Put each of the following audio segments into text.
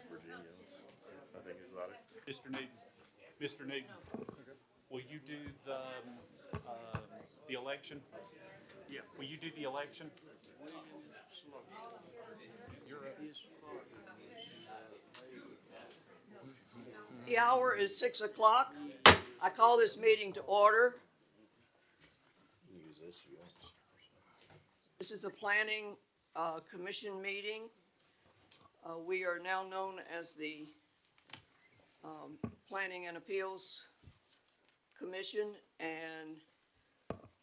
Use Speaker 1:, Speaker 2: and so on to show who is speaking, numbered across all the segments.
Speaker 1: Virginia. I think there's a lot of.
Speaker 2: Mr. Newton, will you do the election?
Speaker 3: Yeah.
Speaker 2: Will you do the election?
Speaker 4: The hour is 6 o'clock. I call this meeting to order.
Speaker 1: Use this, you want.
Speaker 4: This is a planning commission meeting. We are now known as the Planning and Appeals Commission, and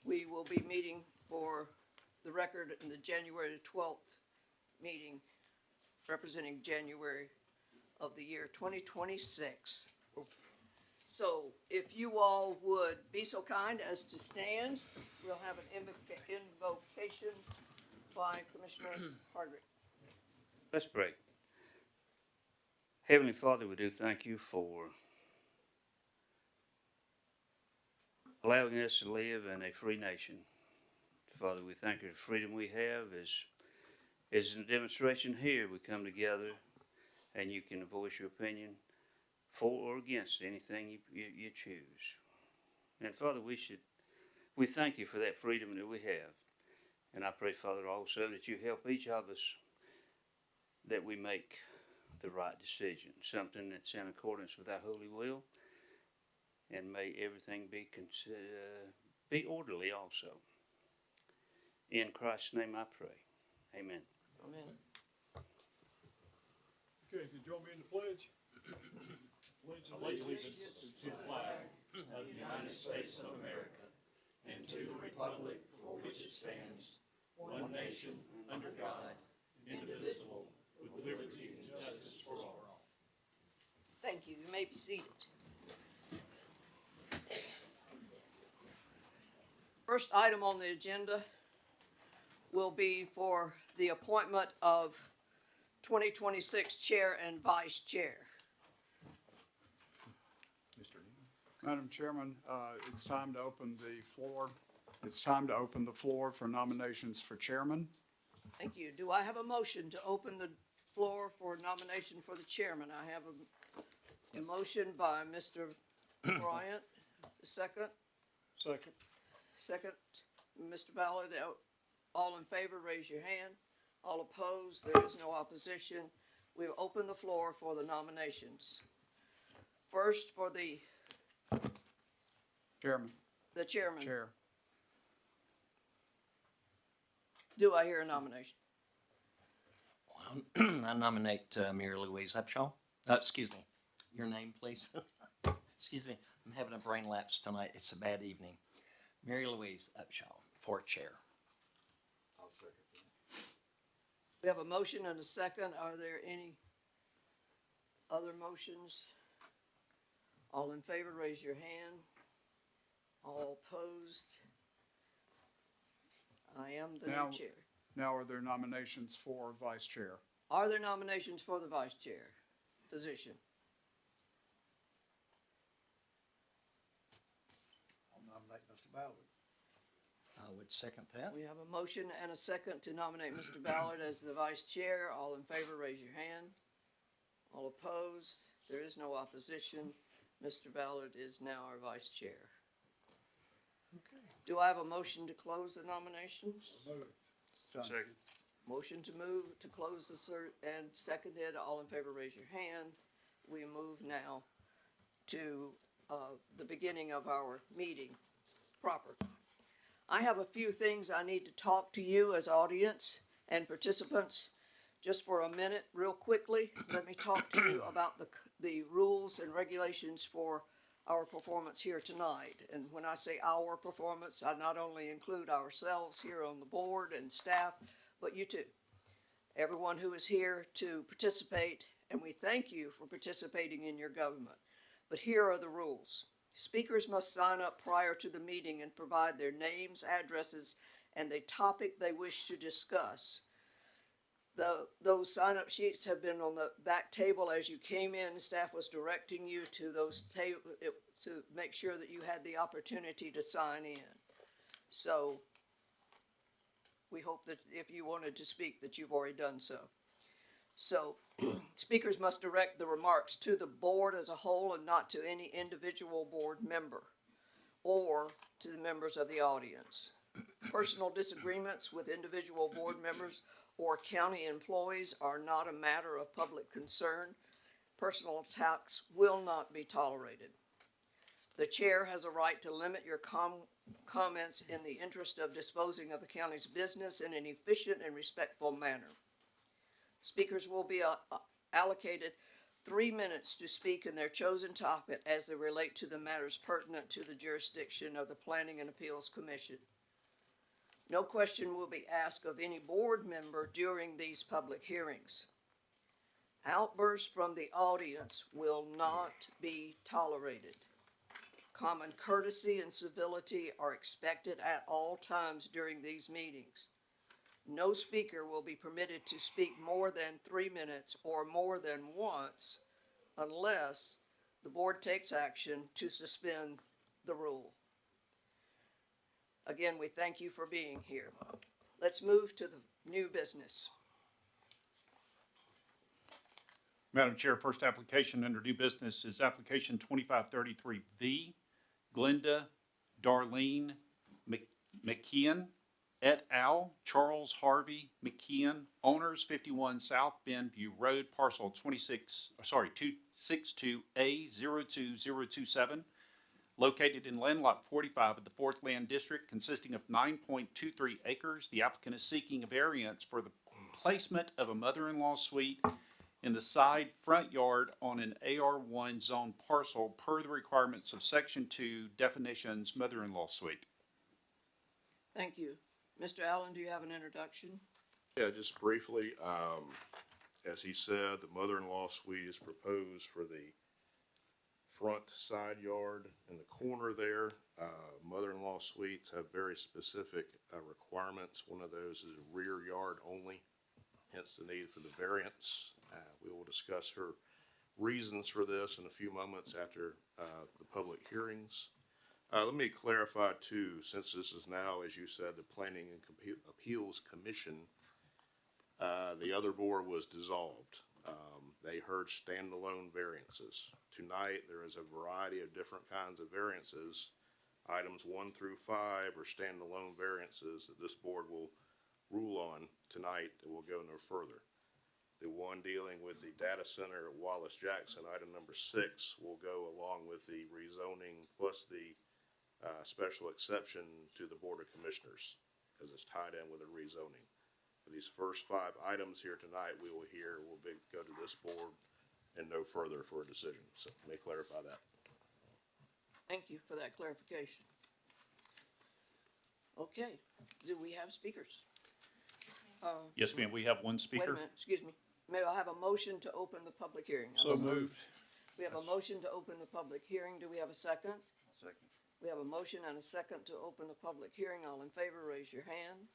Speaker 4: we will be meeting for the record in the January 12th meeting, representing January of the year 2026. So if you all would be so kind as to stand, we'll have an invocation by Commissioner Hardwick.
Speaker 3: Let's pray. Heavenly Father, we do thank you for allowing us to live in a free nation. Father, we thank you for the freedom we have is in a demonstration here. We come together and you can voice your opinion for or against anything you choose. And Father, we thank you for that freedom that we have. And I pray, Father, also that you help each of us that we make the right decision, something that's in accordance with thy holy will, and may everything be orderly also. In Christ's name I pray. Amen.
Speaker 4: Amen.
Speaker 5: Okay, if you join me in the pledge.
Speaker 2: Allegiance to the flag of the United States of America and to the republic for which it stands, one nation, under God, indivisible, with liberty and justice for all.
Speaker 4: Thank you. You may be seated. First item on the agenda will be for the appointment of 2026 chair and vice chair.
Speaker 5: Madam Chairman, it's time to open the floor. It's time to open the floor for nominations for chairman.
Speaker 4: Thank you. Do I have a motion to open the floor for nomination for the chairman? I have a motion by Mr. Bryant. Second? Second, Mr. Ballard. All in favor, raise your hand. All opposed, there is no opposition. We'll open the floor for the nominations. First, for the
Speaker 5: Chairman.
Speaker 4: chairman.
Speaker 5: Chair.
Speaker 4: Do I hear a nomination?
Speaker 6: I nominate Mary Louise Upshaw. Excuse me. Your name, please. Excuse me. I'm having a brain lapse tonight. It's a bad evening. Mary Louise Upshaw for chair.
Speaker 1: I'll second that.
Speaker 4: We have a motion and a second. Are there any other motions? All in favor, raise your hand. All opposed? I am the new chair.
Speaker 5: Now are there nominations for vice chair?
Speaker 4: Are there nominations for the vice chair position?
Speaker 1: I'll nominate Mr. Ballard.
Speaker 6: I would second that.
Speaker 4: We have a motion and a second to nominate Mr. Ballard as the vice chair. All in favor, raise your hand. All opposed? There is no opposition. Mr. Ballard is now our vice chair.
Speaker 5: Okay.
Speaker 4: Do I have a motion to close the nominations?
Speaker 3: Second.
Speaker 4: Motion to move to close the and seconded. All in favor, raise your hand. We move now to the beginning of our meeting proper. I have a few things I need to talk to you as audience and participants. Just for a minute, real quickly, let me talk to you about the rules and regulations for our performance here tonight. And when I say our performance, I not only include ourselves here on the board and staff, but you too. Everyone who is here to participate, and we thank you for participating in your government. But here are the rules. Speakers must sign up prior to the meeting and provide their names, addresses, and the topic they wish to discuss. Those sign-up sheets have been on the back table as you came in. Staff was directing you to those to make sure that you had the opportunity to sign in. So we hope that if you wanted to speak that you've already done so. So speakers must direct the remarks to the board as a whole and not to any individual board member or to the members of the audience. Personal disagreements with individual board members or county employees are not a matter of public concern. Personal attacks will not be tolerated. The chair has a right to limit your comments in the interest of disposing of the county's business in an efficient and respectful manner. Speakers will be allocated 3 minutes to speak in their chosen topic as they relate to the matters pertinent to the jurisdiction of the Planning and Appeals Commission. No question will be asked of any board member during these public hearings. Outbursts from the audience will not be tolerated. Common courtesy and civility are expected at all times during these meetings. No speaker will be permitted to speak more than 3 minutes or more than once unless the board takes action to suspend the rule. Again, we thank you for being here. Let's move to the new business.
Speaker 7: Madam Chair, first application under new business is application 2533V, Glenda Darlene McKeon et al., Charles Harvey McKeon, owners 51 South Bend View Road, parcel 262A02027, located in land lot 45 of the 4th Land District, consisting of 9.23 acres. The applicant is seeking a variance for the placement of a mother-in-law suite in the side front yard on an AR1 zone parcel per the requirements of Section 2 definitions mother-in-law suite.
Speaker 4: Thank you. Mr. Allen, do you have an introduction?
Speaker 1: Yeah, just briefly, as he said, the mother-in-law suite is proposed for the front side yard in the corner there. Mother-in-law suites have very specific requirements. One of those is rear yard only, hence the need for the variance. We will discuss her reasons for this in a few moments after the public hearings. Let me clarify too, since this is now, as you said, the Planning and Appeals Commission, the other board was dissolved. They heard standalone variances. Tonight, there is a variety of different kinds of variances. Items 1 through 5 are standalone variances that this board will rule on tonight, and we'll go no further. The one dealing with the data center at Wallace Jackson, item number 6, will go along with the rezoning plus the special exception to the Board of Commissioners, because it's tied in with a rezoning. For these first 5 items here tonight, we will hear will go to this board and no further for a decision. So let me clarify that.
Speaker 4: Thank you for that clarification. Okay, do we have speakers?
Speaker 7: Yes, ma'am, we have one
Speaker 4: Wait a
Speaker 7: speaker.
Speaker 4: minute, excuse me. May I have a motion to open the public hearing? I'm
Speaker 7: So
Speaker 4: sorry.
Speaker 7: moved.
Speaker 4: We have a motion to open the public hearing. Do we have a second?
Speaker 3: Second.
Speaker 4: We have a motion and a second to open the public hearing. All in favor, raise your hand.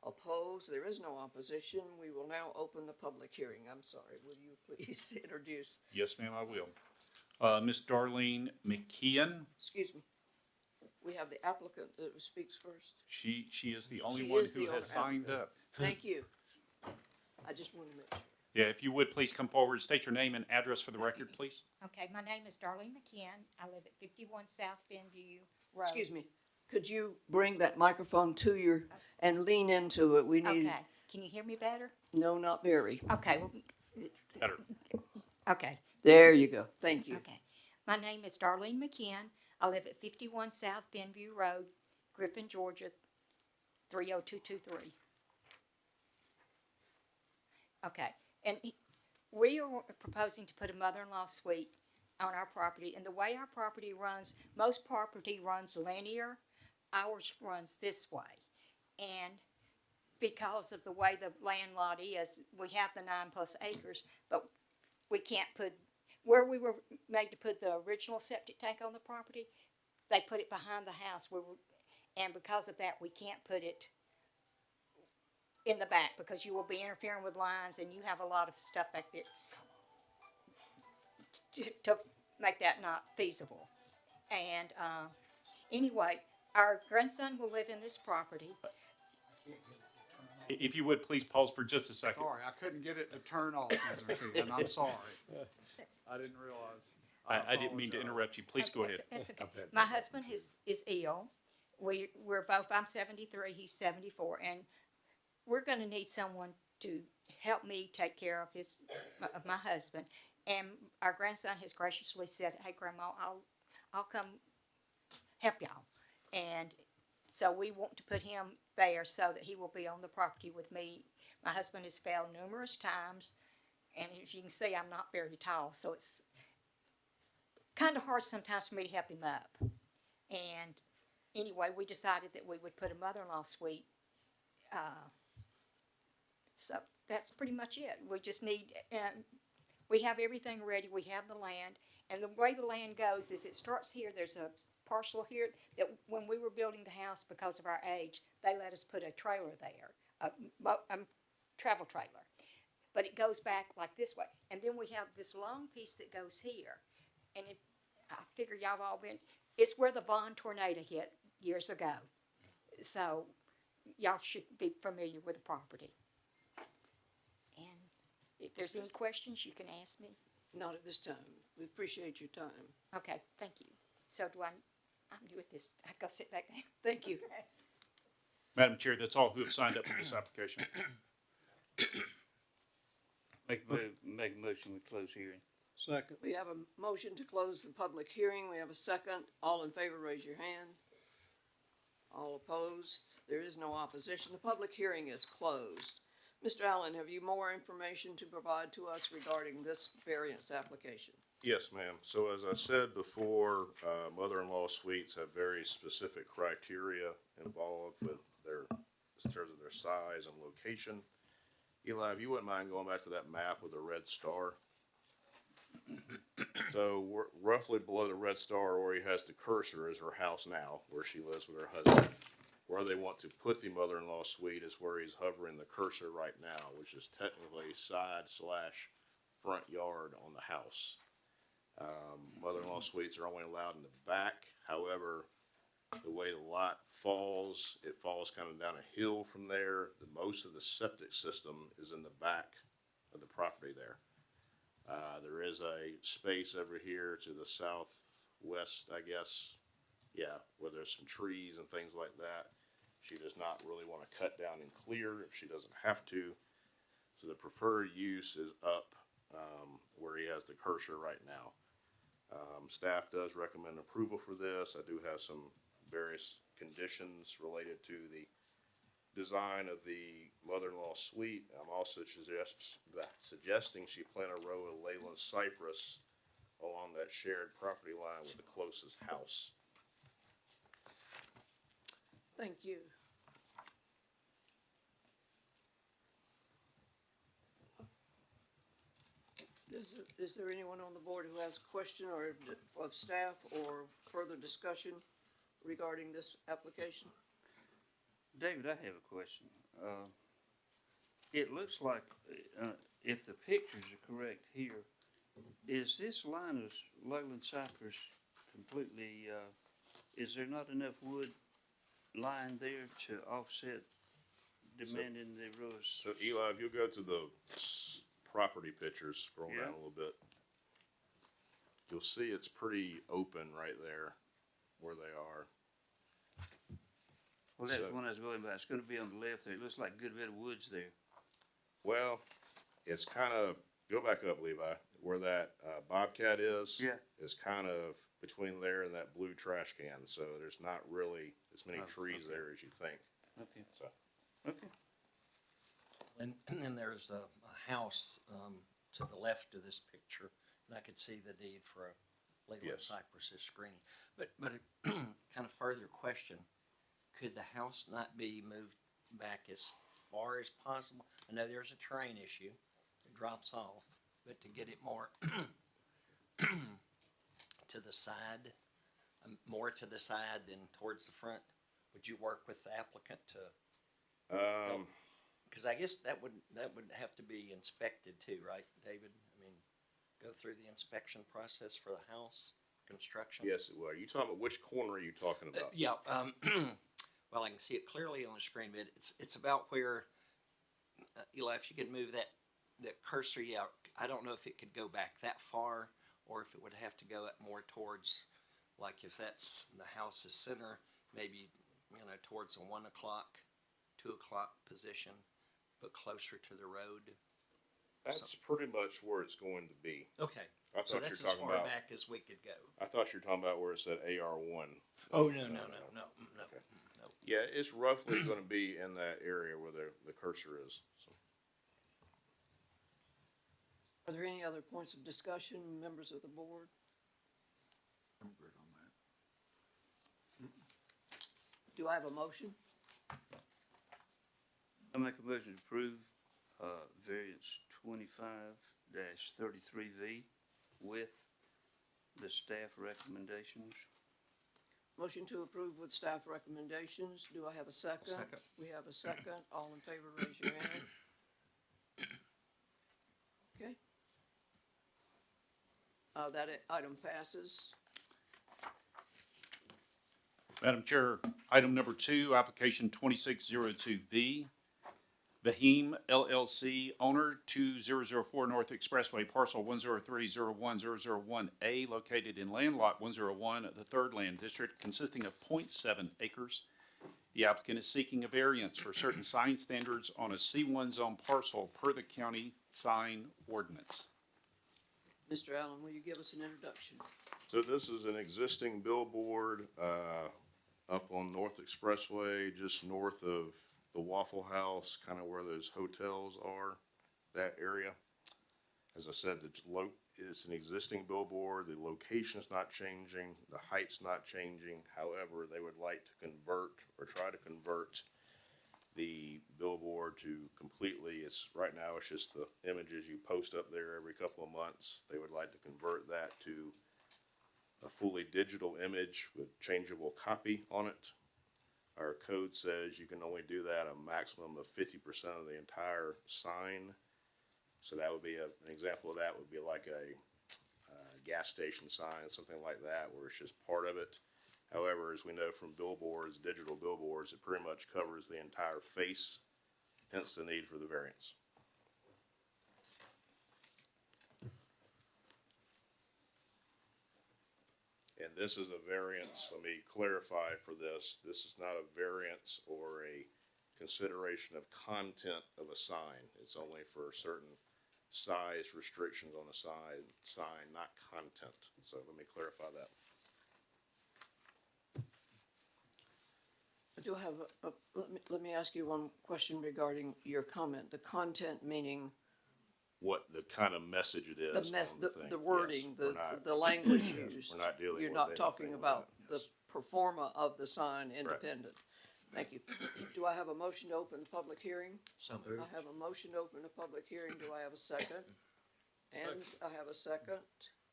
Speaker 4: Opposed? There is no opposition. We will now open the public hearing. I'm sorry, will you please introduce,
Speaker 7: Yes, ma'am, I will. Ms. Darlene McKeon,
Speaker 4: excuse me. We have the applicant that speaks first.
Speaker 7: she is the only
Speaker 4: She
Speaker 7: one
Speaker 4: is
Speaker 7: who
Speaker 4: the
Speaker 7: has signed
Speaker 4: applicant.
Speaker 7: up.
Speaker 4: Thank you. I just want to make sure.
Speaker 7: Yeah, if you would, please come forward, state your name and address for the record, please.
Speaker 8: Okay, my name is Darlene McKeon. I live at 51 South Bendview Road.
Speaker 4: Excuse me, could you bring that microphone to your, and lean into it? We need,
Speaker 8: Okay, can you hear me better?
Speaker 4: no, not very.
Speaker 8: Okay, well,
Speaker 7: Better.
Speaker 8: okay,
Speaker 4: There you go. Thank you.
Speaker 8: okay. My name is Darlene McKeon. I live at 51 South Bendview Road, Griffin, Georgia, 30223. Okay, and we are proposing to put a mother-in-law suite on our property, and the way our property runs, most property runs linear, ours runs this way. And because of the way the land lot is, we have the 9+ acres, but we can't put, where we were made to put the original septic tank on the property, they put it behind the house, and because of that, we can't put it in the back, because you will be interfering with lines, and you have a lot of stuff back there to make that not feasible. And anyway, our grandson will live in this property.
Speaker 7: If you would, please pause for just a second.
Speaker 5: Sorry, I couldn't get it to turn off, Mr. Keegan. I'm sorry. I didn't realize.
Speaker 7: I didn't mean to
Speaker 5: apologize.
Speaker 7: interrupt you. Please go
Speaker 8: Okay,
Speaker 7: ahead.
Speaker 8: That's okay. My husband is ill. We're both, I'm 73, he's 74, and we're gonna need someone to help me take care of my husband. And our grandson has graciously said, "Hey, Grandma, I'll come help y'all." And so we want to put him there so that he will be on the property with me. My husband has failed numerous times, and as you can see, I'm not very tall, so it's kind of hard sometimes for me to help him up. And anyway, we decided that we would put a mother-in-law suite. So that's pretty much it. We just need, we have everything ready. We have the land. And the way the land goes is it starts here. There's a parcel here that when we were building the house, because of our age, they let us put a trailer there, a travel trailer. But it goes back like this way. And then we have this long piece that goes here. And I figure y'all have all been, it's where the Bond tornado hit years ago. So y'all should be familiar with the property. And if there's any questions, you can ask me.
Speaker 4: Not at this time. We appreciate your time.
Speaker 8: Okay, thank you. So I'm new at this. I go sit back down.
Speaker 4: Thank you.
Speaker 7: Madam Chair, that's all who have signed up for this application.
Speaker 3: Make a motion, we close hearing.
Speaker 9: Second.
Speaker 4: We have a motion to close the public hearing. We have a second. All in favor, raise your hand. All opposed? There is no opposition. The public hearing is closed. Mr. Allen, have you more information to provide to us regarding this variance application?
Speaker 1: Yes, ma'am. So as I said before, mother-in-law suites have very specific criteria involved with in terms of their size and location. Eli, if you wouldn't mind going back to that map with the red star. So we're roughly below the red star where he has the cursor is her house now, where she lives with her husband. Where they want to put the mother-in-law suite is where he's hovering the cursor right now, which is technically side/front yard on the house. Mother-in-law suites are only allowed in the back. However, the way the lot falls, it falls kind of down a hill from there. Most of the septic system is in the back of the property there. There is a space over here to the southwest, I guess. Yeah, where there's some trees and things like that. She does not really want to cut down and clear if she doesn't have to. So the preferred use is up where he has the cursor right now. Staff does recommend approval for this. I do have some various conditions related to the design of the mother-in-law suite. I'm also suggesting she plant a row of Leyland cypress along that shared property line with the closest house.
Speaker 4: Thank you. Is there anyone on the board who has a question or of staff or further discussion regarding this application?
Speaker 3: David, I have a question. It looks like, if the pictures are correct here, is this line of Leyland cypress completely, is there not enough wood line there to offset demanding the rows?
Speaker 1: So Eli, if you'll go to the property pictures, scroll
Speaker 3: Yeah.
Speaker 1: down a little bit, you'll see it's pretty open right there where they are.
Speaker 3: Well, that's
Speaker 1: So-
Speaker 3: one I was going by. It's gonna be on the left there. It looks like a good bit of woods there.
Speaker 1: Well, it's kind of, go back up, Levi, where that Bobcat is.
Speaker 3: Yeah.
Speaker 1: Is kind of between there and that blue trash can, so there's not really as many
Speaker 3: Oh,
Speaker 1: trees
Speaker 3: okay.
Speaker 1: there as you think,
Speaker 3: Okay,
Speaker 1: so.
Speaker 3: okay.
Speaker 6: And then there's a house to the left of this picture, and I could see the deed for a Leyland
Speaker 1: Yes.
Speaker 6: cypress screening. But a kind of further question, could the house not be moved back as far as possible? I know there's a terrain issue, it drops off, but to get it more to the side, more to the side than towards the front, would you work with the applicant to? Because I guess that would have to be inspected too, right, David? I mean, go through the inspection process for the house construction?
Speaker 1: Yes, it will. Are you talking about, which corner are you talking about?
Speaker 6: Yeah, well, I can see it clearly on the screen, but it's about where Eli, if you could move that cursor, yeah, I don't know if it could go back that far, or if it would have to go up more towards, like if that's the house's center, maybe, towards the 1 o'clock, 2 o'clock position, but closer to the road.
Speaker 1: That's pretty much where it's going to be.
Speaker 6: Okay,
Speaker 1: I
Speaker 6: so
Speaker 1: thought
Speaker 6: that's
Speaker 1: you
Speaker 6: as
Speaker 1: were talking
Speaker 6: far
Speaker 1: about,
Speaker 6: back as we could go.
Speaker 1: I thought you were talking about where it said AR1.
Speaker 6: Oh, no.
Speaker 1: Okay. Yeah, it's roughly gonna be in that area where the cursor is, so.
Speaker 4: Are there any other points of discussion, members of the board?
Speaker 5: I'm good on that.
Speaker 4: Do I have a motion?
Speaker 3: I make a motion to approve, variance 25-33V with the staff recommendations.
Speaker 4: Motion to approve with staff recommendations. Do I have a second?
Speaker 6: Second.
Speaker 4: We have a second. All in favor, raise your hand. Okay. That item passes.
Speaker 7: Madam Chair, item number 2, application 2602B, Bahim LLC, owner 2004 North Expressway, parcel 103010001A, located in land lot 101 of the 3rd Land District, consisting of 0.7 acres. The applicant is seeking a variance for certain sign standards on a C1 zone parcel per the county sign ordinance.
Speaker 4: Mr. Allen, will you give us an introduction?
Speaker 1: So this is an existing billboard, up on North Expressway, just north of the Waffle House, kind of where those hotels are, that area. As I said, it's an existing billboard, the location's not changing, the height's not changing. However, they would like to convert, or try to convert, the billboard to completely, right now it's just the images you post up there every couple of months. They would like to convert that to a fully digital image with changeable copy on it. Our code says you can only do that a maximum of 50% of the entire sign. So that would be an example of that would be like a gas station sign, something like that, where it's just part of it. However, as we know from billboards, digital billboards, it pretty much covers the entire face, hence the need for the variance. And this is a variance, let me clarify for this, this is not a variance or a consideration of content of a sign. It's only for certain size restrictions on the sign, not content. So let me clarify that.
Speaker 4: I do have let me ask you one question regarding your comment. The content meaning
Speaker 1: What the kind of message it is.
Speaker 4: the
Speaker 1: thing.
Speaker 4: the wording,
Speaker 1: Yes, we're not-
Speaker 4: the language used.
Speaker 1: We're not dealing
Speaker 4: You're
Speaker 1: with
Speaker 4: not talking
Speaker 1: anything
Speaker 4: about
Speaker 1: like
Speaker 4: the
Speaker 1: that.
Speaker 4: pro forma of the sign independent. Thank you. Do I have a motion to open the public hearing?
Speaker 6: So
Speaker 4: I have a motion to open the public hearing. Do I have a second? And I have a second.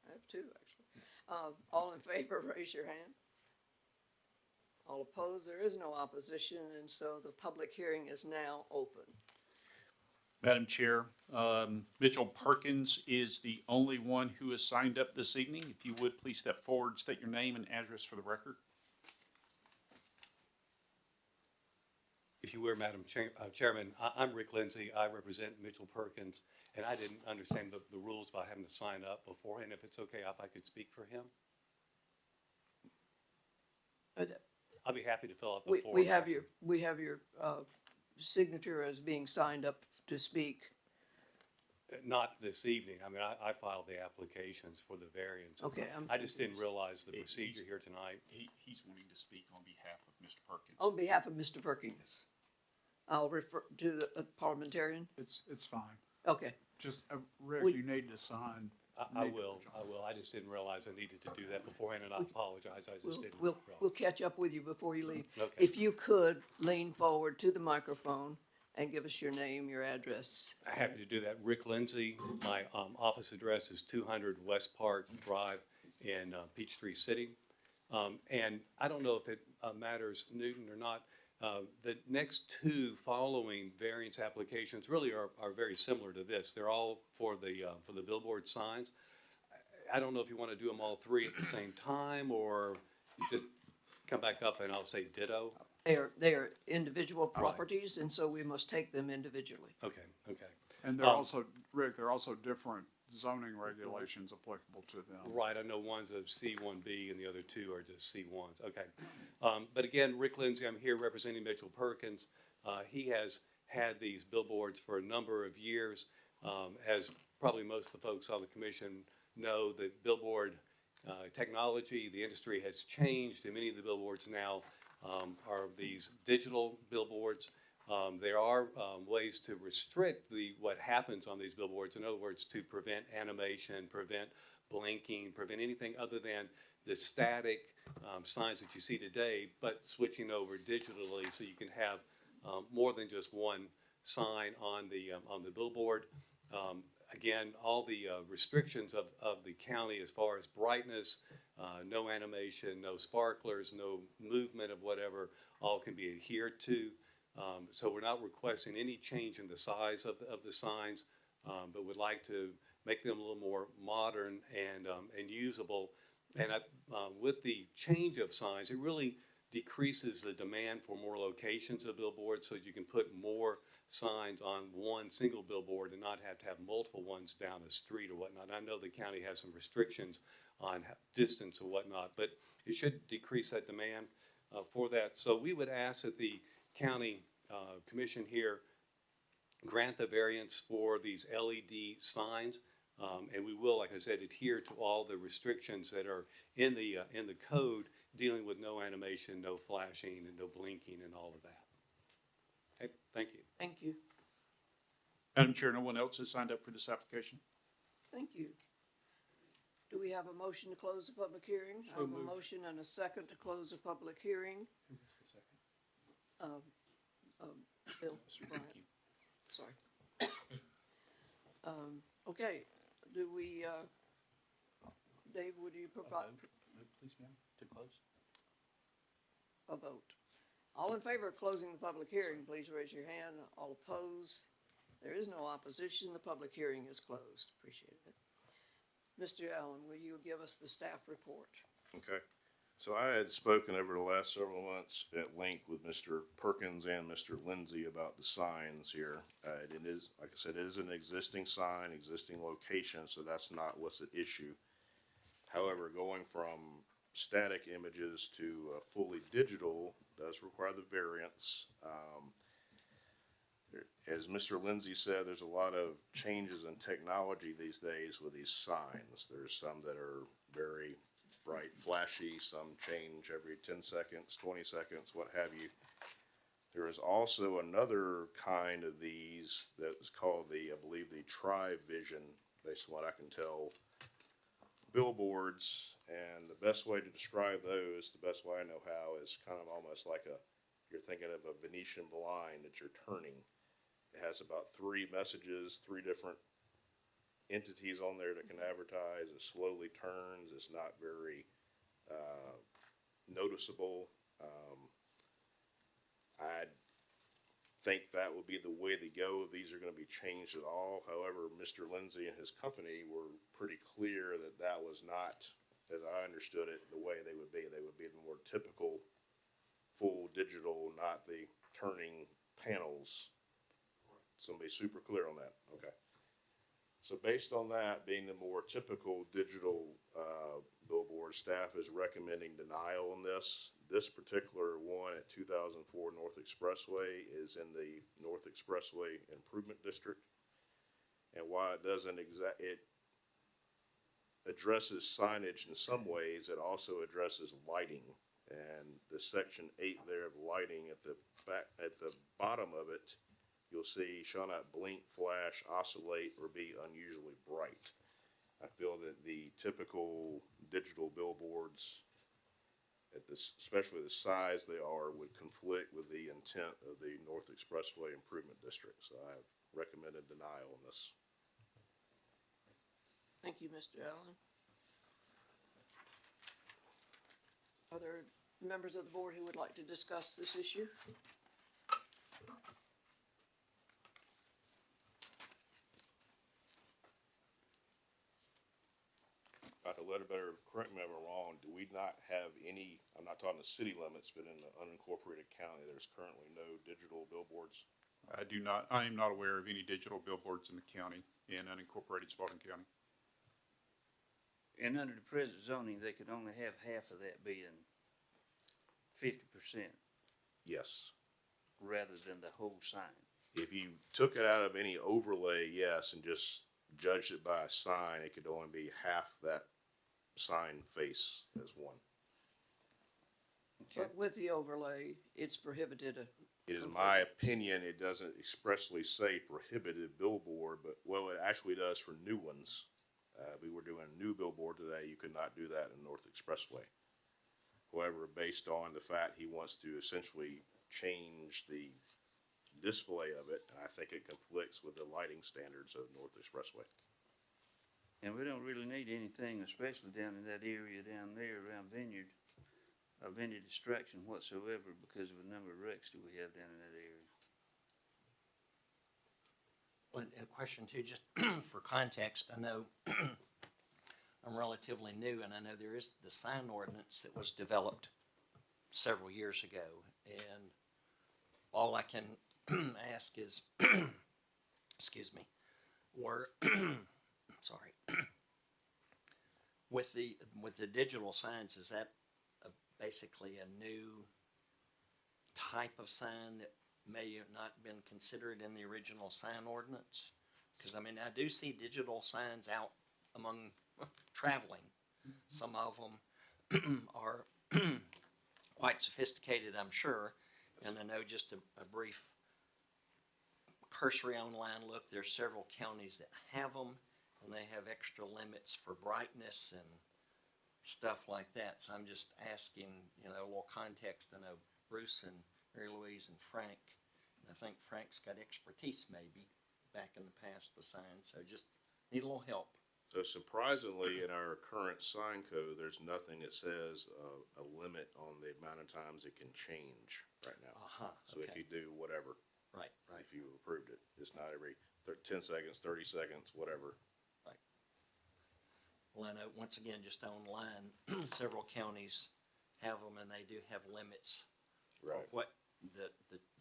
Speaker 4: I have two, actually. All in favor, raise your hand. All opposed, there is no opposition, and so the public hearing is now open.
Speaker 7: Madam Chair, Mitchell Perkins is the only one who has signed up this evening. If you would, please step forward, state your name and address for the record.
Speaker 9: If you were, Madam Chairman, I'm Rick Lindsay. I represent Mitchell Perkins, and I didn't understand the rules about having to sign up beforehand. If it's okay, if I could speak for him, I'll be happy to fill out the form.
Speaker 4: We have your signature as being signed up to speak.
Speaker 9: Not this evening. I mean, I filed the applications for the variance.
Speaker 4: Okay,
Speaker 9: I just didn't realize the procedure here tonight.
Speaker 7: He's wanting to speak on behalf of Mr. Perkins.
Speaker 4: On behalf of Mr. Perkins, I'll refer to the parliamentarian.
Speaker 5: It's fine.
Speaker 4: Okay,
Speaker 5: Just, Rick,
Speaker 4: We-
Speaker 5: you need to sign.
Speaker 9: I
Speaker 5: Need to
Speaker 9: will.
Speaker 5: withdraw.
Speaker 9: I will. I just didn't realize I needed to do that beforehand, and I apologize. I just didn't
Speaker 4: we'll
Speaker 9: realize.
Speaker 4: catch up with you before you leave.
Speaker 9: Okay.
Speaker 4: If you could lean forward to the microphone and give us your name, your address.
Speaker 9: Happy to do that. Rick Lindsay. My office address is 200 West Park Drive in Peachtree City. And I don't know if it matters, Newton, or not. The next two following variance applications really are very similar to this. They're all for the billboard signs. I don't know if you want to do them all three at the same time, or you just come back up and I'll say ditto.
Speaker 4: They are individual properties, and so we must take them individually.
Speaker 9: Okay, okay.
Speaker 5: And they're also, Rick, there are also different zoning regulations applicable to them.
Speaker 9: Right, I know one's a C1B and the other two are just C1s, okay. But again, Rick Lindsay, I'm here representing Mitchell Perkins. He has had these billboards for a number of years. As probably most of the folks on the commission know, that billboard technology, the industry has changed, and many of the billboards now are these digital billboards. There are ways to restrict what happens on these billboards. In other words, to prevent animation, prevent blinking, prevent anything other than the static signs that you see today, but switching over digitally so you can have more than just one sign on the billboard. Again, all the restrictions of the county as far as brightness, no animation, no sparklers, no movement of whatever, all can be adhered to. So we're not requesting any change in the size of the signs, but would like to make them a little more modern and usable. And with the change of signs, it really decreases the demand for more locations of billboards, so you can put more signs on one single billboard and not have to have multiple ones down the street or whatnot. I know the county has some restrictions on distance or whatnot, but it should decrease that demand for that. So we would ask that the county commission here grant the variance for these LED signs, and we will, like I said, adhere to all the restrictions that are in the code dealing with no animation, no flashing, and no blinking, and all of that. Okay, thank you.
Speaker 4: Thank you.
Speaker 7: Madam Chair, no one else has signed up for this application?
Speaker 4: Thank you. Do we have a motion to close the public hearing? I have a motion and a second to close the public hearing. Bill Bryant, sorry. Okay, do we, Dave, would you provide
Speaker 7: Please, ma'am, to close.
Speaker 4: a vote? All in favor of closing the public hearing, please raise your hand. All opposed? There is no opposition. The public hearing is closed. Appreciate it. Mr. Allen, will you give us the staff report?
Speaker 1: Okay. So I had spoken over the last several months at length with Mr. Perkins and Mr. Lindsay about the signs here. It is, like I said, it is an existing sign, existing location, so that's not what's at issue. However, going from static images to fully digital does require the variance. As Mr. Lindsay said, there's a lot of changes in technology these days with these signs. There's some that are very bright, flashy, some change every 10 seconds, 20 seconds, what have you. There is also another kind of these that is called I believe the Tri-Vision, based on what I can tell, billboards. And the best way to describe those, the best way I know how, is kind of almost like you're thinking of a Venetian blind that you're turning. It has about 3 messages, 3 different entities on there that can advertise. It slowly turns. It's not very noticeable. I think that would be the way to go. These are going to be changed at all. However, Mr. Lindsay and his company were pretty clear that that was not, as I understood it, the way they would be. They would be the more typical full digital, not the turning panels. Somebody super clear on that? Okay. So based on that being the more typical digital billboard, staff is recommending denial on this. This particular one at 2004 North Expressway is in the North Expressway Improvement District. And while it doesn't it addresses signage in some ways, it also addresses lighting. And the section 8 there of lighting at the bottom of it, you'll see shall not blink, flash, oscillate, or be unusually bright. I feel that the typical digital billboards, especially the size they are, would conflict with the intent of the North Expressway Improvement District. So I have recommended denial on this.
Speaker 4: Thank you, Mr. Allen. Are there members of the board who would like to discuss this issue?
Speaker 1: I Dr. Ledbetter, correct me if I'm wrong, do we not have any, I'm not talking the city limits, but in the unincorporated county, there's currently no digital billboards?
Speaker 7: I am not aware of any digital billboards in the county, in unincorporated Spalding County.
Speaker 3: And under the present zoning, they could only have half of that being 50%
Speaker 1: Yes.
Speaker 3: rather than the whole sign.
Speaker 1: If you took it out of any overlay, yes, and just judged it by a sign, it could only be half that sign face as one.
Speaker 3: Okay.
Speaker 4: But with the overlay, it's prohibited.
Speaker 1: It is my opinion, it doesn't expressly say prohibited billboard, but, well, it actually does for new ones. We were doing a new billboard today, you could not do that in North Expressway. However, based on the fact he wants to essentially change the display of it, I think it conflicts with the lighting standards of North Expressway.
Speaker 3: And we don't really need anything, especially down in that area down there around Vineyard, of any distraction whatsoever because of the number of wrecks that we have down in that area.
Speaker 6: Well, a question too, just for context, I know I'm relatively new, and I know there is the sign ordinance that was developed several years ago, and all I can ask is, excuse me, were, sorry, with the digital signs, is that basically a new type of sign that may have not been considered in the original sign ordinance? Because, I mean, I do see digital signs out among traveling. Some of them are quite sophisticated, I'm sure, and I know just a brief cursory online look, there's several counties that have them, and they have extra limits for brightness and stuff like that. So I'm just asking, you know, a little context. I know Bruce and Mary Louise and Frank, and I think Frank's got expertise maybe back in the past with signs, so just need a little help.
Speaker 1: So surprisingly, in our current sign code, there's nothing that says a limit on the amount of times it can change right now. So it
Speaker 6: Okay.
Speaker 1: could do whatever,
Speaker 6: Right, right.
Speaker 1: if you approved it. It's not every 10 seconds, 30 seconds, whatever.
Speaker 6: Well, I know, once again, just online, several counties have them, and they do have limits for
Speaker 1: Right.
Speaker 6: what the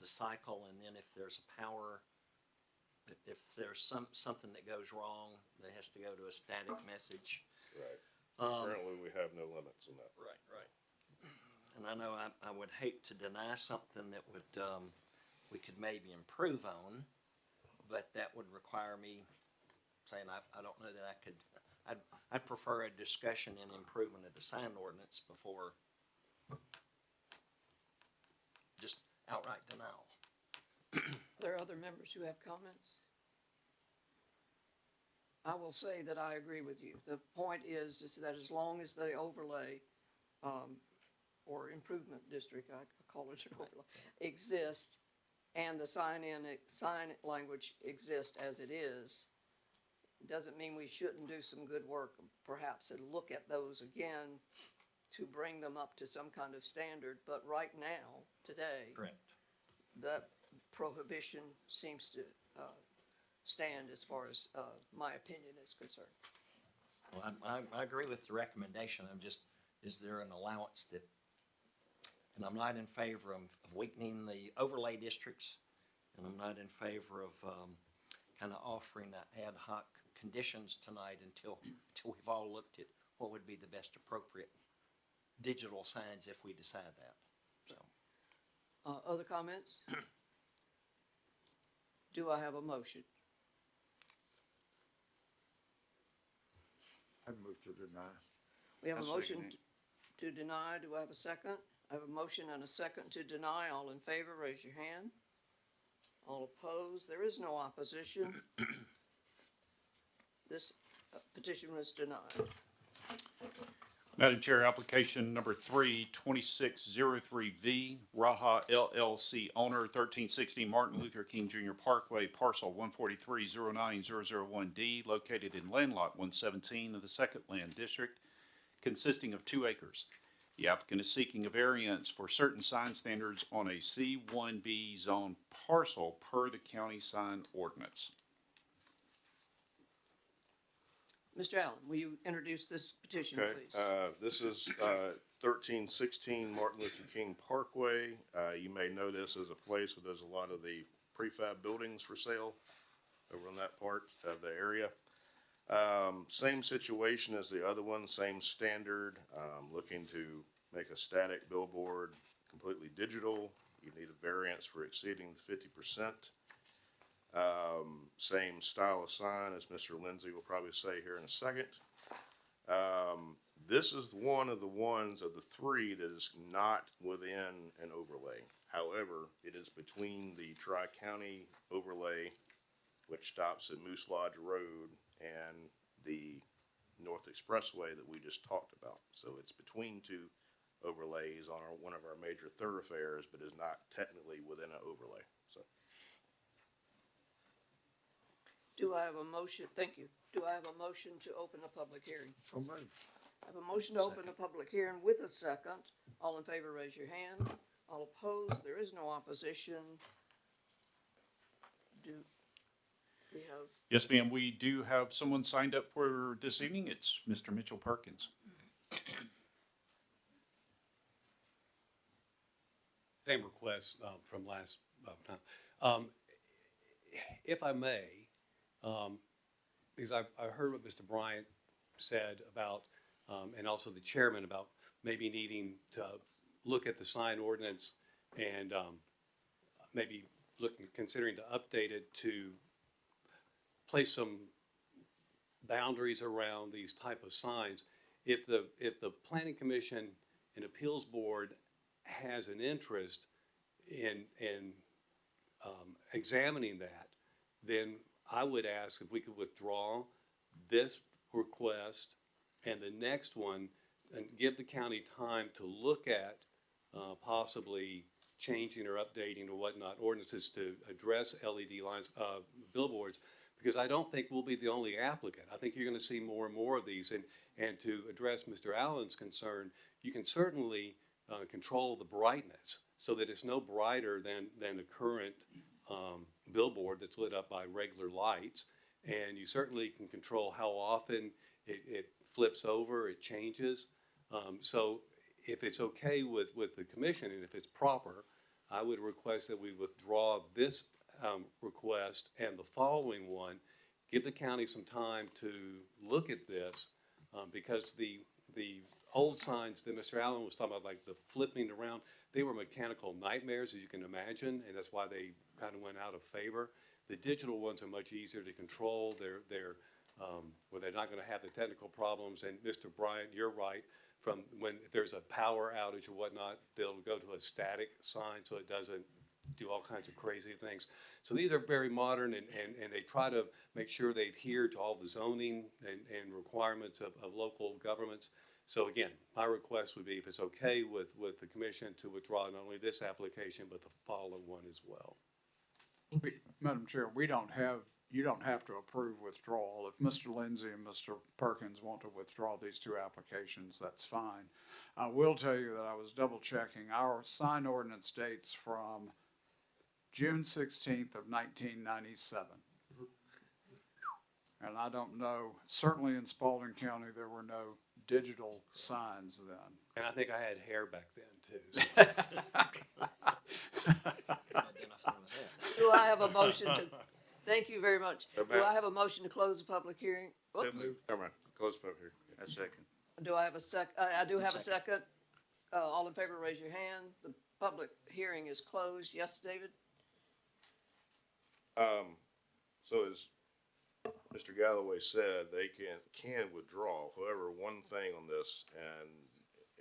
Speaker 6: cycle, and then if there's a power, if there's something that goes wrong, that has to go to a static message.
Speaker 1: Right.
Speaker 6: Um,
Speaker 1: Currently, we have no limits on that.
Speaker 6: Right, right. And I know I would hate to deny something that would, we could maybe improve on, but that would require me saying, I don't know that I could, I'd prefer a discussion and improvement of the sign ordinance before just outright denial.
Speaker 4: Are there other members who have comments? I will say that I agree with you. The point is that as long as the overlay, or improvement district, I call it an overlay, exists, and the sign language exists as it is, doesn't mean we shouldn't do some good work, perhaps, and look at those again to bring them up to some kind of standard. But right now, today,
Speaker 6: Correct.
Speaker 4: that prohibition seems to stand as far as my opinion is concerned.
Speaker 6: Well, I agree with the recommendation. I'm just, is there an allowance that, and I'm not in favor of weakening the overlay districts, and I'm not in favor of kind of offering ad hoc conditions tonight until we've all looked at what would be the best appropriate digital signs if we decide that. So,
Speaker 4: Other comments? Do I have a motion?
Speaker 10: I move to deny.
Speaker 4: We have a
Speaker 3: I
Speaker 4: motion
Speaker 3: second
Speaker 4: to deny. Do I have a second? I have a motion and a second to deny. All in favor, raise your hand. All opposed? There is no opposition. This petition was denied.
Speaker 7: Madam Chair, application number 32603V, Raha LLC owner, 1360 Martin Luther King Jr. Parkway, parcel 143-09001D, located in land lot 117 of the Second Land District, consisting of 2 acres. The applicant is seeking a variance for certain sign standards on a C1B zone parcel per the county sign ordinance.
Speaker 4: Mr. Allen, will you introduce this petition,
Speaker 1: Okay,
Speaker 4: please?
Speaker 1: this is, 1316 Martin Luther King Parkway. You may know this as a place where there's a lot of the prefab buildings for sale over in that part of the area. Same situation as the other one, same standard, looking to make a static billboard completely digital. You need a variance for exceeding the 50%. Same style of sign as Mr. Lindsay will probably say here in a second. This is one of the ones of the three that is not within an overlay. However, it is between the Tri-County overlay, which stops at Moose Lodge Road, and the North Expressway that we just talked about. So it's between two overlays on one of our major thoroughfares, but is not technically within an overlay, so.
Speaker 4: Do I have a motion? Thank you. Do I have a motion to open the public hearing?
Speaker 2: So moved.
Speaker 4: I have a motion to open the public hearing with a second. All in favor, raise your hand. All opposed, there is no opposition. Do we have,
Speaker 7: Yes, ma'am, we do have someone signed up for this evening. It's Mr. Mitchell Perkins.
Speaker 9: Same request from last time. If I may, because I heard what Mr. Bryant said about, and also the chairman about maybe needing to look at the sign ordinance and maybe considering to update it to place some boundaries around these type of signs. If the Planning Commission and Appeals Board has an interest in examining that, then I would ask if we could withdraw this request and the next one and give the county time to look at possibly changing or updating or whatnot ordinances to address LED lines, billboards, because I don't think we'll be the only applicant. I think you're gonna see more and more of these, and to address Mr. Allen's concern, you can certainly control the brightness so that it's no brighter than the current billboard that's lit up by regular lights. And you certainly can control how often it flips over, it changes. So if it's okay with the commission and if it's proper, I would request that we withdraw this request and the following one. Give the county some time to look at this because the old signs that Mr. Allen was talking about, like the flipping around, they were mechanical nightmares, as you can imagine, and that's why they kind of went out of favor. The digital ones are much easier to control. Where they're not going to have the technical problems. And Mr. Bryant, you're right. From when if there's a power outage or whatnot, they'll go to a static sign so it doesn't do all kinds of crazy things. So these are very modern, and they try to make sure they adhere to all the zoning and requirements of local governments. So again, my request would be if it's okay with the commission to withdraw not only this application, but the following one as well.
Speaker 5: Madam Chair, you don't have to approve withdrawal. If Mr. Lindsay and Mr. Perkins want to withdraw these two applications, that's fine. I will tell you that I was double checking. Our sign ordinance dates from June 16th of 1997. And I don't know, certainly in Spalding County, there were no digital signs then.
Speaker 9: And I think I had hair back then too.
Speaker 4: do I have a motion to, thank you very much. Do I have a motion to close the public hearing? Oops.
Speaker 1: Never mind, close public hearing.
Speaker 3: A second.
Speaker 4: Do I have a I do have a second. All in favor, raise your hand. The public hearing is closed. Yes, David?
Speaker 1: So as Mr. Galloway said, they can withdraw. However, one thing on this, and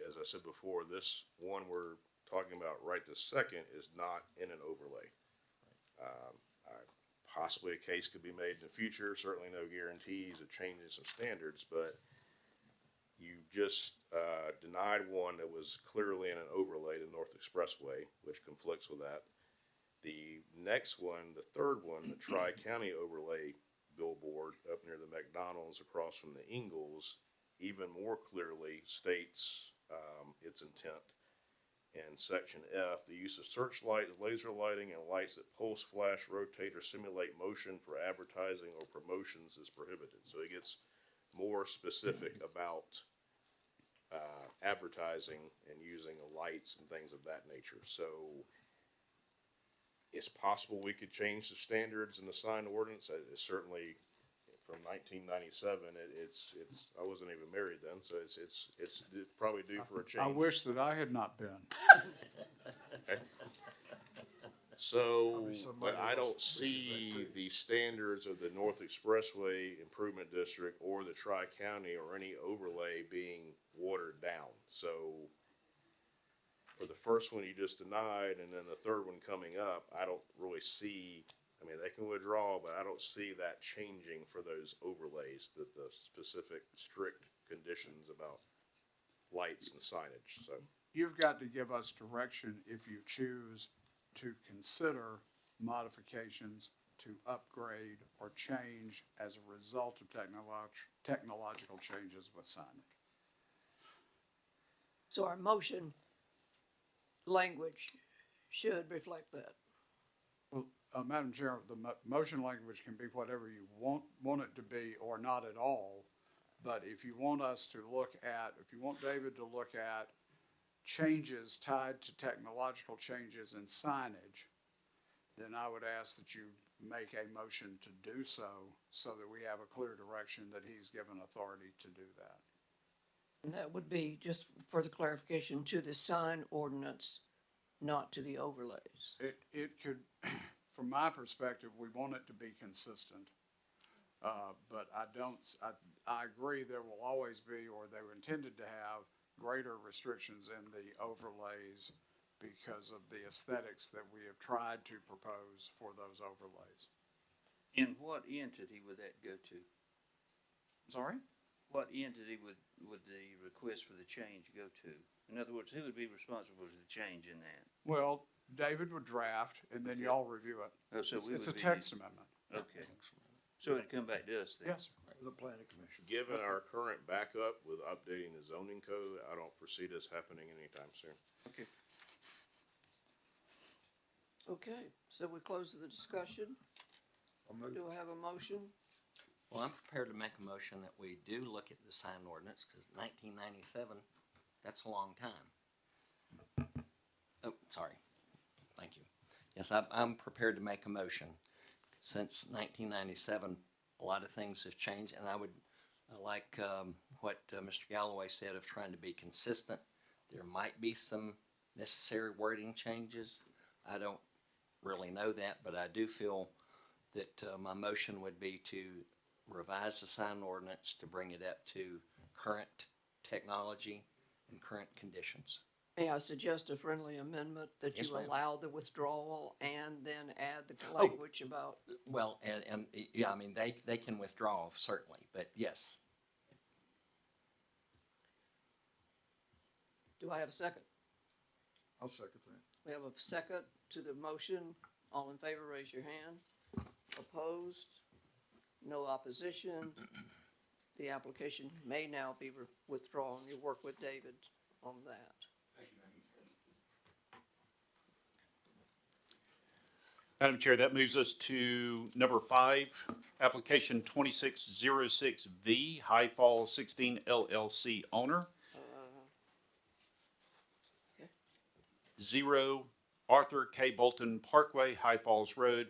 Speaker 1: as I said before, this one we're talking about right this second is not in an overlay. Possibly a case could be made in the future, certainly no guarantees of changing some standards, but you just denied one that was clearly in an overlay to North Expressway, which conflicts with that. The next one, the third one, the Tri-County overlay billboard up near the McDonald's across from the Ingalls, even more clearly states its intent. In section F, the use of searchlight, laser lighting, and lights that pulse, flash, rotate, or simulate motion for advertising or promotions is prohibited. So it gets more specific about, advertising and using lights and things of that nature. So it's possible we could change the standards in the sign ordinance. It's certainly from 1997. It's, I wasn't even married then, so it's probably due for a change.
Speaker 5: I wish that I had not been.
Speaker 1: So, but I don't see the standards of the North Expressway Improvement District or the Tri-County or any overlay being watered down. So for the first one you just denied and then the third one coming up, I don't really see, I mean, they can withdraw, but I don't see that changing for those overlays, the specific strict conditions about lights and signage, so.
Speaker 5: You've got to give us direction if you choose to consider modifications to upgrade or change as a result of technological changes with signage.
Speaker 4: So our motion language should reflect that.
Speaker 5: Well, Madam Chair, the motion language can be whatever you want it to be or not at all. But if you want us to look at, if you want David to look at changes tied to technological changes in signage, then I would ask that you make a motion to do so that we have a clear direction that he's given authority to do that.
Speaker 4: And that would be, just for the clarification, to the sign ordinance, not to the overlays.
Speaker 5: It could, from my perspective, we want it to be consistent. But I agree there will always be, or they were intended to have, greater restrictions in the overlays because of the aesthetics that we have tried to propose for those overlays.
Speaker 3: And what entity would that go to?
Speaker 5: Sorry?
Speaker 3: What entity would the request for the change go to? In other words, who would be responsible for the change in that?
Speaker 5: Well, David would draft and then y'all review it.
Speaker 3: Oh, so we
Speaker 5: It's a
Speaker 3: would be-
Speaker 5: text amendment.
Speaker 3: Okay, so it'd come back to us then?
Speaker 5: Yes, sir.
Speaker 2: The planning commission.
Speaker 1: Given our current backup with updating the zoning code, I don't foresee this happening anytime soon.
Speaker 3: Okay.
Speaker 4: Okay, so we close the discussion.
Speaker 2: I'll move.
Speaker 4: Do I have a motion?
Speaker 6: Well, I'm prepared to make a motion that we do look at the sign ordinance, because 1997, that's a long time. Oh, sorry. Thank you. Yes, I'm prepared to make a motion. Since 1997, a lot of things have changed, and I would like what Mr. Galloway said of trying to be consistent. There might be some necessary wording changes. I don't really know that, but I do feel that my motion would be to revise the sign ordinance to bring it up to current technology and current conditions.
Speaker 4: May I suggest a friendly amendment that
Speaker 6: Yes,
Speaker 4: you
Speaker 6: ma'am.
Speaker 4: allow the withdrawal and then add the language about,
Speaker 6: Well, and yeah, I mean, they can withdraw certainly, but yes.
Speaker 4: do I have a second?
Speaker 2: I'll second that.
Speaker 4: We have a second to the motion. All in favor, raise your hand. Opposed? No opposition. The application may now be withdrawn. You work with David on that.
Speaker 7: Madam Chair, that moves us to number 5, application 2606V, High Fall 16 LLC owner.
Speaker 4: Okay.
Speaker 7: 0 Arthur K. Bolton Parkway, High Falls Road.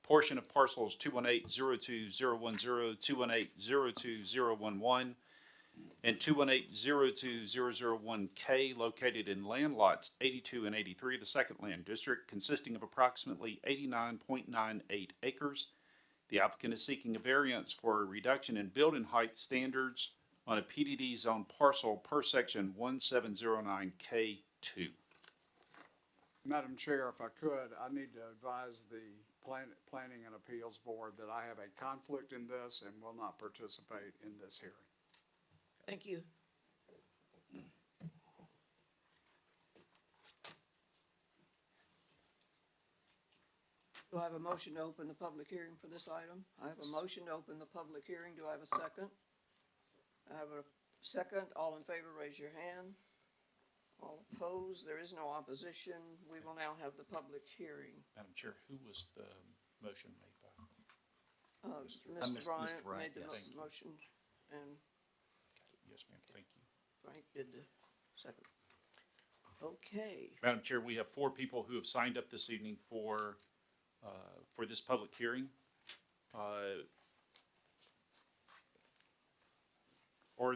Speaker 7: Portion of parcels 218-02010, 218-02011, and 218-02001K located in land lots 82 and 83 of the Second Land District, consisting of approximately 89.98 acres. The applicant is seeking a variance for a reduction in building height standards on a PDD zone parcel per section 1709K2.
Speaker 5: Madam Chair, if I could, I need to advise the Planning and Appeals Board that I have a conflict in this and will not participate in this hearing.
Speaker 4: Thank you. Do I have a motion to open the public hearing for this item? I have a motion to open the public hearing. Do I have a second? I have a second. All in favor, raise your hand. All opposed? There is no opposition. We will now have the public hearing.
Speaker 7: Madam Chair, who was the motion made by?
Speaker 4: Mr.
Speaker 6: Mr.
Speaker 4: Bryant
Speaker 6: Bryant,
Speaker 4: made the
Speaker 6: yes.
Speaker 4: motion. and
Speaker 7: Yes, ma'am, thank you.
Speaker 4: Frank did the second. Okay,
Speaker 7: Madam Chair, we have 4 people who have signed up this evening for this public hearing. Are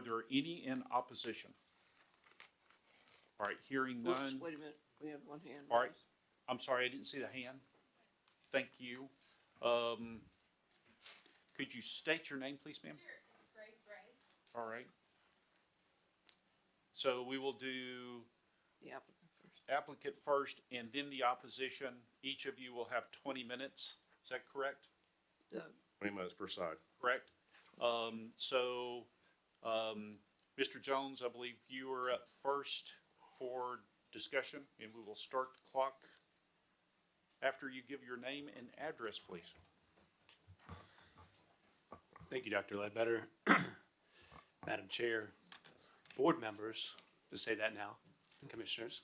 Speaker 7: there any in opposition? All right, hearing
Speaker 4: oops,
Speaker 7: none.
Speaker 4: wait a minute, we have one hand.
Speaker 7: All right.
Speaker 4: raised.
Speaker 7: I'm sorry, I didn't see the hand. Thank you. Could you state your name, please, ma'am?
Speaker 10: Sure, Grace Ray.
Speaker 7: All right. So we will do
Speaker 4: The applicant first.
Speaker 7: applicant first and then the opposition. Each of you will have 20 minutes. Is that correct?
Speaker 1: 20 minutes per side.
Speaker 7: Correct. Mr. Jones, I believe you are up first for discussion, and we will start the clock after you give your name and address, please.
Speaker 11: Thank you, Dr. Ledbetter. Madam Chair, board members, to say that now, commissioners.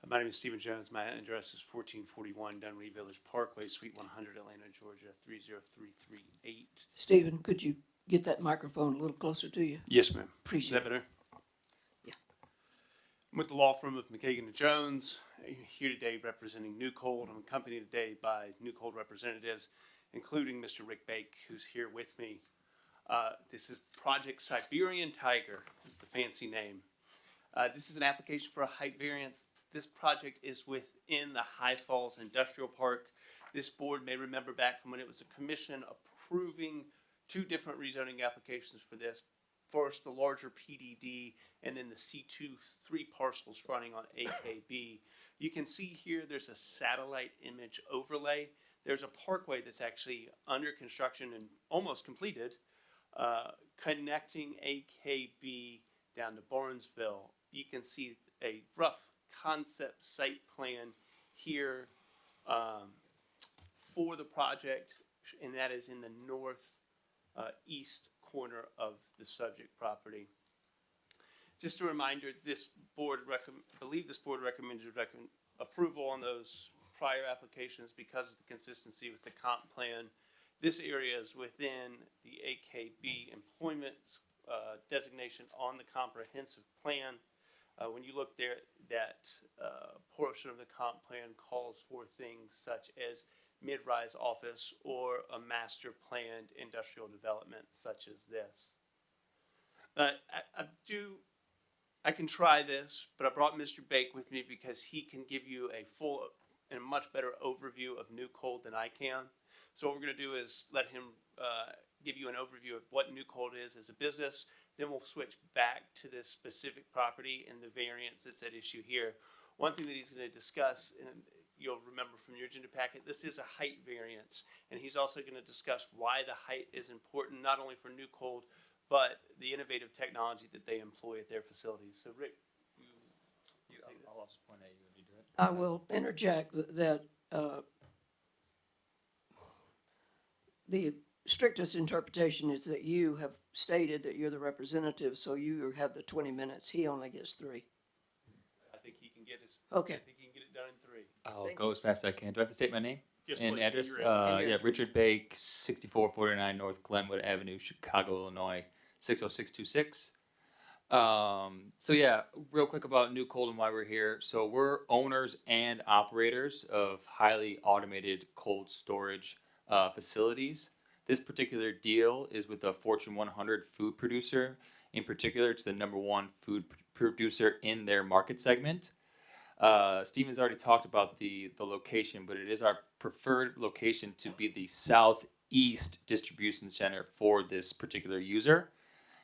Speaker 11: My name is Stephen Jones. My address is 1441 Dunwoody Village Parkway, Suite 100, Atlanta, Georgia, 30338.
Speaker 4: Stephen, could you get that microphone a little closer to you?
Speaker 11: Yes, ma'am. Is
Speaker 4: Appreciate
Speaker 11: that
Speaker 4: it.
Speaker 11: better?
Speaker 4: Yeah.
Speaker 11: I'm with the law firm of McKagan and Jones, here today representing New Cold. I'm accompanied today by New Cold representatives, including Mr. Rick Bake, who's here with me. This is Project Siberian Tiger, is the fancy name. This is an application for a height variance. This project is within the High Falls Industrial Park. This board may remember back from when it was a commission approving 2 different rezoning applications for this. First, the larger PDD, and then the C2 3 parcels fronting on AKB. You can see here there's a satellite image overlay. There's a parkway that's actually under construction and almost completed, connecting AKB down to Barnesville. You can see a rough concept site plan here for the project, and that is in the north east corner of the subject property. Just a reminder, this board recommended approval on those prior applications because of the consistency with the comp plan. This area is within the AKB employment designation on the comprehensive plan. When you look there, that portion of the comp plan calls for things such as mid-rise office or a master planned industrial development such as this. I can try this, but I brought Mr. Bake with me because he can give you a full and a much better overview of New Cold than I can. So what we're going to do is let him give you an overview of what New Cold is as a business. Then we'll switch back to this specific property and the variance that's at issue here. One thing that he's going to discuss, and you'll remember from your agenda packet, this is a height variance. And he's also going to discuss why the height is important, not only for New Cold, but the innovative technology that they employ at their facilities. So Rick,
Speaker 6: I'll also point out you do it.
Speaker 4: I will interject that the strictest interpretation is that you have stated that you're the representative, so you have the 20 minutes. He only gets 3.
Speaker 11: I think he can get
Speaker 4: Okay.
Speaker 11: I think he can get it done in 3.
Speaker 10: I'll
Speaker 4: Thank
Speaker 10: go as fast as I can. Do I have to state my name
Speaker 7: Yes,
Speaker 10: and
Speaker 7: please.
Speaker 10: address?
Speaker 7: Your address.
Speaker 10: Yeah, Richard Bake, 6449 North Glenwood Avenue, Chicago, Illinois, 60626. So yeah, real quick about New Cold and why we're here. So we're owners and operators of highly automated cold storage facilities. This particular deal is with a Fortune 100 food producer. In particular, it's the #1 food producer in their market segment. Steven's already talked about the location, but it is our preferred location to be the southeast distribution center for this particular user.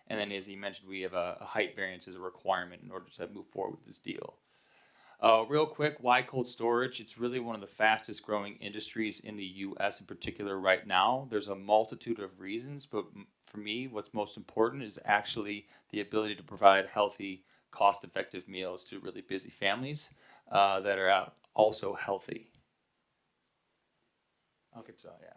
Speaker 10: And then, as he mentioned, we have a height variance as a requirement in order to move forward with this deal. Real quick, why cold storage? It's really one of the fastest growing industries in the U.S. in particular right now. There's a multitude of reasons, but for me, what's most important is actually the ability to provide healthy, cost-effective meals to really busy families that are also healthy. I'll get to that, yeah.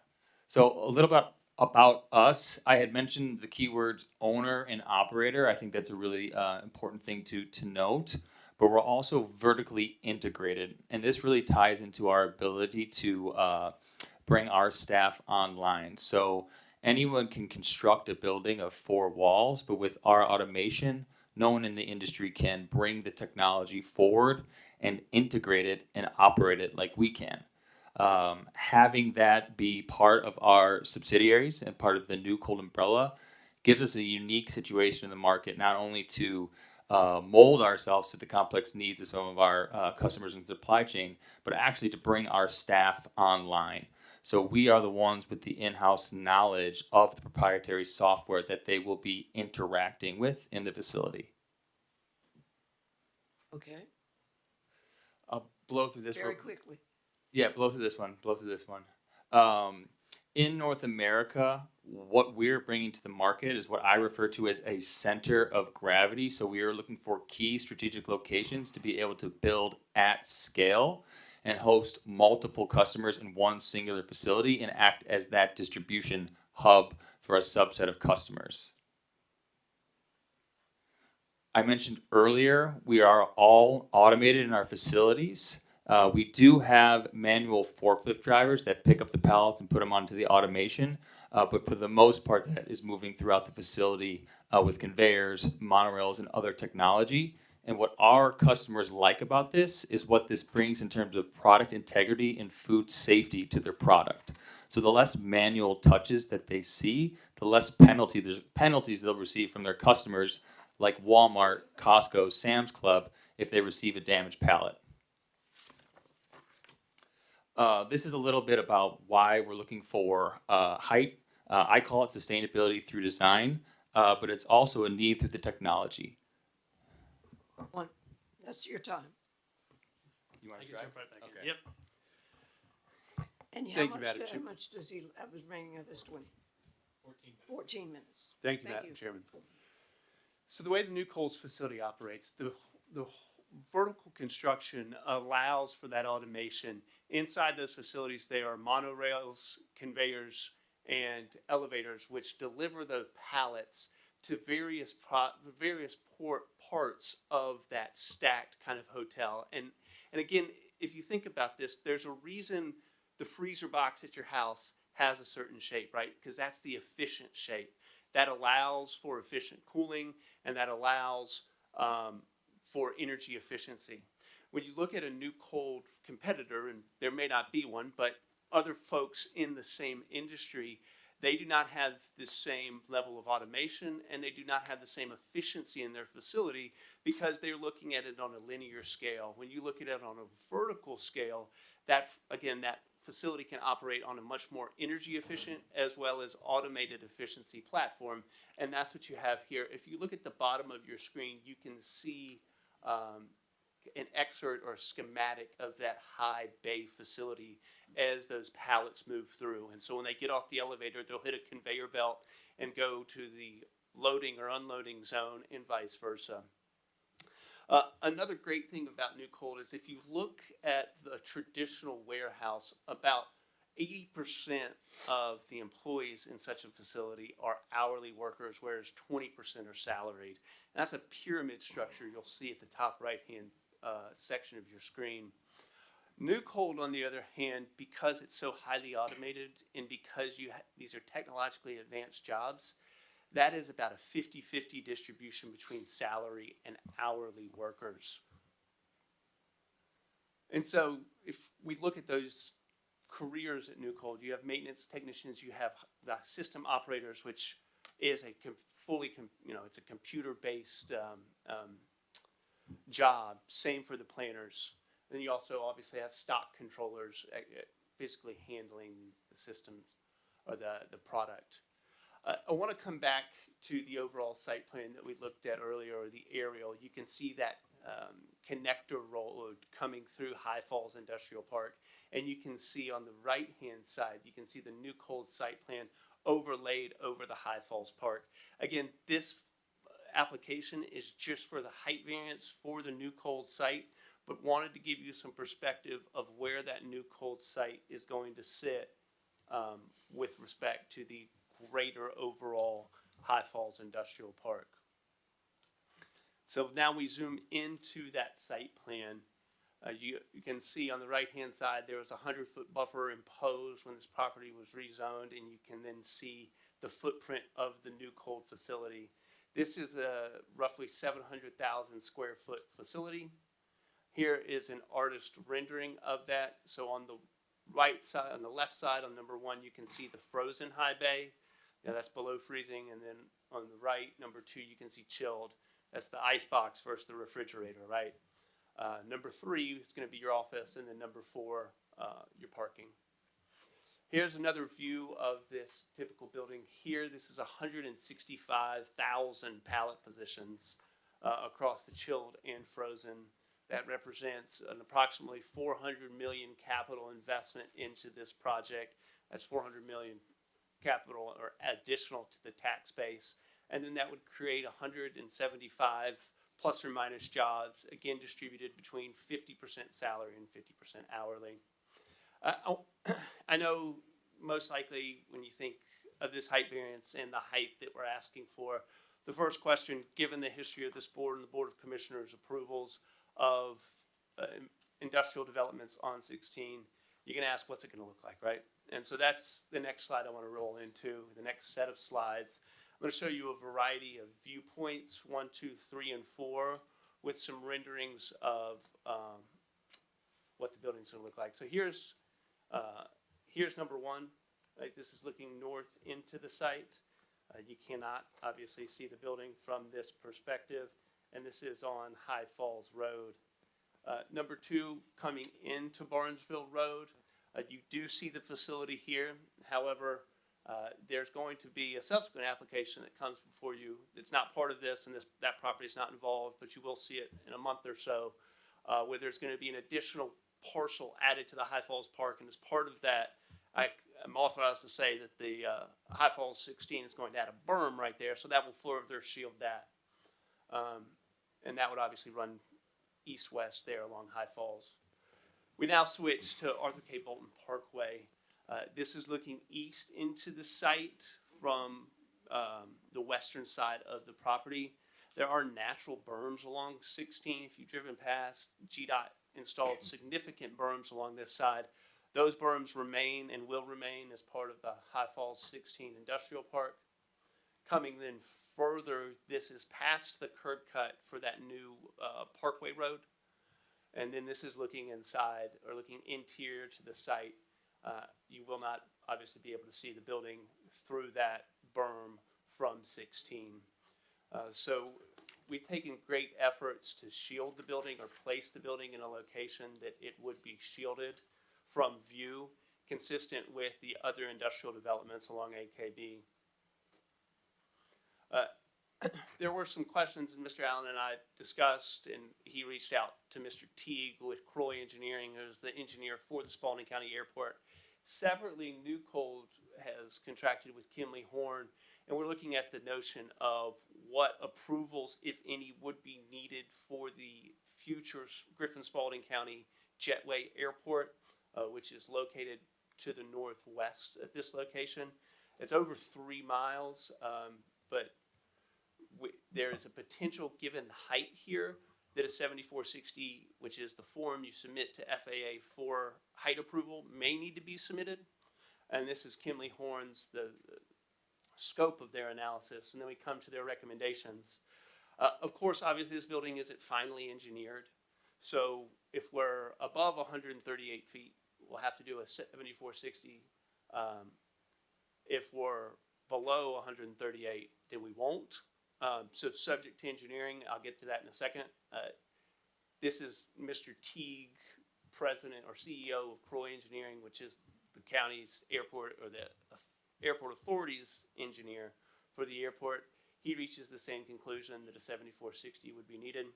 Speaker 10: So a little bit about us. I had mentioned the keywords owner and operator. I think that's a really important thing to note. But we're also vertically integrated, and this really ties into our ability to bring our staff online. So Anyone can construct a building of 4 walls, but with our automation, no one in the industry can bring the technology forward and integrate it and operate it like we can. Having that be part of our subsidiaries and part of the New Cold umbrella gives us a unique situation in the market, not only to mold ourselves to the complex needs of some of our customers in supply chain, but actually to bring our staff online. So we are the ones with the in-house knowledge of the proprietary software that they will be interacting with in the facility.
Speaker 4: Okay,
Speaker 10: I'll blow through this
Speaker 4: very
Speaker 10: real-
Speaker 4: quickly.
Speaker 10: Yeah, blow through this one. Blow through this one. In North America, what we're bringing to the market is what I refer to as a center of gravity. So we are looking for key strategic locations to be able to build at scale and host multiple customers in one singular facility and act as that distribution hub for a subset of customers. I mentioned earlier, we are all automated in our facilities. We do have manual forklift drivers that pick up the pallets and put them onto the automation, but for the most part, that is moving throughout the facility with conveyors, monorails, and other technology. And what our customers like about this is what this brings in terms of product integrity and food safety to their product. So the less manual touches that they see, the less penalties they'll receive from their customers like Walmart, Costco, Sam's Club if they receive a damaged pallet. This is a little bit about why we're looking for height. I call it sustainability through design, but it's also a need through the technology.
Speaker 4: One, that's your time.
Speaker 10: You want
Speaker 11: I
Speaker 10: to
Speaker 11: can
Speaker 10: try?
Speaker 11: jump right back in.
Speaker 10: Okay.
Speaker 11: Yep.
Speaker 4: And
Speaker 11: Thank you, Madam
Speaker 4: how
Speaker 11: Chair.
Speaker 4: much does he have his remaining of his 20? 14 minutes.
Speaker 11: Thank you,
Speaker 4: Thank
Speaker 11: Madam
Speaker 4: you.
Speaker 11: Chairman. So the way the New Coles facility operates, the vertical construction allows for that automation. Inside those facilities, there are monorails, conveyors, and elevators which deliver the pallets to various parts of that stacked kind of hotel. And again, if you think about this, there's a reason the freezer box at your house has a certain shape, right? Because that's the efficient shape. That allows for efficient cooling and that allows for energy efficiency. When you look at a New Cold competitor, and there may not be one, but other folks in the same industry, they do not have the same level of automation and they do not have the same efficiency in their facility because they're looking at it on a linear scale. When you look at it on a vertical scale, that facility can operate on a much more energy efficient as well as automated efficiency platform. And that's what you have here. If you look at the bottom of your screen, you can see an excerpt or a schematic of that high bay facility as those pallets move through. And so when they get off the elevator, they'll hit a conveyor belt and go to the loading or unloading zone and vice versa. Another great thing about New Cold is if you look at the traditional warehouse, about 80% of the employees in such a facility are hourly workers, whereas 20% are salaried. And that's a pyramid structure you'll see at the top right-hand section of your screen. New Cold, on the other hand, because it's so highly automated and because these are technologically advanced jobs, that is about a 50-50 distribution between salary and hourly workers. And so if we look at those careers at New Cold, you have maintenance technicians, you have the system operators, which is a it's a computer-based job. Same for the planners. Then you also obviously have stock controllers physically handling the systems or the product. I want to come back to the overall site plan that we looked at earlier, or the aerial. You can see that connector road coming through High Falls Industrial Park. And you can see on the right-hand side, you can see the New Cold site plan overlaid over the High Falls Park. Again, this application is just for the height variance for the New Cold site, but wanted to give you some perspective of where that New Cold site is going to sit with respect to the greater overall High Falls Industrial Park. So now we zoom into that site plan. You can see on the right-hand side there was a 100-foot buffer imposed when this property was rezoned, and you can then see the footprint of the new cold facility. This is a roughly 700,000 square foot facility. Here is an artist rendering of that. So on the right side, on the left side, on number 1, you can see the frozen high bay. Now that's below freezing, and then on the right, number 2, you can see chilled. That's the ice box versus the refrigerator, right? Number 3 is going to be your office, and then number 4, your parking. Here's another view of this typical building. Here, this is 165,000 pallet positions across the chilled and frozen. That represents an approximately $400 million capital investment into this project. That's $400 million capital or additional to the tax base. And then that would create 175 plus or minus jobs, again distributed between 50% salary and 50% hourly. I know most likely when you think of this height variance and the height that we're asking for, the first question, given the history of this board and the Board of Commissioners' approvals of industrial developments on 16, you're going to ask, what's it going to look like, right? And so that's the next slide I want to roll into, the next set of slides. I'm going to show you a variety of viewpoints, 1, 2, 3, and 4, with some renderings of what the building's going to look like. So here's number 1. Right, this is looking north into the site. You cannot obviously see the building from this perspective, and this is on High Falls Road. Number 2, coming into Barnesville Road, you do see the facility here. However, there's going to be a subsequent application that comes before you. It's not part of this, and that property is not involved, but you will see it in a month or so, where there's going to be an additional parcel added to the High Falls Park, and as part of that, I'm authorized to say that the High Falls 16 is going to add a berm right there, so that will further shield that. And that would obviously run east-west there along High Falls. We now switch to Arthur K. Bolton Parkway. This is looking east into the site from the western side of the property. There are natural berms along 16. If you've driven past, GDOT installed significant berms along this side. Those berms remain and will remain as part of the High Falls 16 Industrial Park. Coming then further, this is past the curb cut for that new Parkway Road. And then this is looking inside or looking interior to the site. You will not obviously be able to see the building through that berm from 16. So we've taken great efforts to shield the building or place the building in a location that it would be shielded from view, consistent with the other industrial developments along AKB. There were some questions that Mr. Allen and I discussed, and he reached out to Mr. Teague with Croy Engineering, who's the engineer for the Spalding County Airport. Separately, New Cold has contracted with Kimley Horn, and we're looking at the notion of what approvals, if any, would be needed for the future Griffin Spalding County Jetway Airport, which is located to the northwest at this location. It's over 3 miles, but there is a potential, given the height here, that a 7460, which is the form you submit to FAA for height approval, may need to be submitted. And this is Kimley Horn's, the scope of their analysis, and then we come to their recommendations. Of course, obviously, this building isn't finally engineered. So if we're above 138 feet, we'll have to do a 7460. If we're below 138, then we won't. So subject to engineering, I'll get to that in a second. This is Mr. Teague, president or CEO of Croy Engineering, which is the county's airport or the airport authority's engineer for the airport. He reaches the same conclusion that a 7460 would be needed.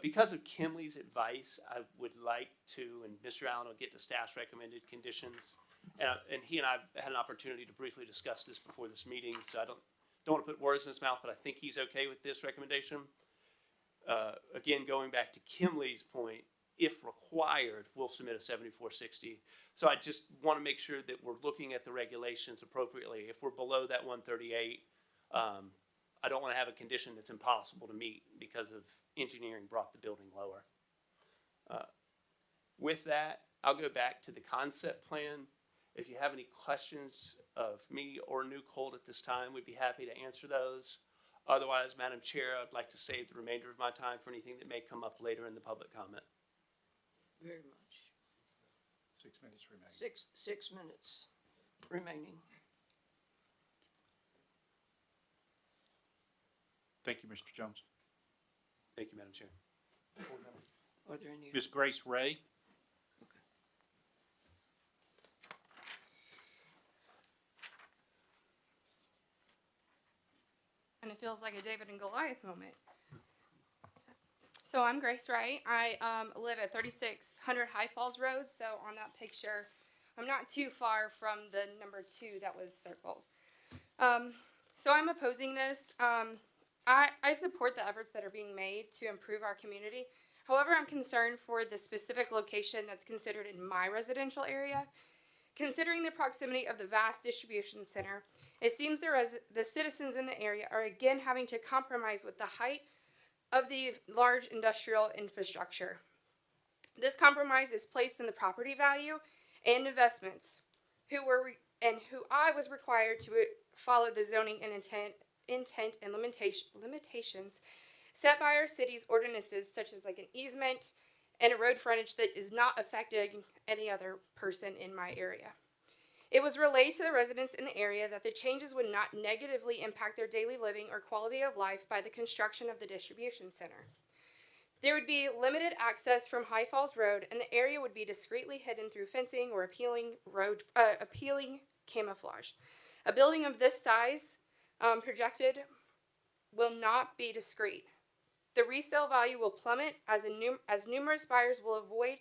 Speaker 11: Because of Kimley's advice, I would like to, and Mr. Allen will get to staff's recommended conditions, and he and I had an opportunity to briefly discuss this before this meeting, so I don't want to put words in his mouth, but I think he's okay with this recommendation. Again, going back to Kimley's point, if required, we'll submit a 7460. So I just want to make sure that we're looking at the regulations appropriately. If we're below that 138, I don't want to have a condition that's impossible to meet because of engineering brought the building lower. With that, I'll go back to the concept plan, If you have any questions of me or New Cold at this time, we'd be happy to answer those. Otherwise, Madam Chair, I'd like to save the remainder of my time for anything that may come up later in the public comment.
Speaker 4: Very much.
Speaker 7: 6 minutes remaining.
Speaker 4: 6 minutes remaining.
Speaker 7: Thank you, Mr. Jones.
Speaker 11: Thank you, Madam Chair.
Speaker 4: Are there any?
Speaker 7: Ms. Grace Ray.
Speaker 12: And it feels like a David and Goliath moment. So I'm Grace Wright. I live at 3600 High Falls Road. So on that picture, I'm not too far from the number 2 that was circled. So I'm opposing this. I support the efforts that are being made to improve our community. However, I'm concerned for the specific location that's considered in my residential area. Considering the proximity of the vast distribution center, it seems the citizens in the area are again having to compromise with the height of the large industrial infrastructure. This compromise is placed in the property value and investments, who I was required to follow the zoning and intent and limitations set by our city's ordinances, such as like an easement and a road frontage that is not affecting any other person in my area. It was relayed to the residents in the area that the changes would not negatively impact their daily living or quality of life by the construction of the distribution center. There would be limited access from High Falls Road, and the area would be discreetly hidden through fencing or appealing camouflage. A building of this size projected will not be discreet. The resale value will plummet as numerous buyers will avoid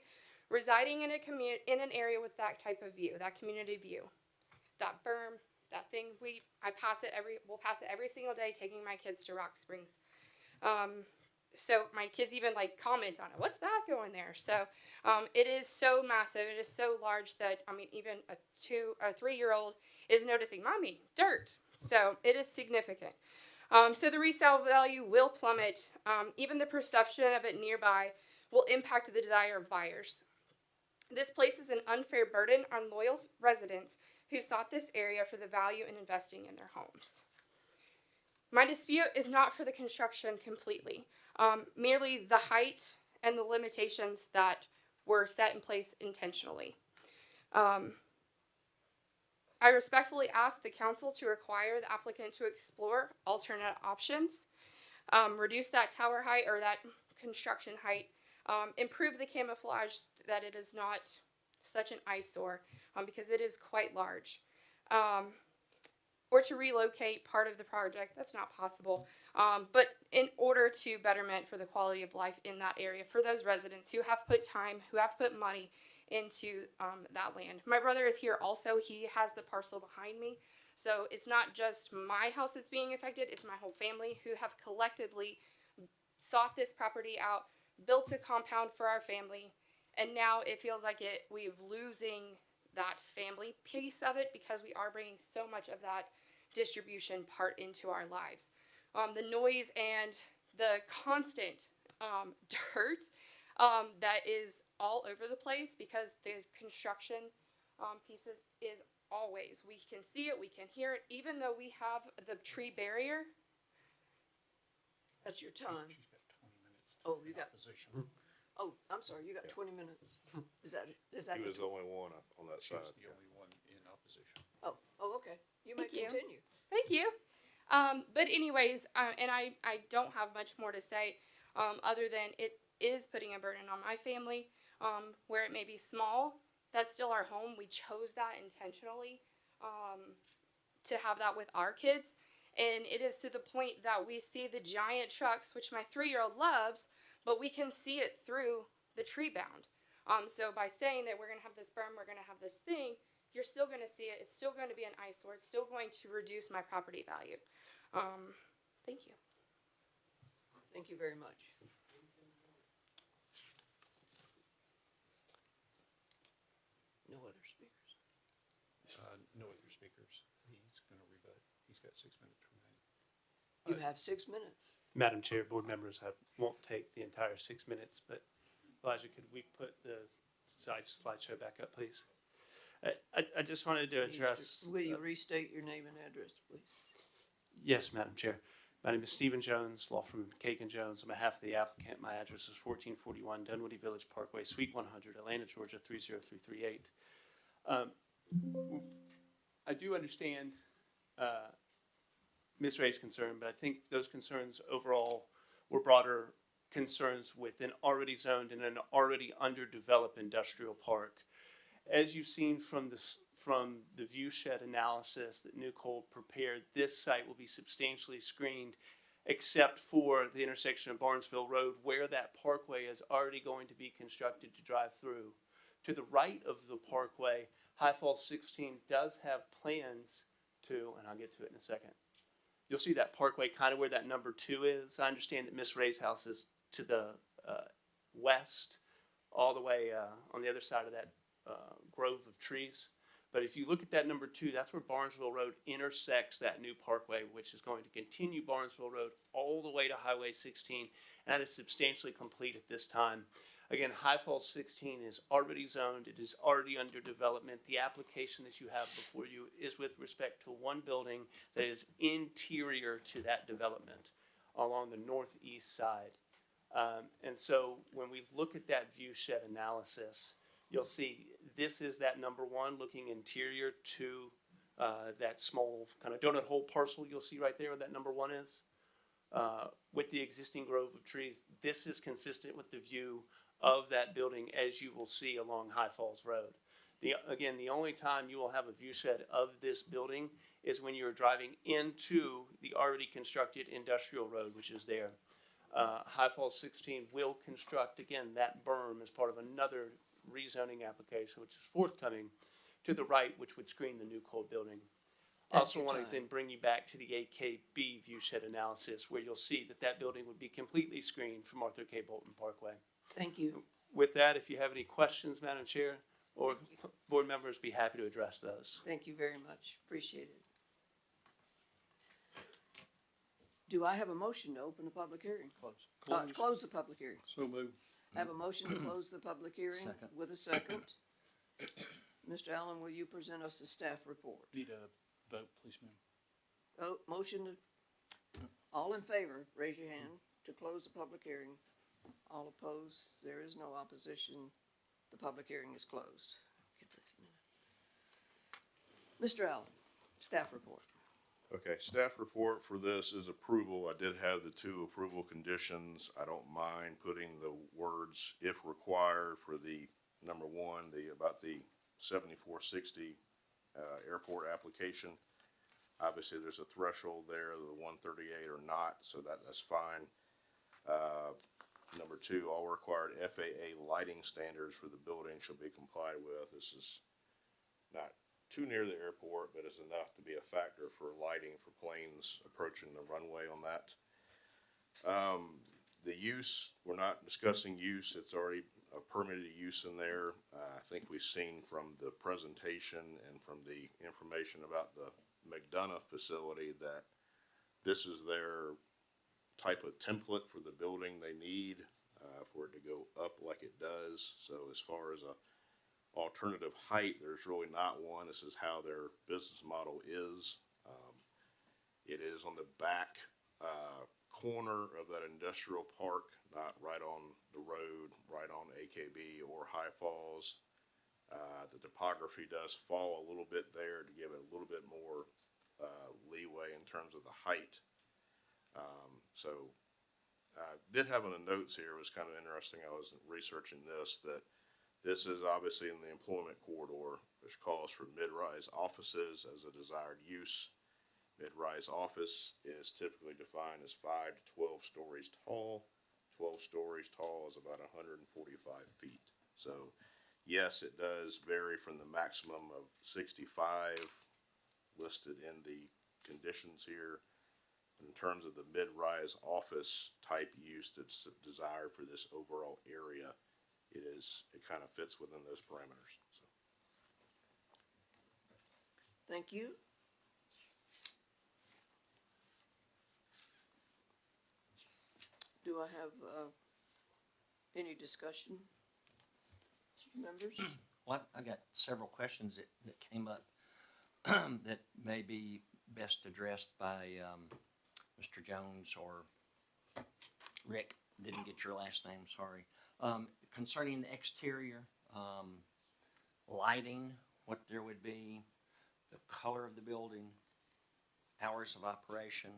Speaker 12: residing in an area with that type of view, that community view, that berm, that thing. We'll pass it every single day, taking my kids to Rock Springs. So my kids even like comment on it. What's that going there? So it is so massive. It is so large that even a 3-year-old is noticing, Mommy, dirt. So it is significant. So the resale value will plummet. Even the perception of it nearby will impact the desire of buyers. This places an unfair burden on loyal residents who sought this area for the value in investing in their homes. My dispute is not for the construction completely, merely the height and the limitations that were set in place intentionally. I respectfully ask the council to require the applicant to explore alternate options, reduce that tower height or that construction height, improve the camouflage that it is not such an eyesore, because it is quite large, or to relocate part of the project. That's not possible, but in order to betterment for the quality of life in that area for those residents who have put time, who have put money into that land. My brother is here also. He has the parcel behind me. So it's not just my house that's being affected, it's my whole family who have collectively sought this property out, built a compound for our family, and now it feels like we're losing that family piece of it because we are bringing so much of that distribution part into our lives. The noise and the constant dirt that is all over the place because the construction pieces is always, we can see it, we can hear it, even though we have the tree barrier.
Speaker 4: That's your time.
Speaker 7: She's got 20 minutes.
Speaker 4: Oh, you got,
Speaker 7: Opposition.
Speaker 4: oh, I'm sorry, you got 20 minutes. Is that
Speaker 1: He was the only one on that
Speaker 7: She
Speaker 1: side.
Speaker 7: was the only one in opposition.
Speaker 4: Oh, okay. You may
Speaker 12: Thank you.
Speaker 4: continue.
Speaker 12: Thank you. But anyways, and I don't have much more to say, other than it is putting a burden on my family, where it may be small. That's still our home. We chose that intentionally, to have that with our kids. And it is to the point that we see the giant trucks, which my 3-year-old loves, but we can see it through the tree bound. So by saying that we're going to have this berm, we're going to have this thing, you're still going to see it. It's still going to be an eyesore. It's still going to reduce my property value. Thank you.
Speaker 4: Thank you very much. No other speakers.
Speaker 7: No other speakers. He's gonna rebut. He's got 6 minutes remaining.
Speaker 4: You have 6 minutes.
Speaker 11: Madam Chair, board members, I won't take the entire 6 minutes, but Elijah, could we put the slideshow back up, please? I just wanted to address.
Speaker 4: Will you restate your name and address, please?
Speaker 11: Yes, Madam Chair. My name is Stephen Jones, law firm Cake & Jones. On behalf of the applicant, my address is 1441 Dunwoody Village Parkway, Suite 100, Atlanta, Georgia 30338. I do understand Ms. Ray's concern, but I think those concerns overall were broader concerns with an already zoned and an already underdeveloped industrial park. As you've seen from the view shed analysis that New Cold prepared, this site will be substantially screened except for the intersection of Barnesville Road where that parkway is already going to be constructed to drive through. To the right of the parkway, High Falls 16 does have plans to, and I'll get to it in a second. You'll see that parkway kind of where that number 2 is. I understand that Miss Ray's house is to the west, all the way on the other side of that grove of trees. But if you look at that number 2, that's where Barnesville Road intersects that new parkway, which is going to continue Barnesville Road all the way to Highway 16. And that is substantially complete at this time. Again, High Falls 16 is already zoned. It is already under development. The application that you have before you is with respect to one building that is interior to that development along the northeast side. And so when we look at that view shed analysis, you'll see this is that number 1 looking interior to that small kind of donut hole parcel you'll see right there where that number 1 is. With the existing grove of trees, this is consistent with the view of that building as you will see along High Falls Road. Again, the only time you will have a view shed of this building is when you're driving into the already constructed industrial road, which is there. High Falls 16 will construct, again, that berm as part of another rezoning application, which is forthcoming to the right, which would screen the New Cold building. I also want to then bring you back to the AKB view shed analysis, where you'll see that that building would be completely screened from Arthur K. Bolton Parkway.
Speaker 4: Thank you.
Speaker 11: With that, if you have any questions, Madam Chair, or board members, be happy to address those.
Speaker 4: Thank you very much. Appreciate it. Do I have a motion to open the public hearing? Close the public hearing.
Speaker 2: So moved.
Speaker 4: I have a motion to close the public hearing.
Speaker 6: Second.
Speaker 4: With a second. Mr. Allen, will you present us the staff report?
Speaker 7: Need a vote, please, ma'am.
Speaker 4: Oh, motion to, all in favor, raise your hand to close the public hearing. All opposed, there is no opposition. The public hearing is closed. Get this a minute. Mr. Allen, staff report.
Speaker 1: Okay, staff report for this is approval. I did have the 2 approval conditions. I don't mind putting the words "if required" for the number 1, about the 7460 airport application. Obviously, there's a threshold there, the 138 or not, so that's fine. Number 2, all required FAA lighting standards for the building shall be complied with. This is not too near the airport, but it's enough to be a factor for lighting for planes approaching the runway on that. The use, we're not discussing use. It's already a permitted use in there. I think we've seen from the presentation and from the information about the McDonough facility that this is their type of template for the building they need for it to go up like it does. So as far as a alternative height, there's really not one. This is how their business model is. It is on the back corner of that industrial park, not right on the road, right on AKB or High Falls. The topography does fall a little bit there to give it a little bit more leeway in terms of the height. So I did have in the notes here, it was kind of interesting, I was researching this, that this is obviously in the employment corridor, which calls for mid-rise offices as a desired use. Mid-rise office is typically defined as 5 to 12 stories tall. 12 stories tall is about 145 feet. So yes, it does vary from the maximum of 65 listed in the conditions here. In terms of the mid-rise office type use that's desired for this overall area, it kind of fits within those parameters. So.
Speaker 4: Thank you. Do I have any discussion, members?
Speaker 6: Well, I got several questions that came up that may be best addressed by Mr. Jones or Rick. Didn't get your last name, sorry. Concerning the exterior, lighting, what there would be, the color of the building, hours of operation,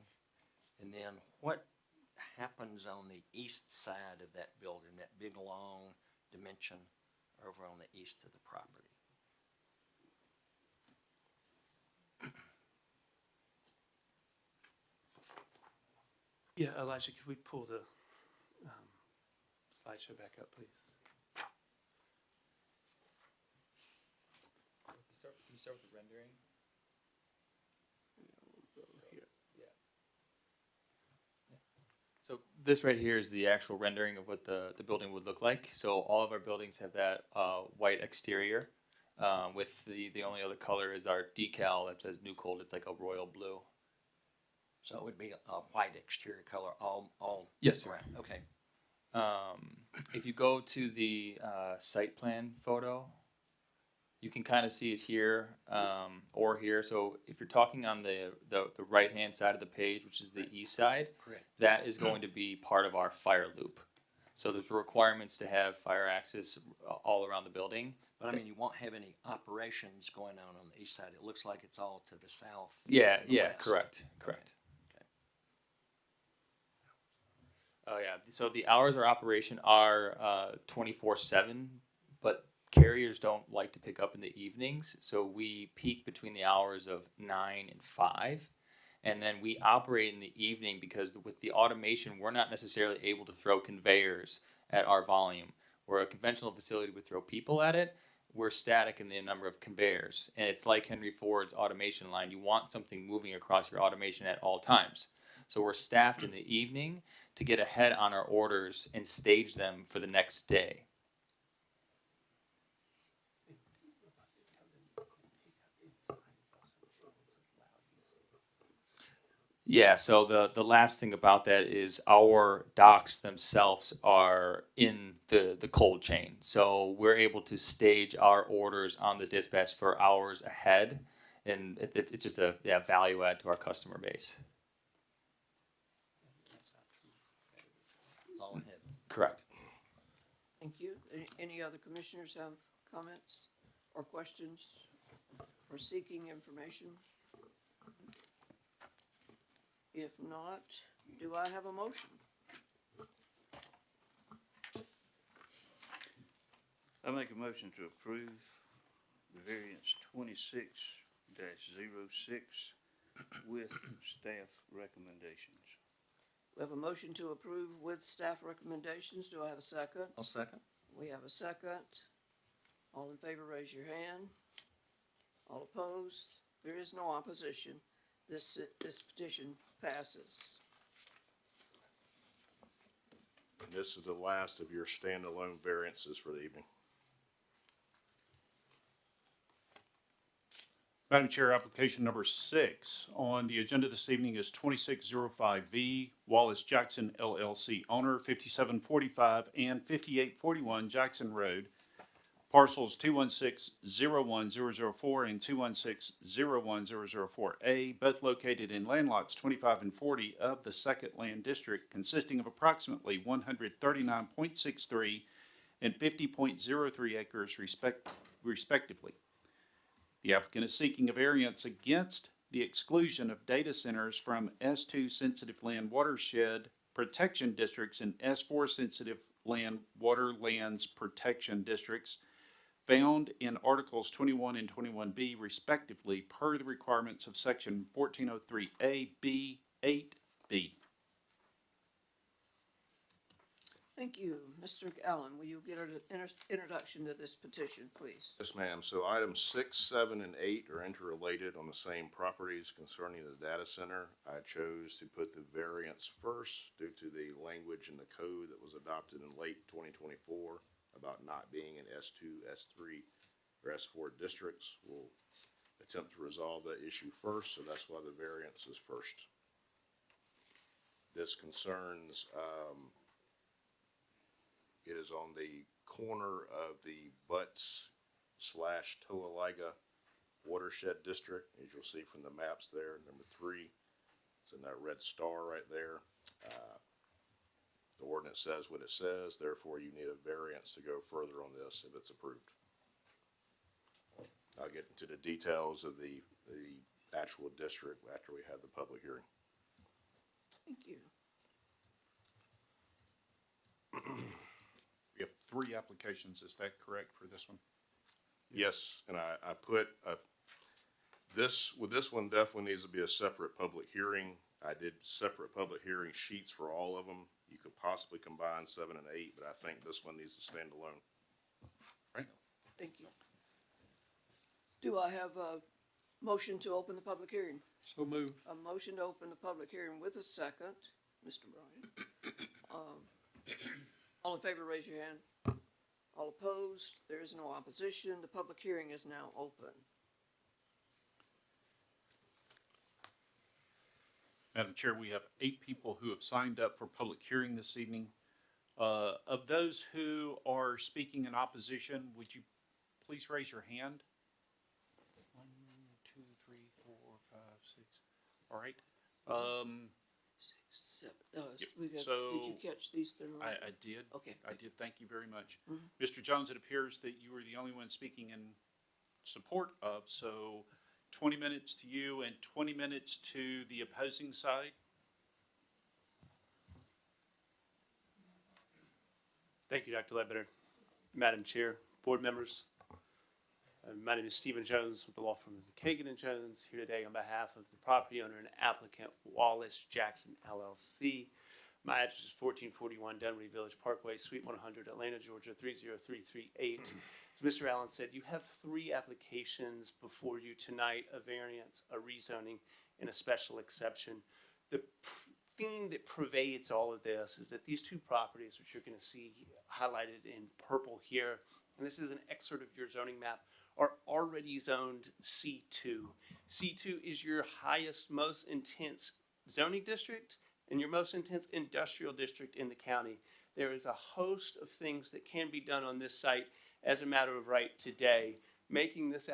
Speaker 6: and then what happens on the east side of that building, that big long dimension over on the east of the property.
Speaker 11: Yeah, Elijah, could we pull the slideshow back up, please?
Speaker 10: Can you start with the rendering? So this right here is the actual rendering of what the building would look like. So all of our buildings have that white exterior with the only other color is our decal that says New Cold. It's like a royal blue.
Speaker 6: So it would be a white exterior color all
Speaker 10: Yes, sir.
Speaker 6: around. Okay.
Speaker 10: If you go to the site plan photo, you can kind of see it here or here. So if you're talking on the right-hand side of the page, which is the east side,
Speaker 6: Correct.
Speaker 10: that is going to be part of our fire loop. So there's requirements to have fire access all around the building.
Speaker 6: But I mean, you won't have any operations going on the east side. It looks like it's all to the south.
Speaker 10: Yeah,
Speaker 6: and the
Speaker 10: yeah,
Speaker 6: west.
Speaker 10: correct.
Speaker 6: Okay.
Speaker 10: Oh yeah. So the hours of operation are 24/7, but carriers don't like to pick up in the evenings. So we peak between the hours of 9 and 5. And then we operate in the evening because with the automation, we're not necessarily able to throw conveyors at our volume. Where a conventional facility would throw people at it, we're static in the number of conveyors. And it's like Henry Ford's automation line. You want something moving across your automation at all times. So we're staffed in the evening to get ahead on our orders and stage them for the next day. Yeah, so the last thing about that is our docks themselves are in the cold chain. So we're able to stage our orders on the dispatch for hours ahead. And it's just a value add to our customer base.
Speaker 6: All ahead.
Speaker 10: Correct.
Speaker 4: Thank you. Any other commissioners have comments or questions or seeking information? If not, do I have a motion?
Speaker 3: I make a motion to approve the variance 26-06 with staff recommendations.
Speaker 4: We have a motion to approve with staff recommendations. Do I have a second?
Speaker 6: I'll second.
Speaker 4: We have a second. All in favor, raise your hand. All opposed? There is no opposition. This petition passes.
Speaker 1: And this is the last of your standalone variances for the evening.
Speaker 7: Madam Chair, application number 6 on the agenda this evening is 2605V, Wallace Jackson LLC owner, 5745 and 5841 Jackson Road, parcels 216-01004 and 216-01004A, both located in land lots 25 and 40 of the Second Land District, consisting of approximately 139.63 and 50.03 acres respectively. The applicant is seeking a variance against the exclusion of data centers from S2 sensitive land watershed protection districts and S4 sensitive land waterlands protection districts found in Articles 21 and 21B respectively per the requirements of Section 1403A, B, 8B.
Speaker 4: Thank you. Mr. Allen, will you get an introduction to this petition, please?
Speaker 1: Yes, ma'am. So items 6, 7, and 8 are interrelated on the same properties concerning the data center. I chose to put the variance first due to the language in the code that was adopted in late 2024 about not being in S2, S3, or S4 districts. We'll attempt to resolve that issue first, so that's why the variance is first. This concerns, it is on the corner of the Butts / Toalaga Watershed District, as you'll see from the maps there. Number 3, it's in that red star right there. The ordinance says what it says, therefore you need a variance to go further on this if it's approved. I'll get into the details of the actual district after we have the public hearing.
Speaker 4: Thank you.
Speaker 7: We have 3 applications, is that correct for this one?
Speaker 1: Yes, and I put, this one definitely needs to be a separate public hearing. I did separate public hearing sheets for all of them. You could possibly combine 7 and 8, but I think this one needs to stand alone.
Speaker 7: Right?
Speaker 4: Thank you. Do I have a motion to open the public hearing?
Speaker 11: So moved.
Speaker 4: A motion to open the public hearing with a second, Mr. Bryan. All in favor, raise your hand. All opposed, there is no opposition. The public hearing is now open.
Speaker 7: Madam Chair, we have 8 people who have signed up for public hearing this evening. Of those who are speaking in opposition, would you please raise your hand? 1, 2, 3, 4, 5, 6. All right.
Speaker 4: 6, 7. We got,
Speaker 7: so
Speaker 4: did you catch these 3?
Speaker 7: I did.
Speaker 4: Okay.
Speaker 7: I did. Thank you very much.
Speaker 4: Mhm.
Speaker 7: Mr. Jones, it appears that you were the only one speaking in support of, so 20 minutes to you and 20 minutes to the opposing side.
Speaker 11: Thank you, Dr. Ledbetter. Madam Chair, board members. My name is Stephen Jones with the law firm of McKagan and Jones, here today on behalf of the property owner and applicant Wallace Jackson LLC. My address is 1441 Dunwoody Village Parkway, Suite 100, Atlanta, Georgia 30338. As Mr. Allen said, you have 3 applications before you tonight: a variance, a rezoning, and a special exception. The theme that pervades all of this is that these 2 properties, which you're going to see highlighted in purple here, and this is an excerpt of your zoning map, are already zoned C2. C2 is your highest, most intense zoning district and your most intense industrial district in the county. There is a host of things that can be done on this site as a matter of right today, making this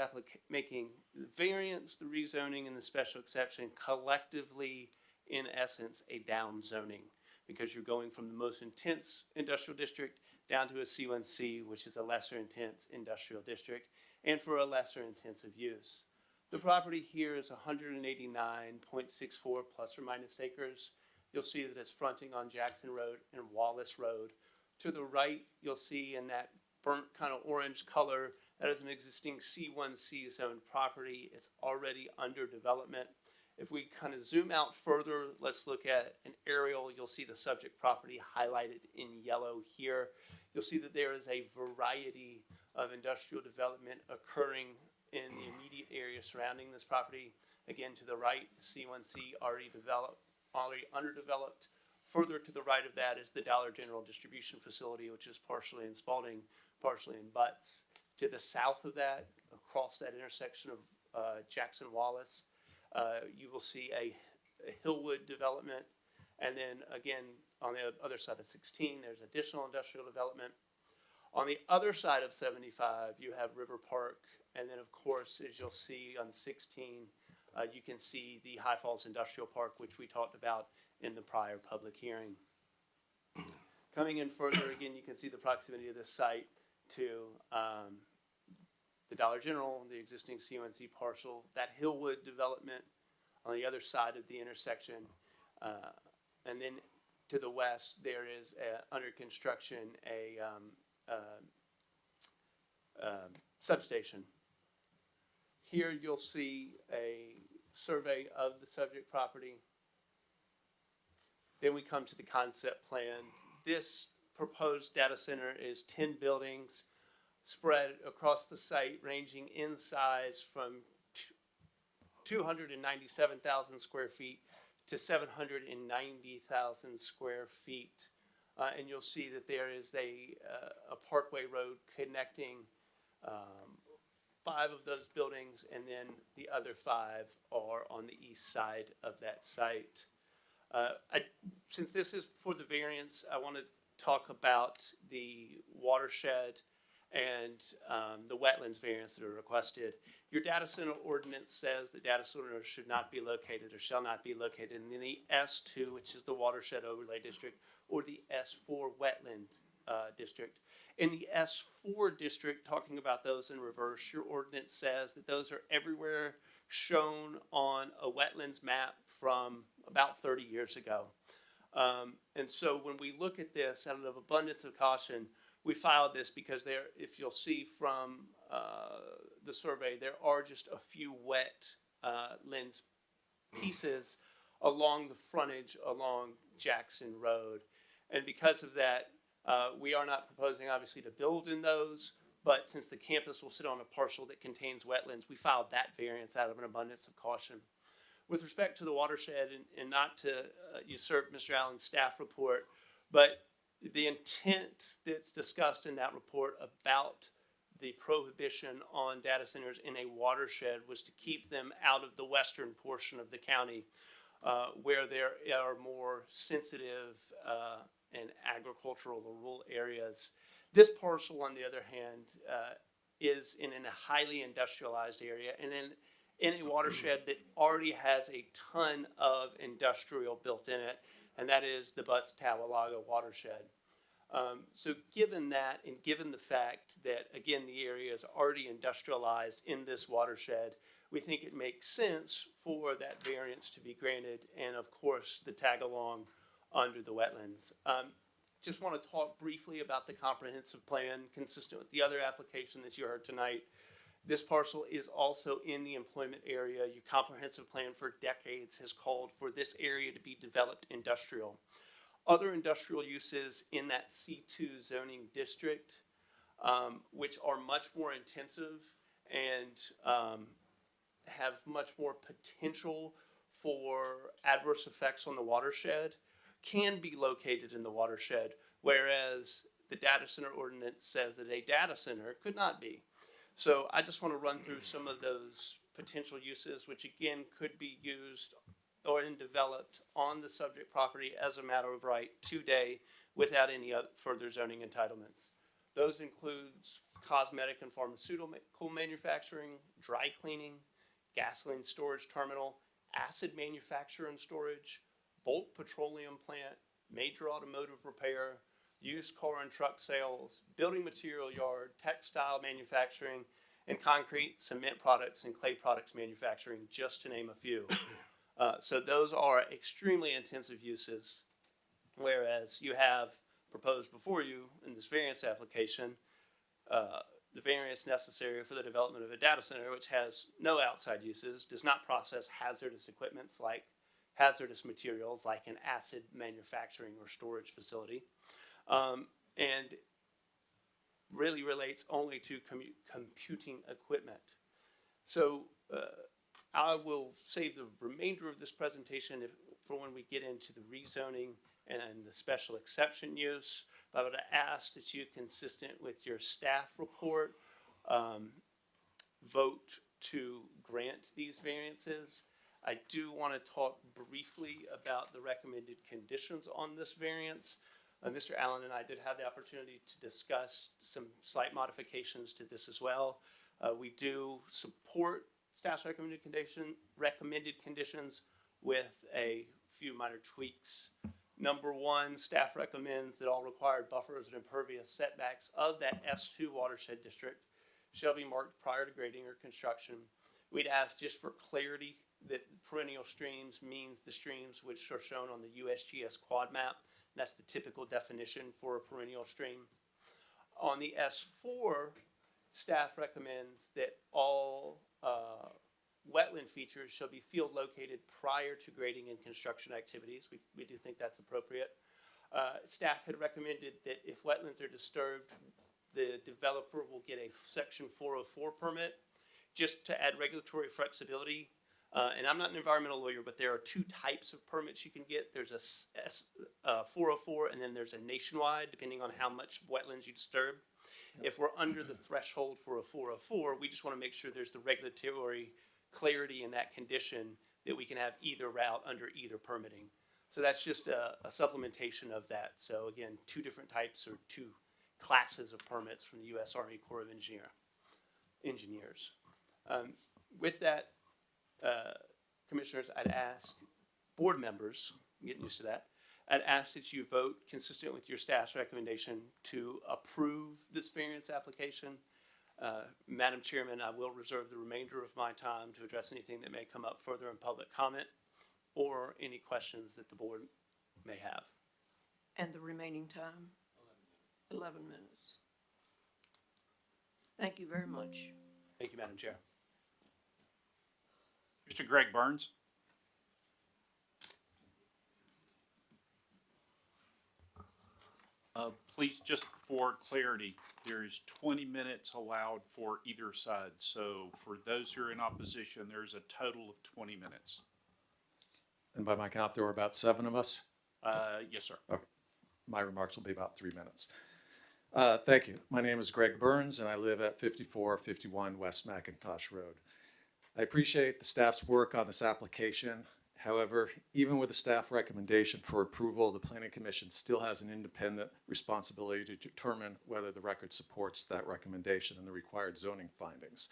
Speaker 11: making the variance, the rezoning, and the special exception collectively, in essence, a down zoning, because you're going from the most intense industrial district down to a C1C, which is a lesser intense industrial district, and for a lesser intensive use. The property here is 189.64 plus or minus acres. You'll see that it's fronting on Jackson Road and Wallace Road. To the right, you'll see in that burnt kind of orange color, that is an existing C1C zoned property. It's already under development. If we kind of zoom out further, let's look at an aerial. You'll see the subject property highlighted in yellow here. You'll see that there is a variety of industrial development occurring in the immediate area surrounding this property. Again, to the right, C1C already underdeveloped. Further to the right of that is the Dollar General distribution facility, which is partially in Spalding, partially in Butts. To the south of that, across that intersection of Jackson Wallace, you will see a Hillwood development. And then again, on the other side of 16, there's additional industrial development. On the other side of 75, you have River Park. And then, of course, as you'll see on 16, you can see the High Falls Industrial Park, which we talked about in the prior public hearing. Coming in further, again, you can see the proximity of this site to the Dollar General, the existing C1C parcel, that Hillwood development on the other side of the intersection. And then to the west, there is under construction a substation. Here you'll see a survey of the subject property. Then we come to the concept plan. This proposed data center is 10 buildings spread across the site, ranging in size from 297,000 square feet to 790,000 square feet. And you'll see that there is a parkway road connecting 5 of those buildings, and then the other 5 are on the east side of that site. Since this is for the variance, I want to talk about the watershed and the wetlands variance that are requested. Your data center ordinance says that data centers should not be located or shall not be located in the S2, which is the watershed overlay district, or the S4 wetland district. In the S4 district, talking about those in reverse, your ordinance says that those are everywhere shown on a wetlands map from about 30 years ago. And so when we look at this, out of abundance of caution, we filed this because there, if you'll see from the survey, there are just a few wet lens pieces along the frontage along Jackson Road. And because of that, we are not proposing obviously to build in those, but since the campus will sit on a parcel that contains wetlands, we filed that variance out of an abundance of caution. With respect to the watershed, and not to usurp Mr. Allen's staff report, but the intent that's discussed in that report about the prohibition on data centers in a watershed was to keep them out of the western portion of the county, where there are more sensitive and agricultural or rural areas. This parcel, on the other hand, is in a highly industrialized area and in a watershed that already has a ton of industrial built in it, and that is the Butts-Tawalaga watershed. So given that, and given the fact that, again, the area is already industrialized in this watershed, we think it makes sense for that variance to be granted, and of course, the tag along under the wetlands. Just want to talk briefly about the comprehensive plan consistent with the other application that you heard tonight. This parcel is also in the employment area. Your comprehensive plan for decades has called for this area to be developed industrial. Other industrial uses in that C2 zoning district, which are much more intensive and have much more potential for adverse effects on the watershed, can be located in the watershed, whereas the data center ordinance says that a data center could not be. So I just want to run through some of those potential uses, which again could be used or developed on the subject property as a matter of right today without any other further zoning entitlements. Those include cosmetic and pharmaceutical manufacturing, dry cleaning, gasoline storage terminal, acid manufacture and storage, bulk petroleum plant, major automotive repair, used car and truck sales, building material yard, textile manufacturing, and concrete, cement products, and clay products manufacturing, just to name a few. So those are extremely intensive uses, whereas you have proposed before you in this variance application, the variance necessary for the development of a data center, which has no outside uses, does not process hazardous equipments like hazardous materials like an acid manufacturing or storage facility, and really relates only to computing equipment. So I will save the remainder of this presentation for when we get into the rezoning and the special exception use. I would ask that you, consistent with your staff report, vote to grant these variances. I do want to talk briefly about the recommended conditions on this variance. Mr. Allen and I did have the opportunity to discuss some slight modifications to this as well. We do support staff's recommended conditions with a few minor tweaks. Number one, staff recommends that all required buffers and impervious setbacks of that S2 watershed district shall be marked prior to grading or construction. We'd ask just for clarity that perennial streams means the streams which are shown on the USGS quad map. That's the typical definition for a perennial stream. On the S4, staff recommends that all wetland features shall be field located prior to grading and construction activities. We do think that's appropriate. Staff had recommended that if wetlands are disturbed, the developer will get a section 404 permit just to add regulatory flexibility. And I'm not an environmental lawyer, but there are two types of permits you can get. There's a 404, and then there's a nationwide, depending on how much wetlands you disturb. If we're under the threshold for a 404, we just want to make sure there's the regulatory clarity in that condition that we can have either route under either permitting. So that's just a supplementation of that. So again, two different types or two classes of permits from the U.S. Army Corps of Engineers. With that, Commissioners, I'd ask board members, I'm getting used to that, I'd ask that you vote consistent with your staff's recommendation to approve this variance application. Madam Chairman, I will reserve the remainder of my time to address anything that may come up further in public comment or any questions that the board may have.
Speaker 4: And the remaining time? 11 minutes. Thank you very much.
Speaker 11: Thank you, Madam Chair.
Speaker 7: Mr. Greg Burns? Please, just for clarity, there is 20 minutes allowed for either side. So for those who are in opposition, there's a total of 20 minutes.
Speaker 13: And by my count, there were about 7 of us.
Speaker 7: Yes, sir.
Speaker 13: Okay. My remarks will be about 3 minutes. Thank you. My name is Greg Burns, and I live at 5451 West McIntosh Road. I appreciate the staff's work on this application. However, even with the staff recommendation for approval, the Planning Commission still has an independent responsibility to determine whether the record supports that recommendation and the required zoning findings.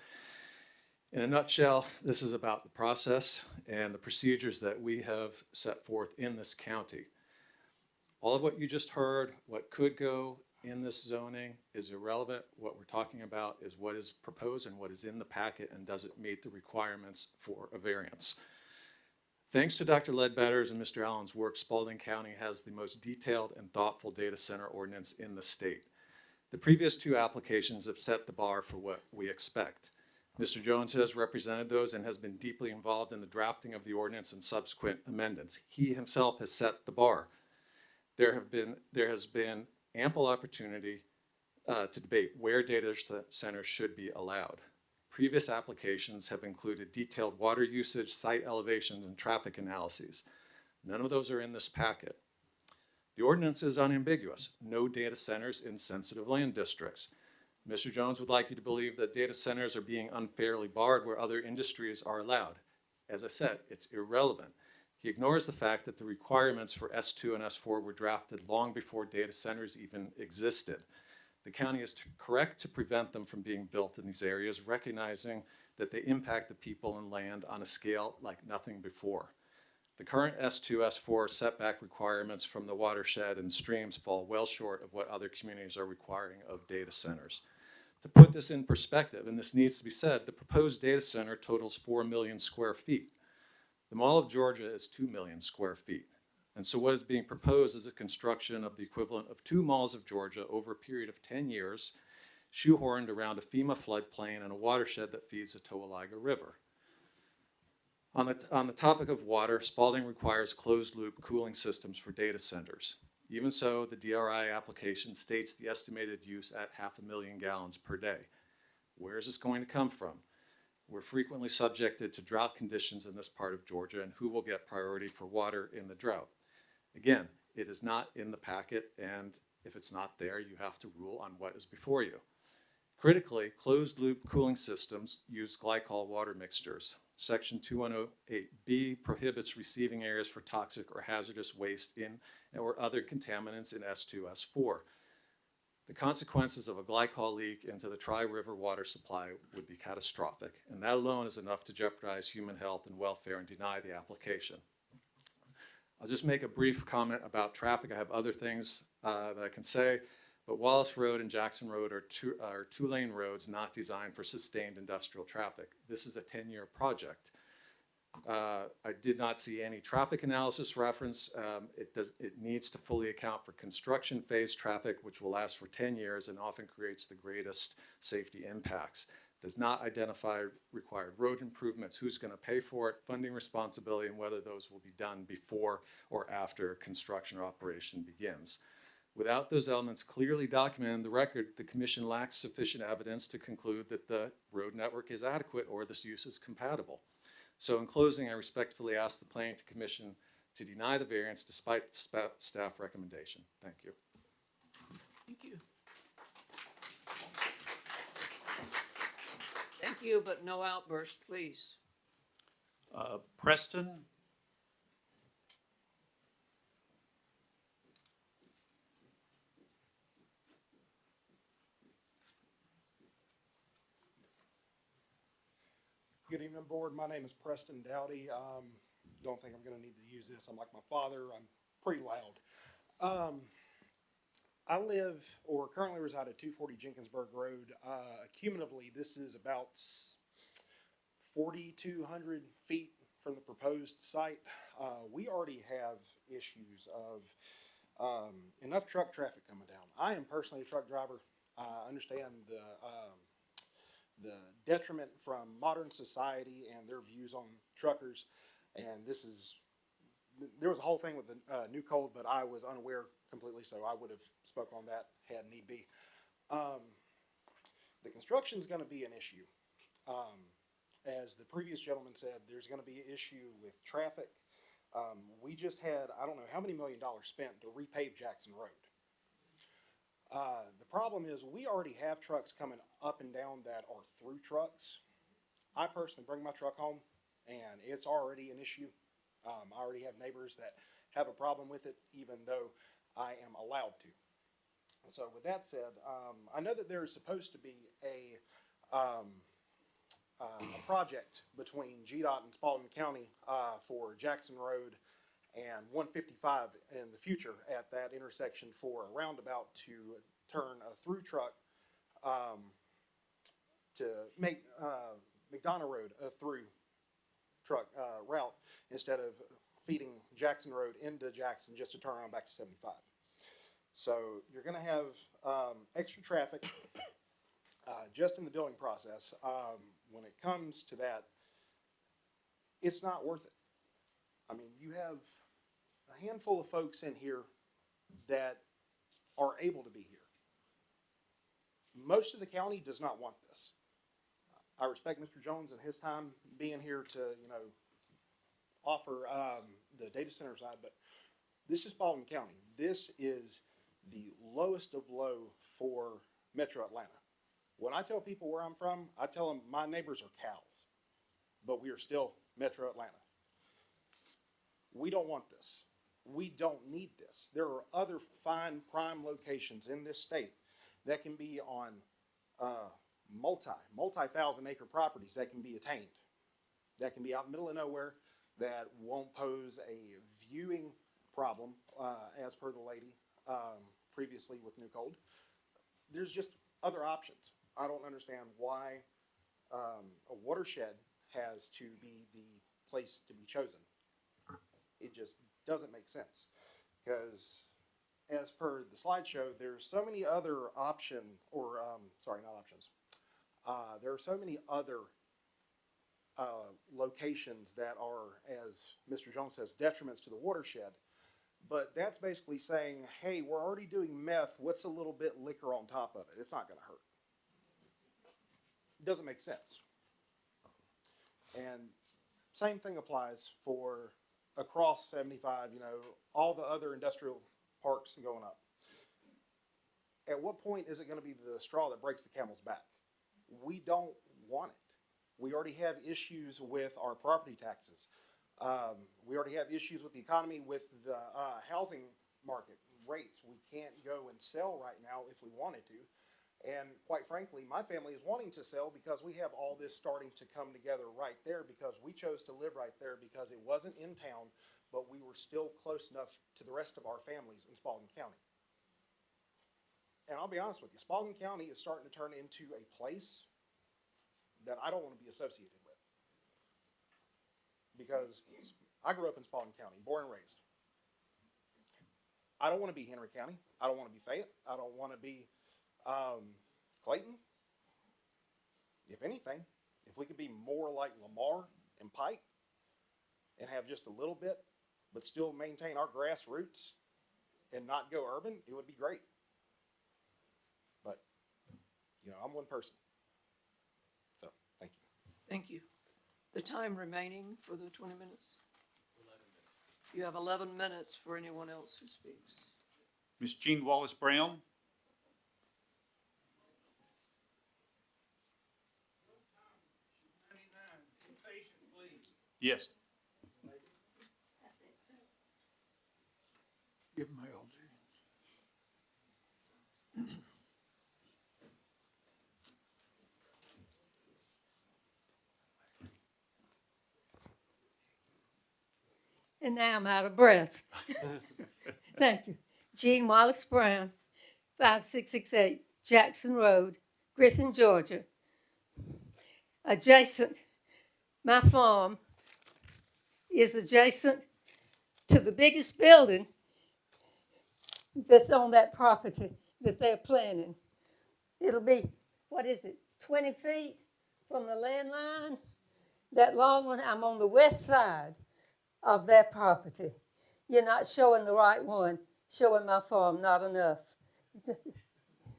Speaker 13: In a nutshell, this is about the process and the procedures that we have set forth in this county. All of what you just heard, what could go in this zoning, is irrelevant. What we're talking about is what is proposed and what is in the packet, and does it meet the requirements for a variance. Thanks to Dr. Ledbetter's and Mr. Allen's work, Spalding County has the most detailed and thoughtful data center ordinance in the state. The previous 2 applications have set the bar for what we expect. Mr. Jones has represented those and has been deeply involved in the drafting of the ordinance and subsequent amendments. He himself has set the bar. There has been ample opportunity to debate where data centers should be allowed. Previous applications have included detailed water usage, site elevations, and traffic analyses. None of those are in this packet. The ordinance is unambiguous. No data centers in sensitive land districts. Mr. Jones would like you to believe that data centers are being unfairly barred where other industries are allowed. As I said, it's irrelevant. He ignores the fact that the requirements for S2 and S4 were drafted long before data centers even existed. The county is correct to prevent them from being built in these areas, recognizing that they impact the people and land on a scale like nothing before. The current S2, S4 setback requirements from the watershed and streams fall well short of what other communities are requiring of data centers. To put this in perspective, and this needs to be said, the proposed data center totals 4 million square feet. The Mall of Georgia is 2 million square feet. And so what is being proposed is a construction of the equivalent of 2 malls of Georgia over a period of 10 years, shoehorned around a FEMA floodplain and a watershed that feeds the Toalaga River. On the topic of water, Spalding requires closed-loop cooling systems for data centers. Even so, the DRI application states the estimated use at 500,000 gallons per day. Where is this going to come from? We're frequently subjected to drought conditions in this part of Georgia, and who will get priority for water in the drought? Again, it is not in the packet, and if it's not there, you have to rule on what is before you. Critically, closed-loop cooling systems use glycol water mixtures. Section 2108B prohibits receiving areas for toxic or hazardous waste in or other contaminants in S2, S4. The consequences of a glycol leak into the Tri-River water supply would be catastrophic, and that alone is enough to jeopardize human health and welfare and deny the application. I'll just make a brief comment about traffic. I have other things that I can say, but Wallace Road and Jackson Road are two-lane roads not designed for sustained industrial traffic. This is a 10-year project. I did not see any traffic analysis reference. It needs to fully account for construction phase traffic, which will last for 10 years and often creates the greatest safety impacts. Does not identify required road improvements, who's going to pay for it, funding responsibility, and whether those will be done before or after construction or operation begins. Without those elements clearly documented in the record, the Commission lacks sufficient evidence to conclude that the road network is adequate or this use is compatible. So in closing, I respectfully ask the Planning Commission to deny the variance despite the staff recommendation. Thank you.
Speaker 4: Thank you. Thank you, but no outbursts, please.
Speaker 7: Preston?
Speaker 14: Good evening, board. My name is Preston Dowdy. Don't think I'm gonna need to use this. I'm like my father. I'm pretty loud. I live or currently reside at 240 Jenkinsburg Road. Cumulatively, this is about 4,200 feet from the proposed site. We already have issues of enough truck traffic coming down. I am personally a truck driver. I understand the detriment from modern society and their views on truckers. And there was a whole thing with the new code, but I was unaware completely, so I would have spoke on that had need be. The construction is going to be an issue. As the previous gentleman said, there's going to be an issue with traffic. We just had, I don't know how many $1 million spent to repave Jackson Road. The problem is we already have trucks coming up and down that are through trucks. I personally bring my truck home and it's already an issue. I already have neighbors that have a problem with it, even though I am allowed to. So with that said, I know that there is supposed to be a project between GDOT and Spalding County for Jackson Road and 155 in the future at that intersection for a roundabout to turn a through truck to make McDonough Road a through truck route instead of feeding Jackson Road into Jackson just to turn around back to 75. So you're going to have extra traffic just in the building process. When it comes to that, it's not worth it. I mean, you have a handful of folks in here that are able to be here. Most of the county does not want this. I respect Mr. Jones and his time being here to, offer the data center side, but this is Spalding County. This is the lowest of low for Metro Atlanta. When I tell people where I'm from, I tell them my neighbors are cows, but we are still Metro Atlanta. We don't want this. We don't need this. There are other fine prime locations in this state that can be on multi-thousand acre properties that can be attained, that can be out in the middle of nowhere, that won't pose a viewing problem, as per the lady previously with New Cold. There's just other options. I don't understand why a watershed has to be the place to be chosen. It just doesn't make sense, because as per the slideshow, there's so many other there are so many other locations that are, as Mr. Jones says, detriments to the watershed. But that's basically saying, hey, we're already doing meth. What's a little bit liquor on top of it? It's not going to hurt. It doesn't make sense. And same thing applies for across 75, all the other industrial parks going up. At what point is it going to be the straw that breaks the camel's back? We don't want it. We already have issues with our property taxes. We already have issues with the economy, with the housing market rates. We can't go and sell right now if we wanted to. And quite frankly, my family is wanting to sell because we have all this starting to come together right there, because we chose to live right there because it wasn't in town, but we were still close enough to the rest of our families in Spalding County. And I'll be honest with you, Spalding County is starting to turn into a place that I don't want to be associated with. Because I grew up in Spalding County, born and raised. I don't want to be Henry County. I don't want to be Fayette. I don't want to be Clayton. If anything, if we could be more like Lamar and Pike and have just a little bit, but still maintain our grassroots and not go urban, it would be great. But, I'm one person. So, thank you.
Speaker 4: Thank you. The time remaining for the 20 minutes? 11 minutes. You have 11 minutes for anyone else who speaks.
Speaker 7: Ms. Jean Wallace Brown? Yes.
Speaker 5: Give my LG.
Speaker 15: And now I'm out of breath. Thank you. Jean Wallace Brown, 5668 Jackson Road, Griffin, Georgia. Adjacent, my farm is adjacent to the biggest building that's on that property that they're planning. It'll be, 20 feet from the land line? That long one, I'm on the west side of that property. You're not showing the right one, showing my farm, not enough.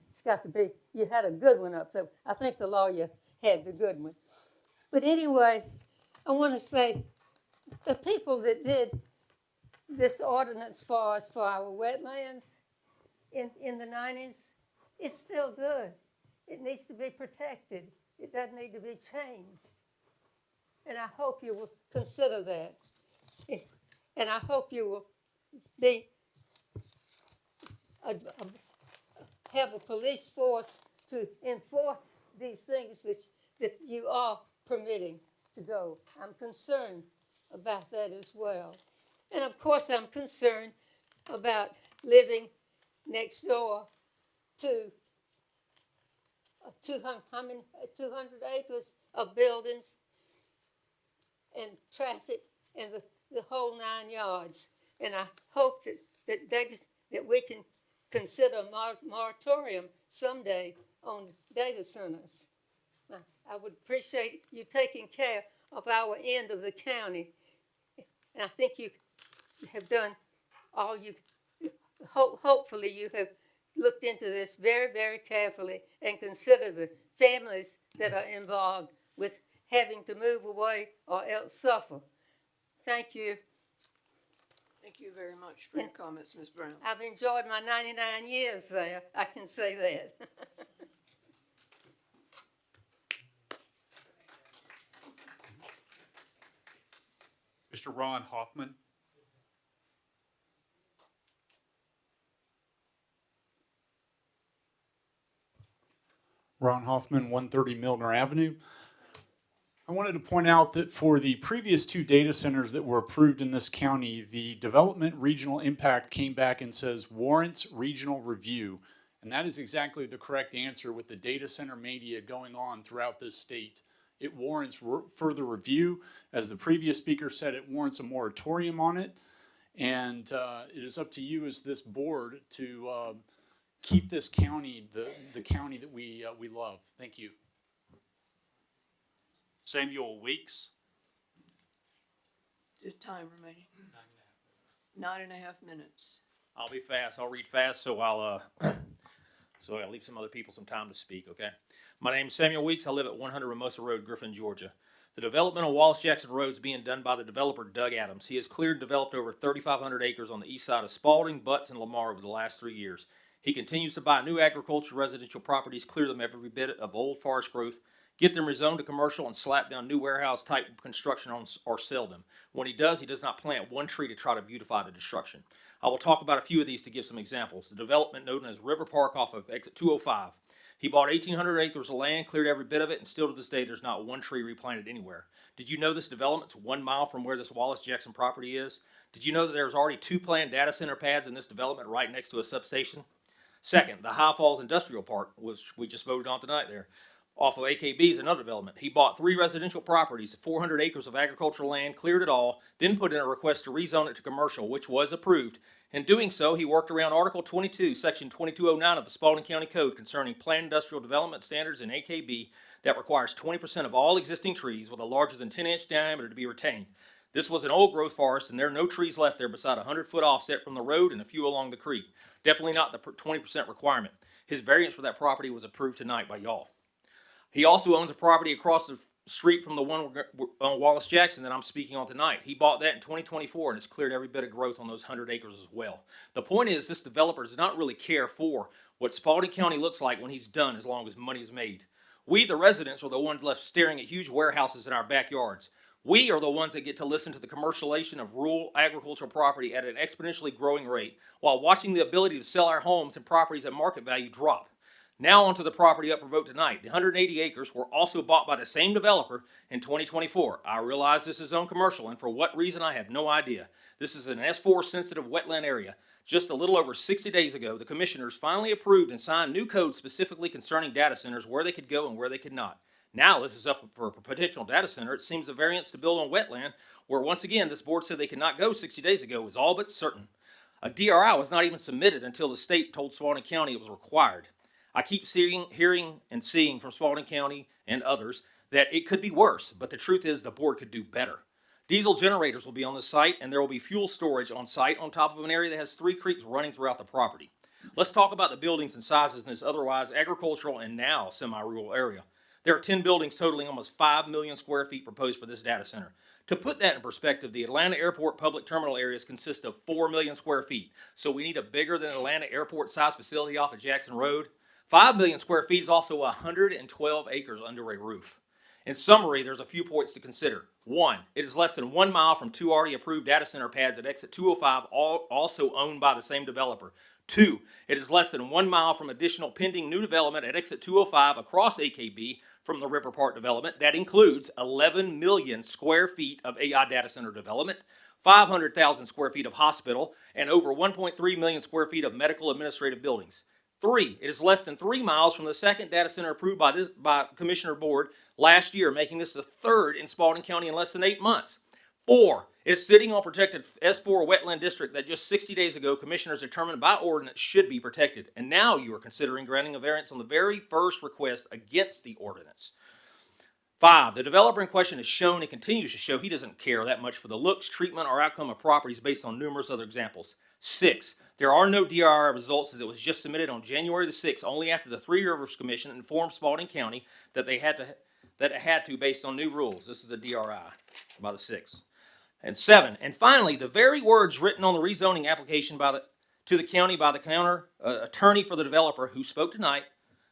Speaker 15: It's got to be, you had a good one up there. I think the lawyer had the good one. But anyway, I want to say, the people that did this ordinance for us for our wetlands in the 90s, it's still good. It needs to be protected. It doesn't need to be changed. And I hope you will consider that. And I hope you will be have a police force to enforce these things that you are permitting to go. I'm concerned about that as well. And of course, I'm concerned about living next door to 200 acres of buildings and traffic and the whole 9 yards. And I hope that we can consider a moratorium someday on data centers. I would appreciate you taking care of our end of the county. And I think you have done all you, hopefully you have looked into this very, very carefully and consider the families that are involved with having to move away or else suffer. Thank you.
Speaker 4: Thank you very much for your comments, Ms. Brown.
Speaker 15: I've enjoyed my 99 years there, I can say that.
Speaker 7: Mr. Ron Hoffman.
Speaker 5: Ron Hoffman, 130 Milner Avenue. I wanted to point out that for the previous 2 data centers that were approved in this county, the development regional impact came back and says warrants regional review. And that is exactly the correct answer with the data center mania going on throughout this state. It warrants further review. As the previous speaker said, it warrants a moratorium on it. And it is up to you as this board to keep this county the county that we love. Thank you.
Speaker 7: Samuel Weeks.
Speaker 4: The time remaining? 9.5 minutes.
Speaker 16: I'll be fast. I'll read fast, so I'll leave some other people some time to speak, okay? My name is Samuel Weeks. I live at 100 Ramosa Road, Griffin, Georgia. The development on Wallace Jackson Road is being done by the developer Doug Adams. He has cleared and developed over 3,500 acres on the east side of Spalding, Butts, and Lamar over the last 3 years. He continues to buy new agricultural residential properties, clear them every bit of old forest growth, get them rezoned to commercial, and slap down new warehouse type construction on or sell them. When he does not plant one tree to try to beautify the destruction. I will talk about a few of these to give some examples. The development known as River Park off of exit 205. He bought 1,800 acres of land, cleared every bit of it, and still to this day there's not one tree replanted anywhere. Did you know this development's 1 mile from where this Wallace Jackson property is? Did you know that there's already 2 planned data center pads in this development right next to a substation? Second, the High Falls Industrial Park, which we just voted on tonight there, off of AKB is another development. He bought 3 residential properties, 400 acres of agricultural land, cleared it all, then put in a request to rezone it to commercial, which was approved. In doing so, he worked around Article 22, Section 2209 of the Spalding County Code concerning planned industrial development standards in AKB that requires 20% of all existing trees with a larger than 10-inch diameter to be retained. This was an old growth forest, and there are no trees left there beside a 100-foot offset from the road and a few along the creek. Definitely not the 20% requirement. His variance for that property was approved tonight by y'all. He also owns a property across the street from the one on Wallace Jackson that I'm speaking on tonight. He bought that in 2024 and has cleared every bit of growth on those 100 acres as well. The point is, this developer does not really care for what Spalding County looks like when he's done, as long as money is made. We, the residents, are the ones left staring at huge warehouses in our backyards. We are the ones that get to listen to the commercialization of rural agricultural property at an exponentially growing rate while watching the ability to sell our homes and properties at market value drop. Now onto the property up for vote tonight. The 180 acres were also bought by the same developer in 2024. I realize this is zone commercial, and for what reason I have no idea. This is an S4 sensitive wetland area. Just a little over 60 days ago, the commissioners finally approved and signed new codes specifically concerning data centers, where they could go and where they could not. Now this is up for a potential data center. It seems a variance to build on wetland, where once again this board said they could not go 60 days ago, is all but certain. A DRI was not even submitted until the state told Spalding County it was required. I keep hearing and seeing from Spalding County and others that it could be worse, but the truth is the board could do better. Diesel generators will be on the site, and there will be fuel storage on site on top of an area that has 3 creeks running throughout the property. Let's talk about the buildings and sizes in this otherwise agricultural and now semi-rural area. There are 10 buildings totaling almost 5 million square feet proposed for this data center. To put that in perspective, the Atlanta Airport public terminal areas consist of 4 million square feet. So we need a bigger than Atlanta Airport size facility off of Jackson Road. 5 million square feet is also 112 acres under a roof. In summary, there's a few points to consider. 1, it is less than 1 mile from 2 already approved data center pads at exit 205, also owned by the same developer. 2, it is less than 1 mile from additional pending new development at exit 205 across AKB from the River Park development. That includes 11 million square feet of AI data center development, 500,000 square feet of hospital, and over 1.3 million square feet of medical administrative buildings. 3, it is less than 3 miles from the second data center approved by Commissioner Board last year, making this the third in Spalding County in less than 8 months. 4, it's sitting on protected S4 wetland district that just 60 days ago commissioners determined by ordinance should be protected, and now you are considering granting a variance on the very first request against the ordinance. 5, the developer in question has shown and continues to show he doesn't care that much for the looks, treatment, or outcome of properties based on numerous other examples. 6, there are no DRI results, as it was just submitted on January the 6th, only after the Three Rivers Commission informed Spalding County that it had to based on new rules. This is a DRI by the 6th. And 7, and finally, the very words written on the rezoning application to the county by the counter attorney for the developer who spoke tonight,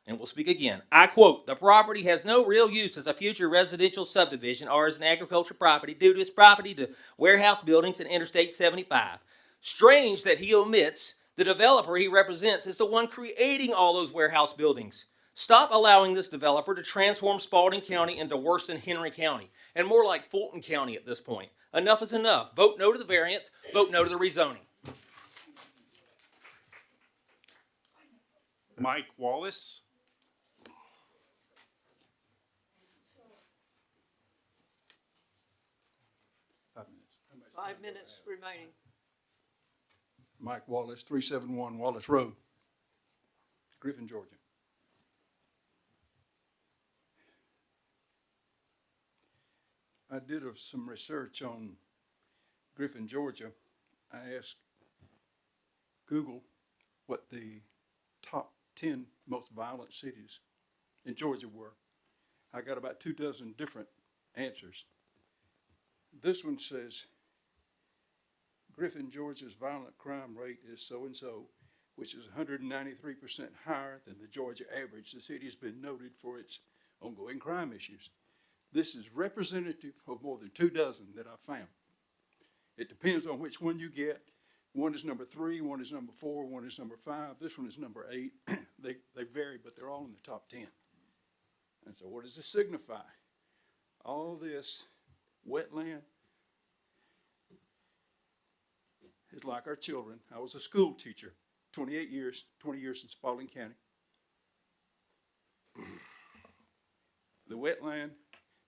Speaker 16: and will speak again. I quote, "The property has no real use as a future residential subdivision or as an agricultural property due to its property to warehouse buildings and Interstate 75. Strange that he omits the developer he represents is the one creating all those warehouse buildings. Stop allowing this developer to transform Spalding County into worse than Henry County, and more like Fulton County at this point. Enough is enough. Vote no to the variance. Vote no to the rezoning."
Speaker 7: Mike Wallace.
Speaker 4: Five minutes remaining.
Speaker 17: Mike Wallace, 371 Wallace Road, Griffin, Georgia. I did some research on Griffin, Georgia. I asked Google what the top 10 most violent cities in Georgia were. I got about 24 different answers. This one says, Griffin, Georgia's violent crime rate is so-and-so, which is 193% higher than the Georgia average. The city has been noted for its ongoing crime issues. This is representative of more than 24 that I found. It depends on which one you get. One is number 3, one is number 4, one is number 5. This one is number 8. They vary, but they're all in the top 10. And so what does this signify? All this wetland is like our children. I was a school teacher, 28 years, 20 years in Spalding County. The wetland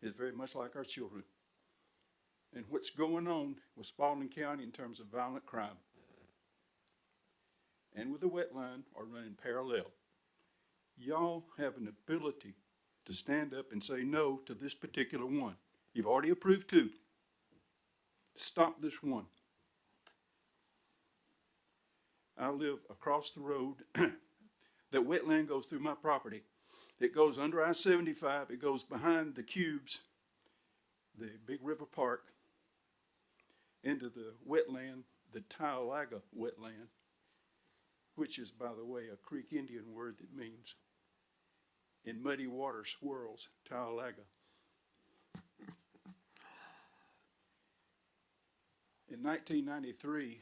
Speaker 17: is very much like our children. And what's going on with Spalding County in terms of violent crime and with the wetland are running parallel. Y'all have an ability to stand up and say no to this particular one. You've already approved 2. Stop this one. I live across the road. That wetland goes through my property. It goes under I-75. It goes behind the Cubes, the big river park, into the wetland, the Taalaga wetland, which is, by the way, a Creek Indian word that means in muddy water swirls, Taalaga. In 1993,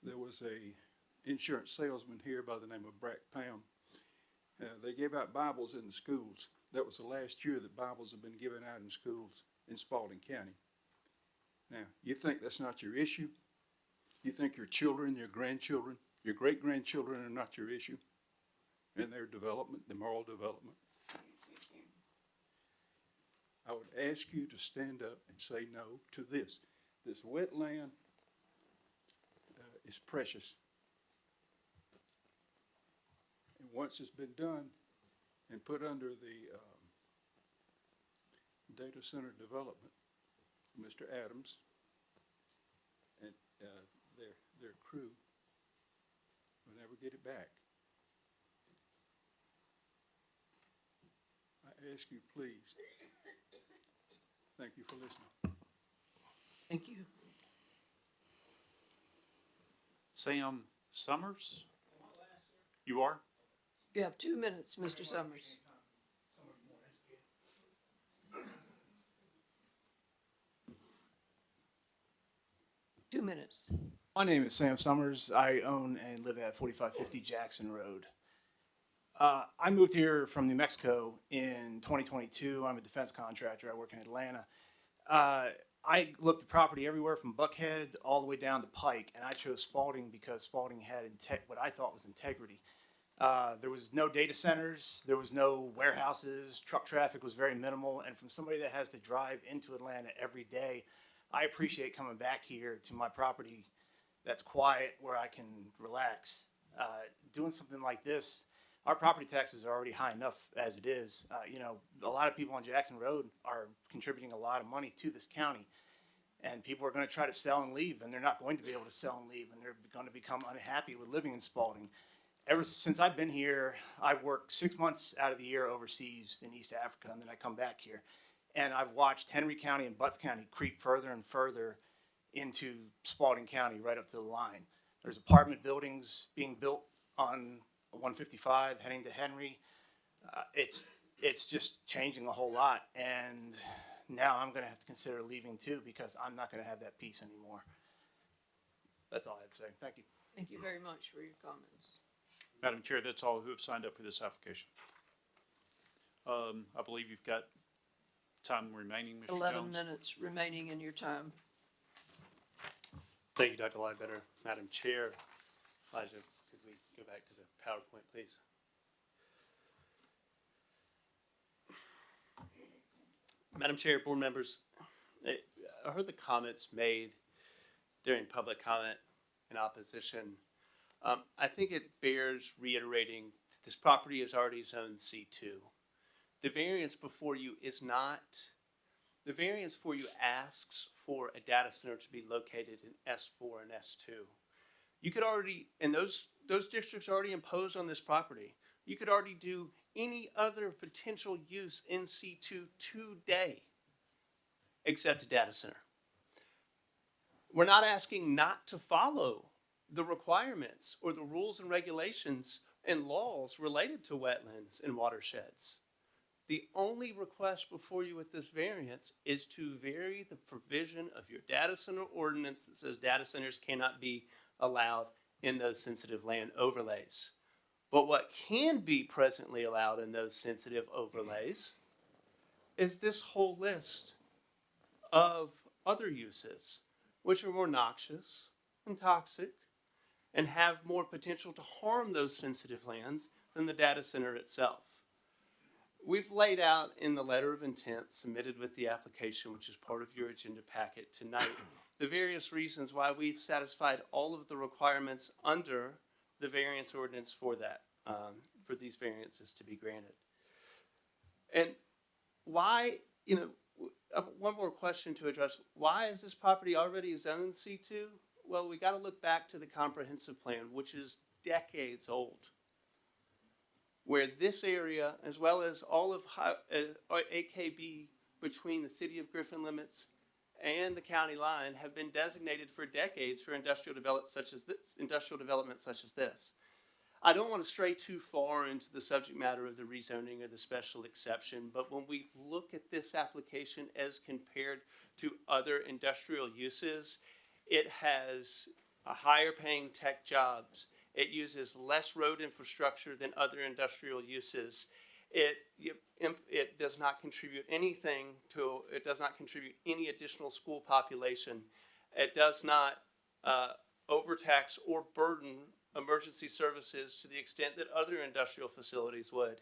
Speaker 17: there was a insurance salesman here by the name of Brack Pound. They gave out Bibles in the schools. That was the last year that Bibles have been given out in schools in Spalding County. Now, you think that's not your issue? You think your children, your grandchildren, your great-grandchildren are not your issue? And their development, their moral development? I would ask you to stand up and say no to this. This wetland is precious. And once it's been done and put under the data center development, Mr. Adams and their crew will never get it back. I ask you, please. Thank you for listening.
Speaker 4: Thank you.
Speaker 7: Sam Summers? You are?
Speaker 4: You have 2 minutes, Mr. Summers. Two minutes.
Speaker 18: My name is Sam Summers. I own and live at 4550 Jackson Road. I moved here from New Mexico in 2022. I'm a defense contractor. I work in Atlanta. I looked at property everywhere from Buckhead all the way down to Pike, and I chose Spalding because Spalding had what I thought was integrity. There was no data centers, there was no warehouses, truck traffic was very minimal, and from somebody that has to drive into Atlanta every day, I appreciate coming back here to my property that's quiet where I can relax. Doing something like this, our property taxes are already high enough as it is. You know, a lot of people on Jackson Road are contributing a lot of money to this county, and people are going to try to sell and leave, and they're not going to be able to sell and leave, and they're going to become unhappy with living in Spalding. Ever since I've been here, I've worked 6 months out of the year overseas in East Africa, and then I come back here. And I've watched Henry County and Butts County creep further and further into Spalding County, right up to the line. There's apartment buildings being built on 155 heading to Henry. It's just changing a whole lot, and now I'm going to have to consider leaving too because I'm not going to have that peace anymore. That's all I had to say. Thank you.
Speaker 4: Thank you very much for your comments.
Speaker 7: Madam Chair, that's all who have signed up for this application. I believe you've got time remaining, Mr.
Speaker 4: 11
Speaker 7: Jones.
Speaker 4: minutes remaining in your time.
Speaker 11: Thank you, Dr. Ledbetter. Madam Chair, Elijah, could we go back to the PowerPoint, please? Madam Chair, board members, I heard the comments made during public comment in opposition. I think it bears reiterating that this property is already zoned C2. The variance before you is not, the variance for you asks for a data center to be located in S4 and S2. You could already, and those districts already imposed on this property, you could already do any other potential use in C2 today except a data center. We're not asking not to follow the requirements or the rules and regulations and laws related to wetlands and watersheds. The only request before you with this variance is to vary the provision of your data center ordinance that says data centers cannot be allowed in those sensitive land overlays. But what can be presently allowed in those sensitive overlays is this whole list of other uses, which are more noxious and toxic and have more potential to harm those sensitive lands than the data center itself. We've laid out in the letter of intent submitted with the application, which is part of your agenda packet tonight, the various reasons why we've satisfied all of the requirements under the variance ordinance for that, for these variances to be granted. And why, one more question to address. Why is this property already zoned C2? Well, we got to look back to the comprehensive plan, which is decades old, where this area, as well as all of AKB between the city of Griffin limits and the county line, have been designated for decades for industrial development such as this. I don't want to stray too far into the subject matter of the rezoning or the special exception, but when we look at this application as compared to other industrial uses, it has higher paying tech jobs. It uses less road infrastructure than other industrial uses. It does not contribute anything to, it does not contribute any additional school population. It does not overtax or burden emergency services to the extent that other industrial facilities would.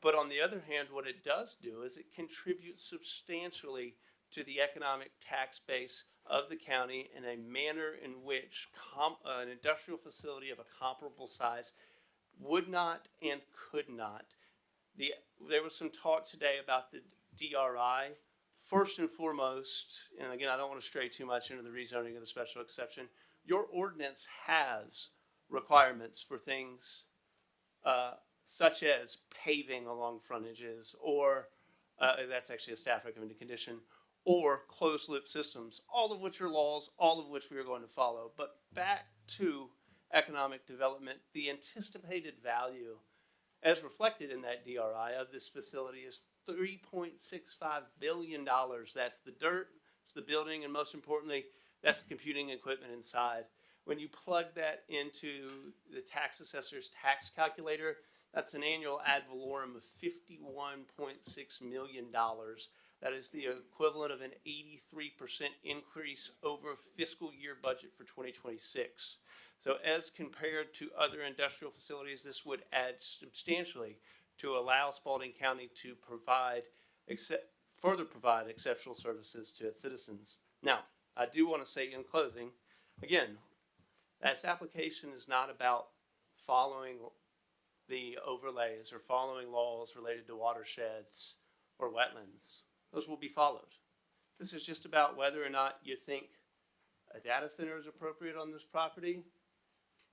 Speaker 11: But on the other hand, what it does do is it contributes substantially to the economic tax base of the county in a manner in which an industrial facility of a comparable size would not and could not. There was some talk today about the DRI. First and foremost, and again, I don't want to stray too much into the rezoning of the special exception, your ordinance has requirements for things such as paving along frontages, or that's actually a staff recommended condition, or closed loop systems, all of which are laws, all of which we are going to follow. But back to economic development, the anticipated value as reflected in that DRI of this facility is $3.65 billion. That's the dirt, it's the building, and most importantly, that's the computing equipment inside. When you plug that into the tax assessor's tax calculator, that's an annual ad valorem of $51.6 million. That is the equivalent of an 83% increase over fiscal year budget for 2026. So as compared to other industrial facilities, this would add substantially to allow Spalding County to further provide exceptional services to its citizens. Now, I do want to say in closing, again, this application is not about following the overlays or following laws related to watersheds or wetlands. Those will be followed. This is just about whether or not you think a data center is appropriate on this property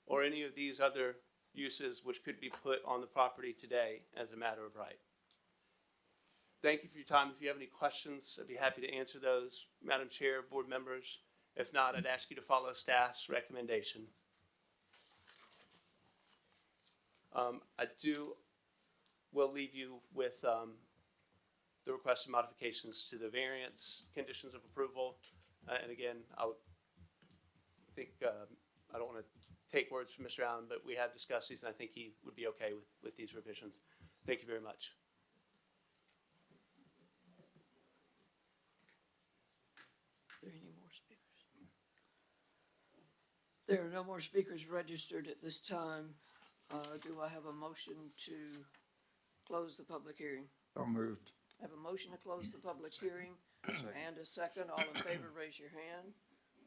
Speaker 11: or any of these other uses which could be put on the property today as a matter of right. Thank you for your time. If you have any questions, I'd be happy to answer those. Madam Chair, board members, if not, I'd ask you to follow staff's recommendation. Will leave you with the requested modifications to the variance conditions of approval. And again, I don't want to take words from Mr. Allen, but we have discussed these, and I think he would be okay with these revisions. Thank you very much.
Speaker 4: Are there any more speakers? There are no more speakers registered at this time. Do I have a motion to close the public hearing?
Speaker 5: So moved.
Speaker 4: I have a motion to close the public hearing and a second. All in favor, raise your hand.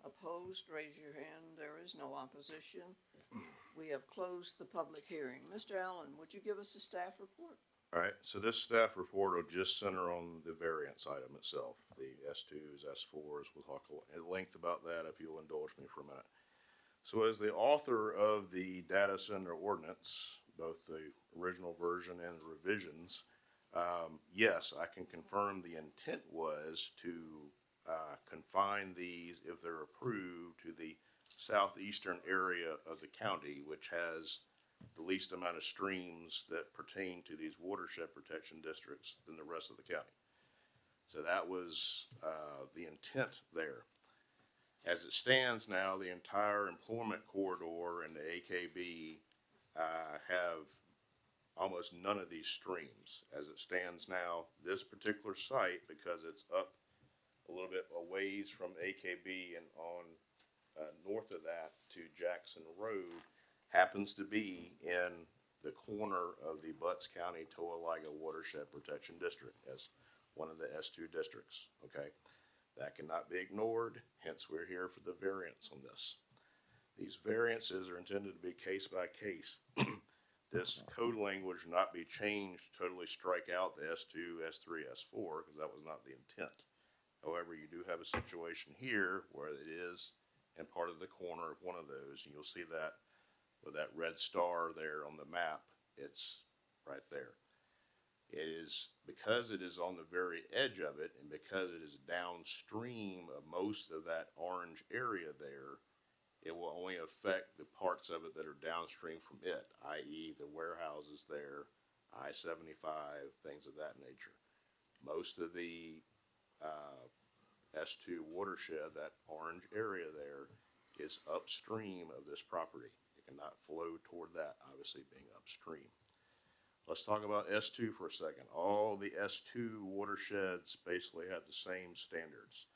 Speaker 4: Opposed, raise your hand. There is no opposition. We have closed the public hearing. Mr. Allen, would you give us a staff report?
Speaker 1: All right, so this staff report will just center on the variance item itself, the S2s, S4s. We'll talk at length about that if you'll indulge me for a minute. So as the author of the data center ordinance, both the original version and the revisions, yes, I can confirm the intent was to confine these, if they're approved, to the southeastern area of the county, which has the least amount of streams that pertain to these watershed protection districts than the rest of the county. So that was the intent there. As it stands now, the entire employment corridor and the AKB have almost none of these streams. As it stands now, this particular site, because it's up a little bit a ways from AKB and on north of that to Jackson Road, happens to be in the corner of the Butts County Toalaga Watershed Protection District as one of the S2 districts, okay? That cannot be ignored, hence we're here for the variance on this. These variances are intended to be case by case. This code language will not be changed to totally strike out the S2, S3, S4, because that was not the intent. However, you do have a situation here where it is in part of the corner of one of those, and you'll see that with that red star there on the map, it's right there. It is, because it is on the very edge of it, and because it is downstream of most of that orange area there, it will only affect the parts of it that are downstream from it, i.e. the warehouses there, I-75, things of that nature. Most of the S2 watershed, that orange area there, is upstream of this property. It It cannot flow toward that, obviously being upstream. Let's talk about S2 for a second. All the S2 watersheds basically have the same standards.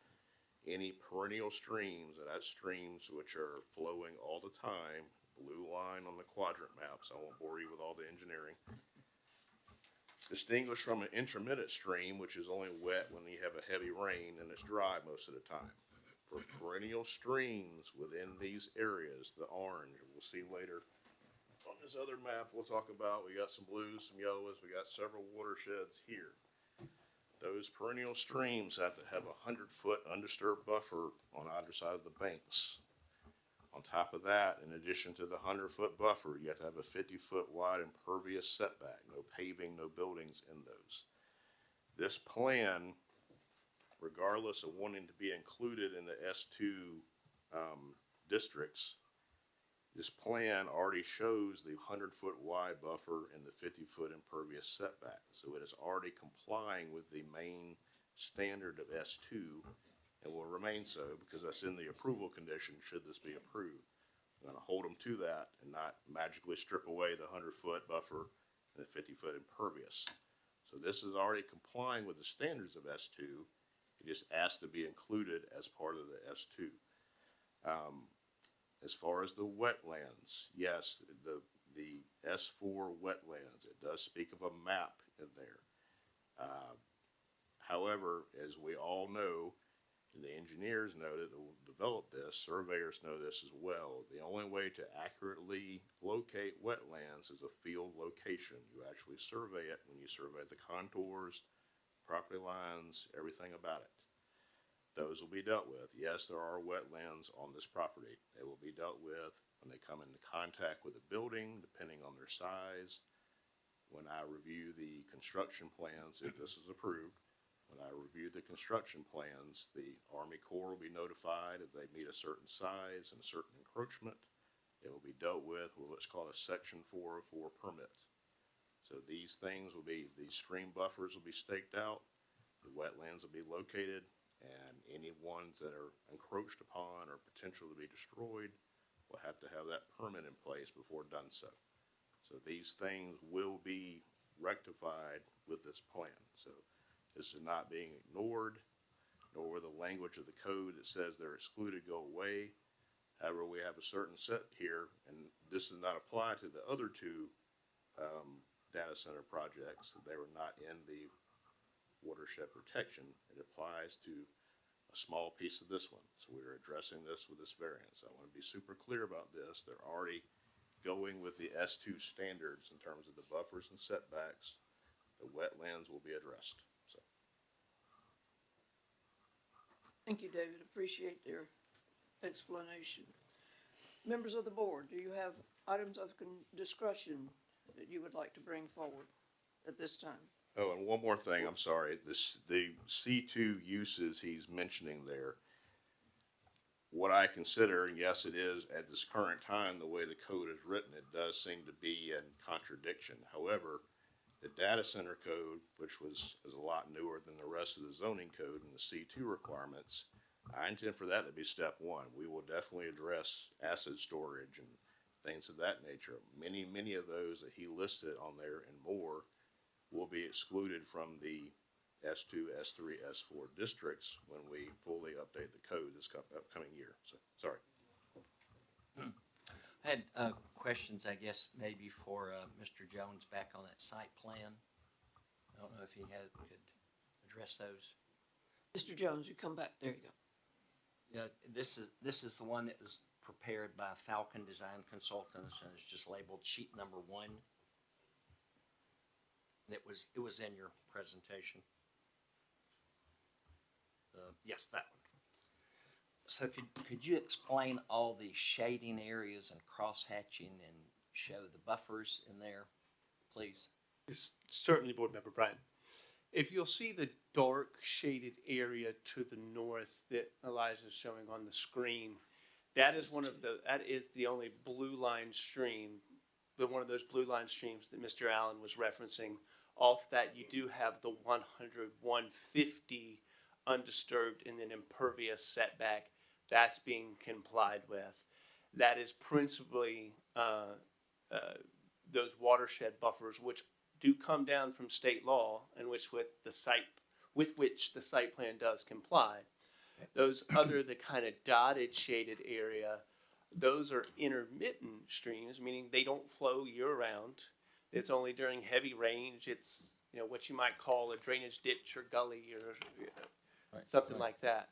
Speaker 1: Any perennial streams, and that's streams which are flowing all the time, blue line on the quadrant maps, I won't bore you with all the engineering. Distinguished from an intermittent stream, which is only wet when you have a heavy rain and it's dry most of the time. For perennial streams within these areas, the orange, we'll see later on this other map we'll talk about, we got some blues, some yellows, we got several watersheds here. Those perennial streams have to have a 100-foot undisturbed buffer on either side of the banks. On top of that, in addition to the 100-foot buffer, you have to have a 50-foot wide impervious setback, no paving, no buildings in those. This plan, regardless of wanting to be included in the S2 districts, this plan already shows the 100-foot wide buffer and the 50-foot impervious setback. So it is already complying with the main standard of S2 and will remain so because that's in the approval condition should this be approved. I'm going to hold them to that and not magically strip away the 100-foot buffer and the 50-foot impervious. So this is already complying with the standards of S2. It just asked to be included as part of the S2. As far as the wetlands, yes, the S4 wetlands, it does speak of a map in there. However, as we all know, and the engineers know that will develop this, surveyors know this as well, the only way to accurately locate wetlands is a field location. You actually survey it when you survey the contours, property lines, everything about it. Those will be dealt with. Yes, there are wetlands on this property. They will be dealt with when they come into contact with a building, depending on their size. When I review the construction plans, if this is approved, when I review the construction plans, the Army Corps will be notified if they meet a certain size and a certain encroachment. It will be dealt with what's called a Section 404 permit. So these things will be, these stream buffers will be staked out, the wetlands will be located, and any ones that are encroached upon or potential to be destroyed will have to have that permit in place before done so. So these things will be rectified with this plan. So this is not being ignored, nor will the language of the code that says they're excluded go away. However, we have a certain set here, and this does not apply to the other two data center projects. They were not in the watershed protection. It applies to a small piece of this one. So we're addressing this with this variance. I want to be super clear about this. They're already going with the S2 standards in terms of the buffers and setbacks. The wetlands will be addressed. So.
Speaker 4: Thank you, David. Appreciate your explanation. Members of the board, do you have items of discussion that you would like to bring forward at this time?
Speaker 1: Oh, and one more thing, I'm sorry, the C2 uses he's mentioning there, what I consider, and yes, it is at this current time, the way the code is written, it does seem to be in contradiction. However, the data center code, which is a lot newer than the rest of the zoning code and the C2 requirements, I intend for that to be step one. We will definitely address asset storage and things of that nature. Many of those that he listed on there and more will be excluded from the S2, S3, S4 districts when we fully update the code this upcoming year. So, sorry.
Speaker 6: I had questions, I guess, maybe for Mr. Jones back on that site plan. I don't know if he could address those.
Speaker 4: Mr. Jones, you come back. There you go.
Speaker 6: Yeah, this is the one that was prepared by Falcon Design Consultants, and it's just labeled sheet number 1. And it was in your presentation. Yes, that one. So could you explain all the shading areas and cross-hatching and show the buffers in there, please?
Speaker 11: Yes, certainly, Board Member Bryant. If you'll see the dark shaded area to the north that Eliza's showing on the screen, that is the only blue line stream, one of those blue line streams that Mr. Allen was referencing. Off that, you do have the 100, 150 undisturbed and then impervious setback. That's being complied with. that is principally those watershed buffers, which do come down from state law, and which with which the site plan does comply. Those other, the kind of dotted shaded area, those are intermittent streams, meaning they don't flow year round. It's only during heavy rains. It's, you know, what you might call a drainage ditch or gully or something like that.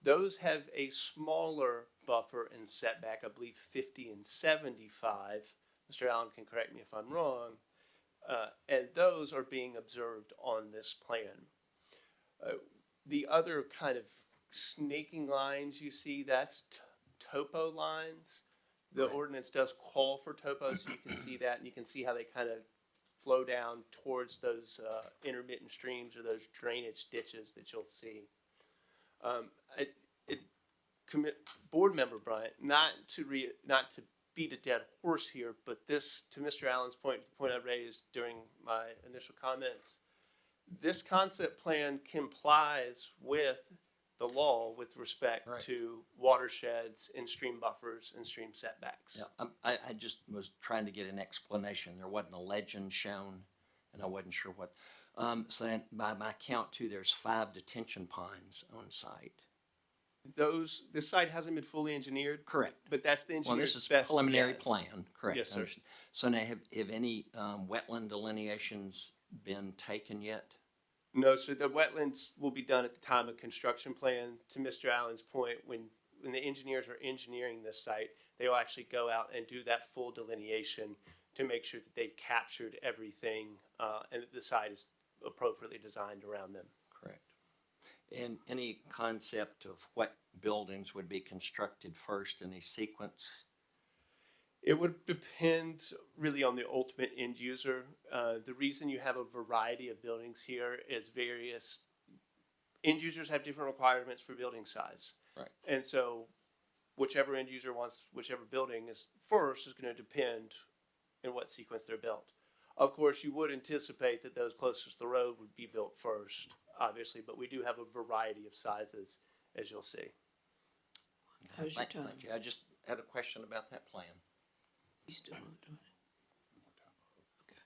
Speaker 11: Those have a smaller buffer and setback, I believe 50 and 75. Mr. Allen can correct me if I'm wrong. And those are being observed on this plan. The other kind of snaking lines you see, that's topo lines. The ordinance does call for topo, so you can see that, and you can see how they kind of flow down towards those intermittent streams or those drainage ditches that you'll see. Board member Bryant, not to beat a dead horse here, but this, to Mr. Allen's point, the point I raised during my initial comments, this concept plan complies with the law with respect to watersheds and stream buffers and stream setbacks.
Speaker 6: Yeah, I just was trying to get an explanation. There wasn't a legend shown, and I wasn't sure what. So by my count too, there's 5 detention ponds on site.
Speaker 11: The site hasn't been fully engineered.
Speaker 6: Correct.
Speaker 11: But that's the engineer's
Speaker 6: Well, this is
Speaker 11: best
Speaker 6: preliminary
Speaker 11: guess.
Speaker 6: plan, correct.
Speaker 11: Yes, sir.
Speaker 6: So now, have any wetland delineations been taken yet?
Speaker 11: No, so the wetlands will be done at the time of construction plan. To Mr. Allen's point, when the engineers are engineering this site, they will actually go out and do that full delineation to make sure that they've captured everything and that the site is appropriately designed around them.
Speaker 6: Correct. And any concept of what buildings would be constructed first in a sequence?
Speaker 11: It would depend really on the ultimate end user. The reason you have a variety of buildings here is various end users have different requirements for building size.
Speaker 6: Right.
Speaker 11: And so whichever end user wants whichever building is first is going to depend in what sequence they're built. Of course, you would anticipate that those closest to the road would be built first, obviously, but we do have a variety of sizes, as you'll see.
Speaker 4: How's your time?
Speaker 6: Thank you. I just had a question about that plan.
Speaker 4: You still not doing it? Okay.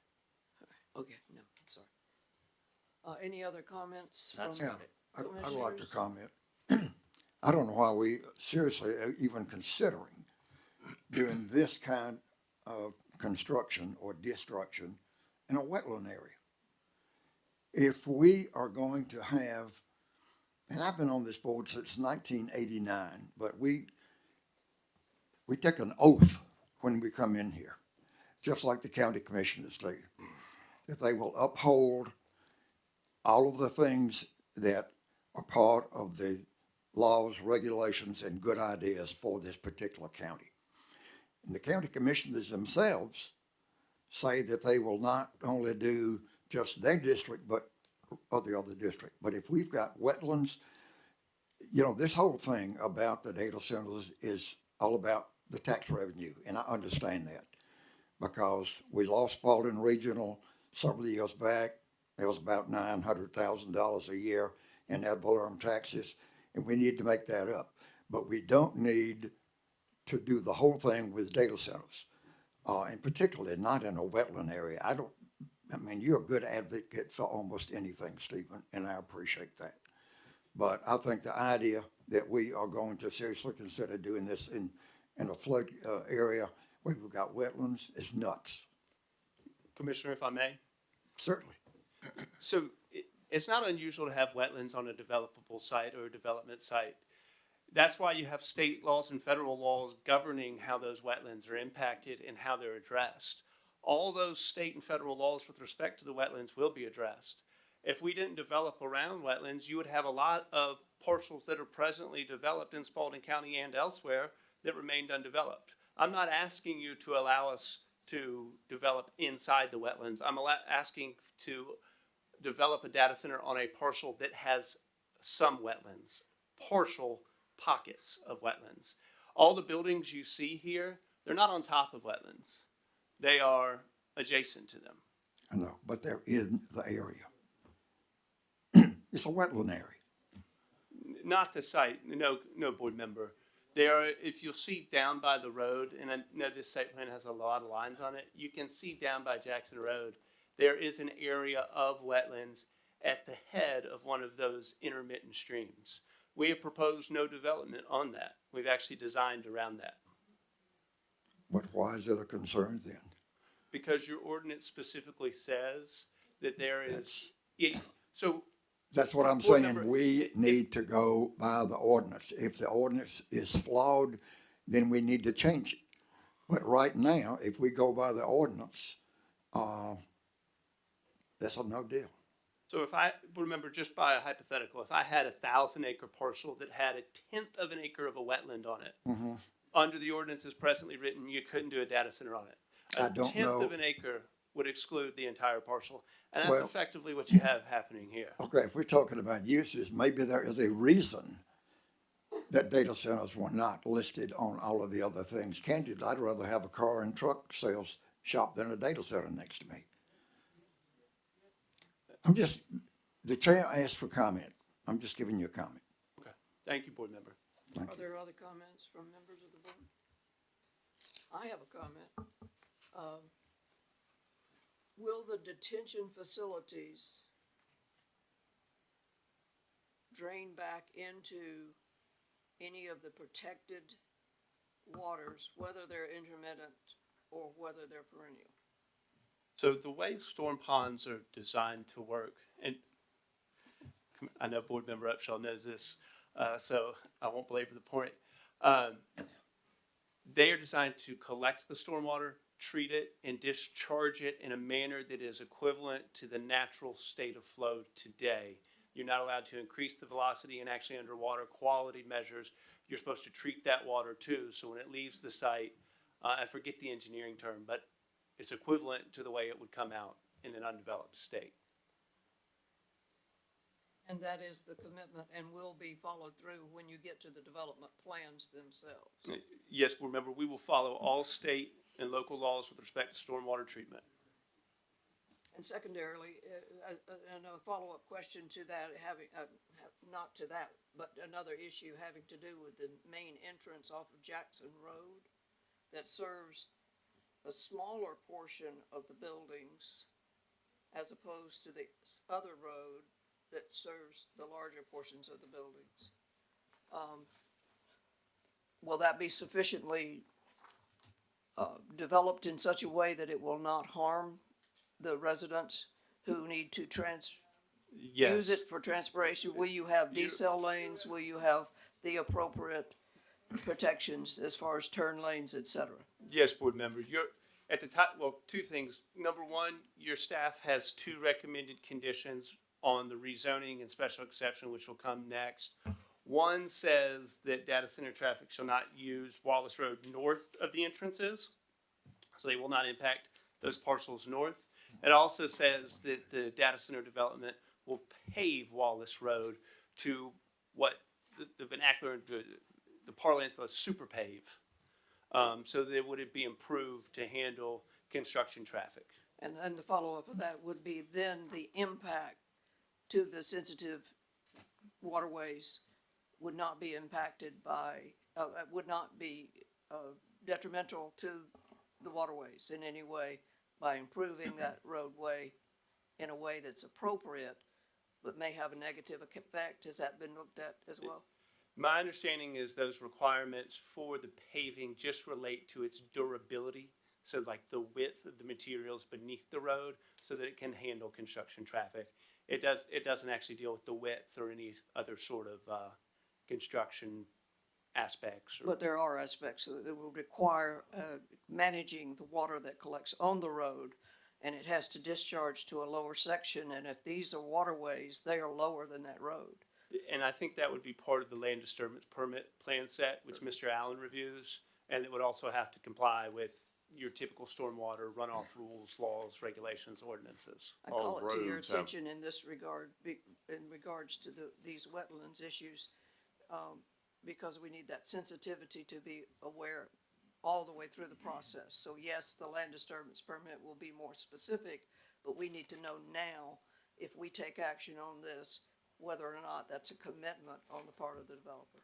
Speaker 4: All right. Okay, no, sorry. Any other comments?
Speaker 6: That's
Speaker 4: from
Speaker 6: got it.
Speaker 19: I'd like to
Speaker 4: commissioners?
Speaker 19: comment. I don't know why we seriously are even considering doing this kind of construction or destruction in a wetland area. If we are going to have, and I've been on this board since 1989, but we take an oath when we come in here, just like the county commissioners do, that they will uphold all of the things that are part of the laws, regulations, and good ideas for this particular county. And the county commissioners themselves say that they will not only do just their district, but of the other district. But if we've got wetlands, you know, this whole thing about the data centers is all about the tax revenue, and I understand that because we lost Spalding Regional several years back. It was about $900,000 a year in ad valorem taxes, and we need to make that up. But we don't need to do the whole thing with data centers, and particularly not in a wetland area. I mean, you're a good advocate for almost anything, Stephen, and I appreciate that. But I think the idea that we are going to seriously consider doing this in a flood area where we've got wetlands is nuts.
Speaker 11: Commissioner, if I may.
Speaker 19: Certainly.
Speaker 11: So it's not unusual to have wetlands on a developable site or a development site. That's why you have state laws and federal laws governing how those wetlands are impacted and how they're addressed. All those state and federal laws with respect to the wetlands will be addressed. If we didn't develop around wetlands, you would have a lot of parcels that are presently developed in Spalding County and elsewhere that remained undeveloped. I'm not asking you to allow us to develop inside the wetlands. I'm asking to develop a data center on a parcel that has some wetlands, partial pockets of wetlands. All the buildings you see here, they're not on top of wetlands. They are adjacent to them.
Speaker 19: I know, but they're in the area. It's a wetland area.
Speaker 11: Not the site, no board member. There are, if you'll see down by the road, and I know this site plan has a lot of lines on it, you can see down by Jackson Road, there is an area of wetlands at the head of one of those intermittent streams. We have proposed no development on that. We've actually designed around that.
Speaker 19: But why is it a concern then?
Speaker 11: Because your ordinance specifically says that there is,
Speaker 19: That's-
Speaker 11: so.
Speaker 19: That's what I'm
Speaker 11: Board
Speaker 19: saying,
Speaker 11: member,
Speaker 19: we
Speaker 11: if-
Speaker 19: need to go by the ordinance. If the ordinance is flawed, then we need to change it. But right now, if we go by the ordinance, that's a no deal.
Speaker 11: So if I remember, just by a hypothetical, if I had a 1,000-acre parcel that had a tenth of an acre of a wetland on it, under the ordinance as presently written, you couldn't do a data center on it.
Speaker 19: I don't
Speaker 11: A tenth
Speaker 19: know.
Speaker 11: of an acre would exclude the entire parcel, and that's
Speaker 19: Well-
Speaker 11: effectively what you have happening here.
Speaker 19: Okay, if we're talking about uses, maybe there is a reason that data centers were not listed on all of the other things. Candid, I'd rather have a car and truck sales shop than a data center next to me. The chair asked for comment. I'm just giving you a comment.
Speaker 11: Okay, thank you, board member.
Speaker 19: Thank
Speaker 4: Are
Speaker 19: you.
Speaker 4: there other comments from members of the board? I have a comment. Will the detention facilities drain back into any of the protected waters, whether they're intermittent or whether they're perennial?
Speaker 11: So the way storm ponds are designed to work, and I know board member Upshaw knows this, so I won't belabor the point. They are designed to collect the stormwater, treat it, and discharge it in a manner that is equivalent to the natural state of flow today. You're not allowed to increase the velocity, and actually under water quality measures, you're supposed to treat that water too. So when it leaves the site, I forget the engineering term, but it's equivalent to the way it would come out in an undeveloped state.
Speaker 4: And that is the commitment and will be followed through when you get to the development plans themselves.
Speaker 11: Yes, remember, we will follow all state and local laws with respect to stormwater treatment.
Speaker 4: And secondarily, and a follow-up question to that, not to that, but another issue having to do with the main entrance off of Jackson Road that serves a smaller portion of the buildings as opposed to the other road that serves the larger portions of the buildings. Will that be sufficiently developed in such a way that it will not harm the residents who need to use it for transportation? Will you have decel lanes? Will you have the appropriate protections as far as turn lanes, et cetera?
Speaker 11: Yes, board member, you're at the top, well, two things. Number one, your staff has two recommended conditions on the rezoning and special exception, which will come next. One says that data center traffic shall not use Wallace Road north of the entrances, so they will not impact those parcels north. It also says that the data center development will pave Wallace Road to what the vernacular, the parlance of super pave, so that it would be improved to handle construction traffic.
Speaker 4: And the follow-up of that would be then the impact to the sensitive waterways would not be impacted by, would not be detrimental to the waterways in any way by improving that roadway in a way that's appropriate, but may have a negative effect. Has that been looked at as well?
Speaker 11: My understanding is those requirements for the paving just relate to its durability. So like the width of the materials beneath the road so that it can handle construction traffic. It doesn't actually deal with the width or any other sort of construction aspects.
Speaker 4: But there are aspects that will require managing the water that collects on the road, and it has to discharge to a lower section, and if these are waterways, they are lower than that road.
Speaker 11: And I think that would be part of the land disturbance permit plan set, which Mr. Allen reviews, and it would also have to comply with your typical stormwater runoff rules, laws, regulations, ordinances.
Speaker 4: I call it to your attention in this regard, in regards to these wetlands issues, because we need that sensitivity to be aware all the way through the process. So yes, the land disturbance permit will be more specific, but we need to know now, if we take action on this, whether or not that's a commitment on the part of the developer.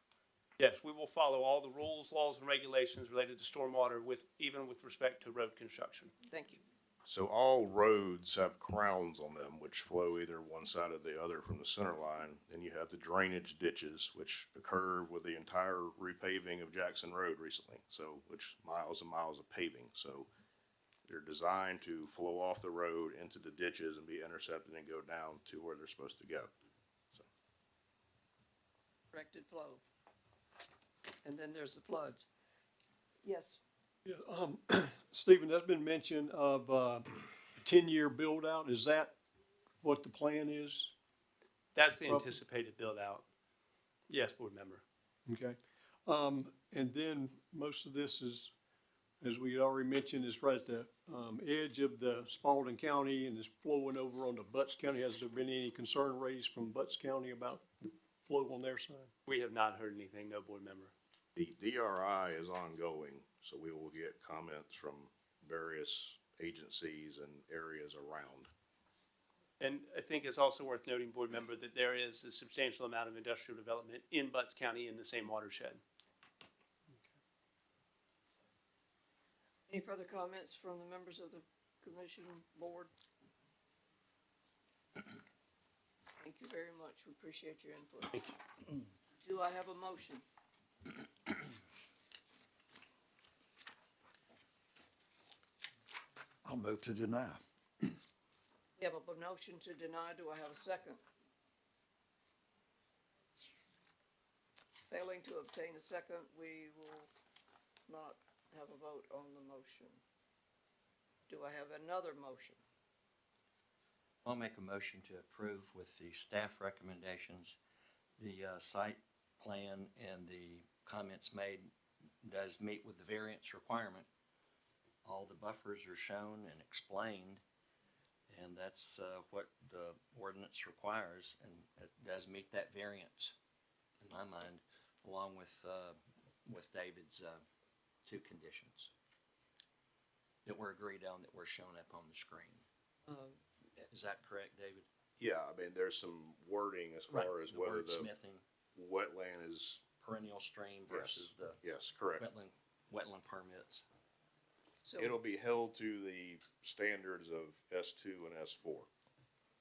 Speaker 11: Yes, we will follow all the rules, laws, and regulations related to stormwater even with respect to road construction.
Speaker 4: Thank you.
Speaker 1: So all roads have crowns on them, which flow either one side or the other from the center line. And you have the drainage ditches, which occur with the entire repaving of Jackson Road recently. So, which miles and miles of paving. So they're designed to flow off the road into the ditches and be intercepted and go down to where they're supposed to go. So.
Speaker 4: Corrected flow. And then there's the floods. Yes,
Speaker 20: Yeah, Stephen, there's been mention of a 10-year build-out. Is that what the plan is?
Speaker 11: That's the anticipated build out. Yes, board member.
Speaker 20: Okay. And then most of this is, as we already mentioned, is right at the edge of the Spalding County and is flowing over onto Butts County. Has there been any concern raised from Butts County about flow on their side?
Speaker 11: We have not heard anything, no board member.
Speaker 1: The DRI is ongoing, so we will get comments from various agencies and areas around.
Speaker 11: And I think it's also worth noting, board member, that there is a substantial amount of industrial development in Butts County in the same watershed.
Speaker 4: any further comments from the members of the commission board? Thank you very much. We appreciate your input.
Speaker 11: Thank you.
Speaker 4: Do I have a motion?
Speaker 19: I'll move to deny.
Speaker 4: We have a motion to deny. Do I have a second? Failing to obtain a second, we will not have a vote on the motion. Do I have another motion?
Speaker 6: I'll make a motion to approve with the staff recommendations. The site plan and the comments made does meet with the variance requirement. All the buffers are shown and explained, and that's what the ordinance requires, and it does meet that variance in my mind, along with David's two conditions that were agreed on that were shown up on the screen. Is that correct, David?
Speaker 1: Yeah, I mean, there's some wording as far as
Speaker 6: The
Speaker 1: whether the
Speaker 6: wordsmithing,
Speaker 1: wetland is,
Speaker 6: perennial stream versus the
Speaker 1: yes, correct.
Speaker 6: wetland permits.
Speaker 4: So,
Speaker 1: It'll be held to the standards of S2 and S4,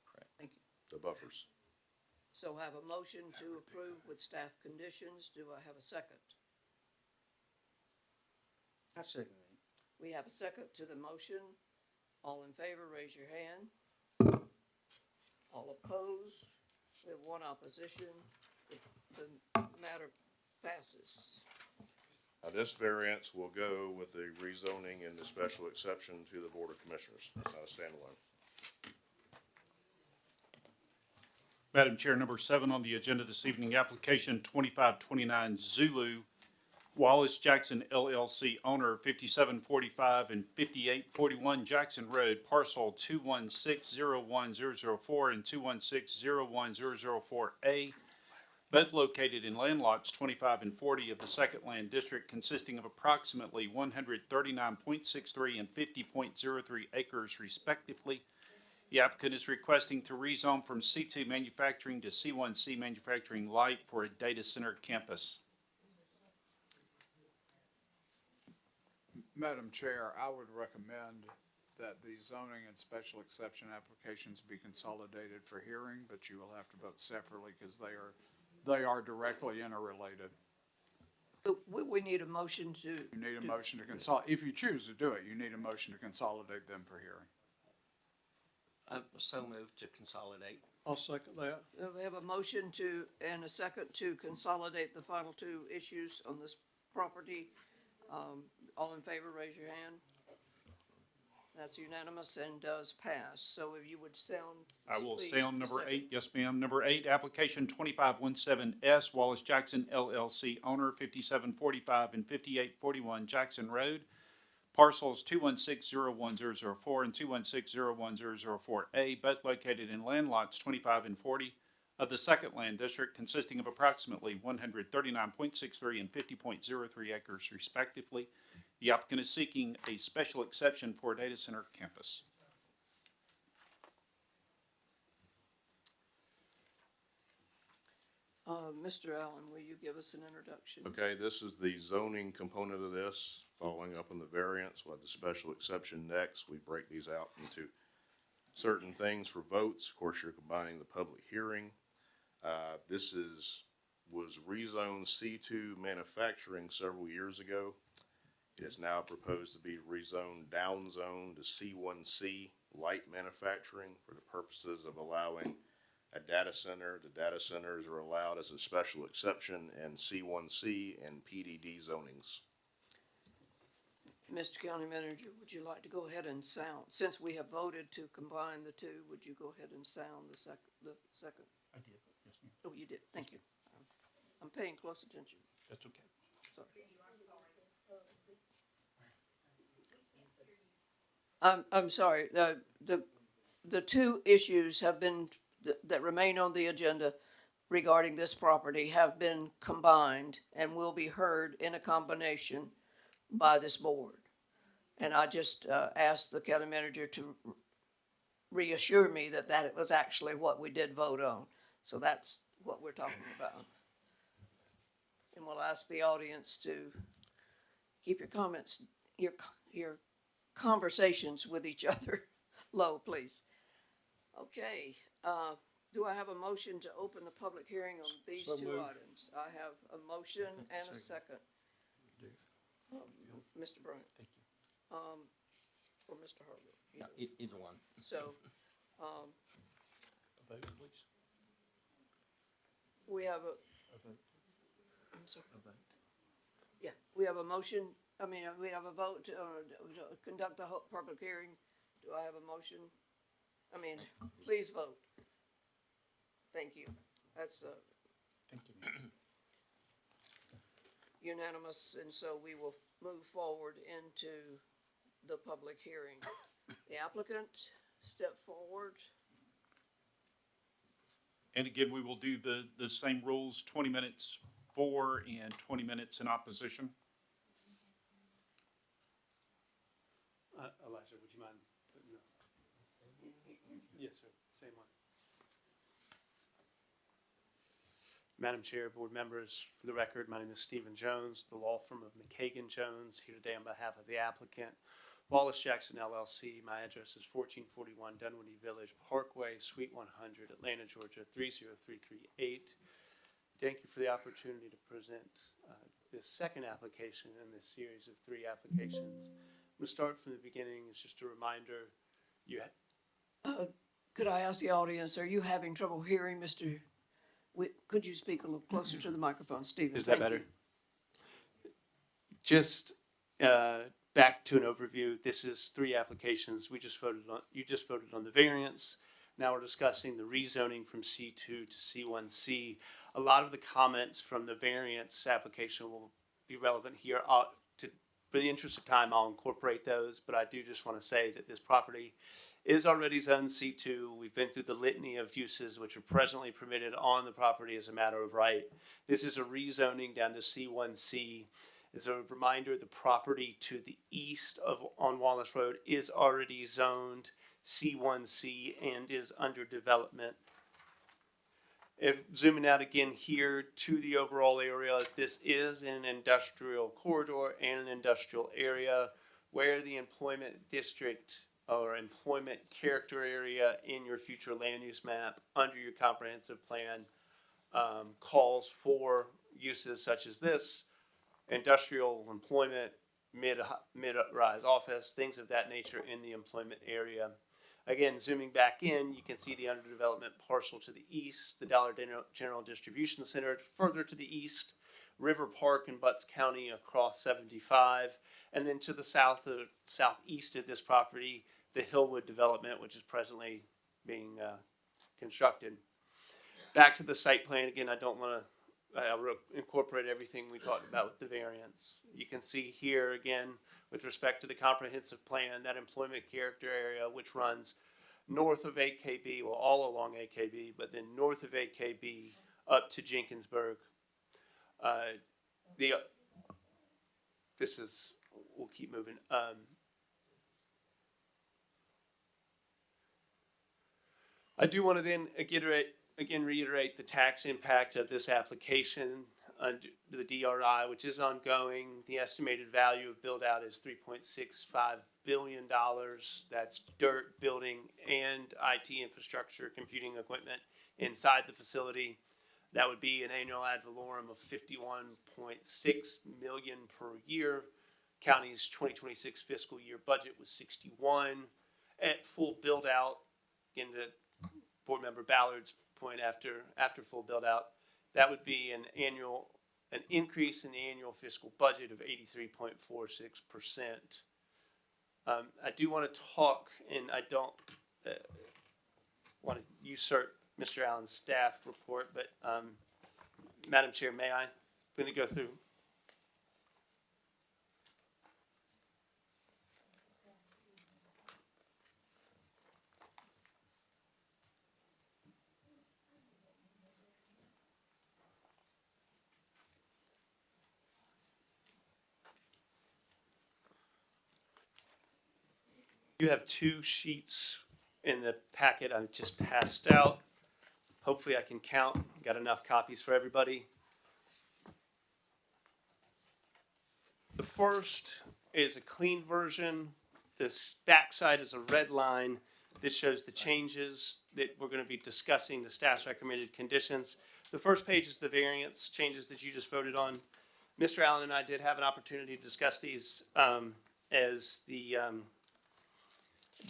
Speaker 6: Correct.
Speaker 4: thank you.
Speaker 1: the buffers.
Speaker 4: So I have a motion to approve with staff conditions. Do I have a second?
Speaker 3: I second that.
Speaker 4: We have a second to the motion. All in favor, raise your hand. All opposed? We have one opposition. The matter passes.
Speaker 1: Now, this variance will go with the rezoning and the special exception to the Board of Commissioners, standalone.
Speaker 7: Madam Chair, number 7 on the agenda this evening, application 2529 Zulu, Wallace Jackson LLC, owner 5745 and 5841 Jackson Road, parcel 2160104 and 2160104A, both located in land lots 25 and 40 of the Second Land District, consisting of approximately 139.63 and 50.03 acres respectively. The applicant is requesting to rezone from C2 manufacturing to C1C manufacturing light for a data center campus.
Speaker 5: Madam Chair, I would recommend that the zoning and special exception applications be consolidated for hearing, but you will have to vote separately because they are directly interrelated.
Speaker 4: We need a motion to.
Speaker 5: You need a motion to consolidate. If you choose to do it, you need a motion to consolidate them for hearing.
Speaker 6: I so moved to consolidate.
Speaker 20: I'll second that.
Speaker 4: We have a motion to, and a second to consolidate the final two issues on this property. All in favor, raise your hand. That's unanimous and does pass. So if you would sound.
Speaker 7: I will
Speaker 4: please,
Speaker 7: sound number
Speaker 4: second.
Speaker 7: 8. Yes, ma'am. Number 8, application 2517S, Wallace Jackson LLC, owner 5745 and 5841 Jackson Road, parcels 2160104 and 2160104A, both located in land lots 25 and 40 of the Second Land District, consisting of approximately 139.63 and 50.03 acres respectively. The applicant is seeking a special exception for a data center campus.
Speaker 4: Mr. Allen, will you give us an introduction?
Speaker 1: Okay, this is the zoning component of this, following up on the variance. We'll have the special exception next. We break these out into certain things for votes. Of course, you're combining the public hearing. Was rezoned C2 manufacturing several years ago. It is now proposed to be rezoned down zone to C1C light manufacturing for the purposes of allowing a data center. The data centers are allowed as a special exception in C1C and PDD zonings.
Speaker 4: Mr. County Manager, would you like to go ahead and sound, since we have voted to combine the two, would you go ahead and sound the second?
Speaker 7: I did, yes, ma'am.
Speaker 4: Oh, you did, thank you. I'm paying close attention.
Speaker 7: That's okay.
Speaker 4: Sorry. I'm sorry, the two issues have been, that remain on the agenda regarding this property have been combined and will be heard in a combination by this board. And I just asked the county manager to reassure me that that was actually what we did vote on. So that's what we're talking about. And we'll ask the audience to keep your comments, your conversations with each other low, please. Okay, do I have a motion to open the public hearing on these
Speaker 20: So
Speaker 4: two
Speaker 20: moved.
Speaker 4: items? I have a motion and a second. Mr. Bryant.
Speaker 6: Thank you.
Speaker 4: Or Mr. Harwood.
Speaker 6: No, either one.
Speaker 4: So,
Speaker 7: Vote, please.
Speaker 4: we have I'm sorry. Yeah, we have a motion, we have a vote to conduct the public hearing. Do I have a motion? Please vote. Thank you. That's
Speaker 7: Thank you.
Speaker 4: unanimous, and so we will move forward into the public hearing. The applicant, step forward.
Speaker 7: And again, we will do the same rules, 20 minutes for and 20 minutes in opposition.
Speaker 11: Elijah, would you mind putting the? Yes, sir, same one. Madam Chair, board members, for the record, my name is Stephen Jones, the law firm of McKagan Jones, here today on behalf of the applicant, Wallace Jackson LLC. My address is 1441 Dunwoody Village Parkway, Suite 100, Atlanta, Georgia 30338. Thank you for the opportunity to present this second application in this series of three applications. I'm going to start from the beginning. It's just a reminder.
Speaker 4: Could I ask the audience, are you having trouble hearing Mr.? Could you speak a little closer to the microphone, Stephen?
Speaker 11: Is that better? Just back to an overview. This is three applications. You just voted on the variance. Now we're discussing the rezoning from C2 to C1C. A lot of the comments from the variance application will be relevant here. For the interest of time, I'll incorporate those, but I do just want to say that this property is already zoned C2. We've been through the litany of uses which are presently permitted on the property as a matter of right. This is a rezoning down to C1C. As a reminder, the property to the east on Wallace Road is already zoned C1C and is under development. If zooming out again here to the overall area, this is an industrial corridor and an industrial area where the employment district or employment character area in your future land use map under your comprehensive plan calls for uses such as this, industrial employment, mid-rise office, things of that nature in the employment area. Again, zooming back in, you can see the underdevelopment parcel to the east, the Dollar General Distribution Center further to the east, River Park in Butts County across 75, and then to the southeast of this property, the Hillwood development, which is presently being constructed. Back to the site plan, again, I'll incorporate everything we talked about with the variance. You can see here again, with respect to the comprehensive plan, that employment character area, which runs north of AKB, well, all along AKB, but then north of AKB up to Jenkinsburg. We'll keep moving. I do want to then again, reiterate the tax impact of this application under the DRI, which is ongoing. The estimated value of build out is $3.65 billion. That's dirt, building, and IT infrastructure, computing equipment inside the facility. That would be an annual ad valorem of $51.6 million per year. County's 2026 fiscal year budget was 61. At full build out, again, to Board Member Ballard's point, after full build out, that would be an increase in the annual fiscal budget of 83.46%. I do want to talk, and I don't want to usurp Mr. Allen's staff report, but Madam Chair, may I? I'm going to go through. You have two sheets in the packet I just passed out. Hopefully I can count. Got enough copies for everybody. The first is a clean version. This backside is a red line that shows the changes that we're going to be discussing, the staff's recommended conditions. The first page is the variance changes that you just voted on. Mr. Allen and I did have an opportunity to discuss these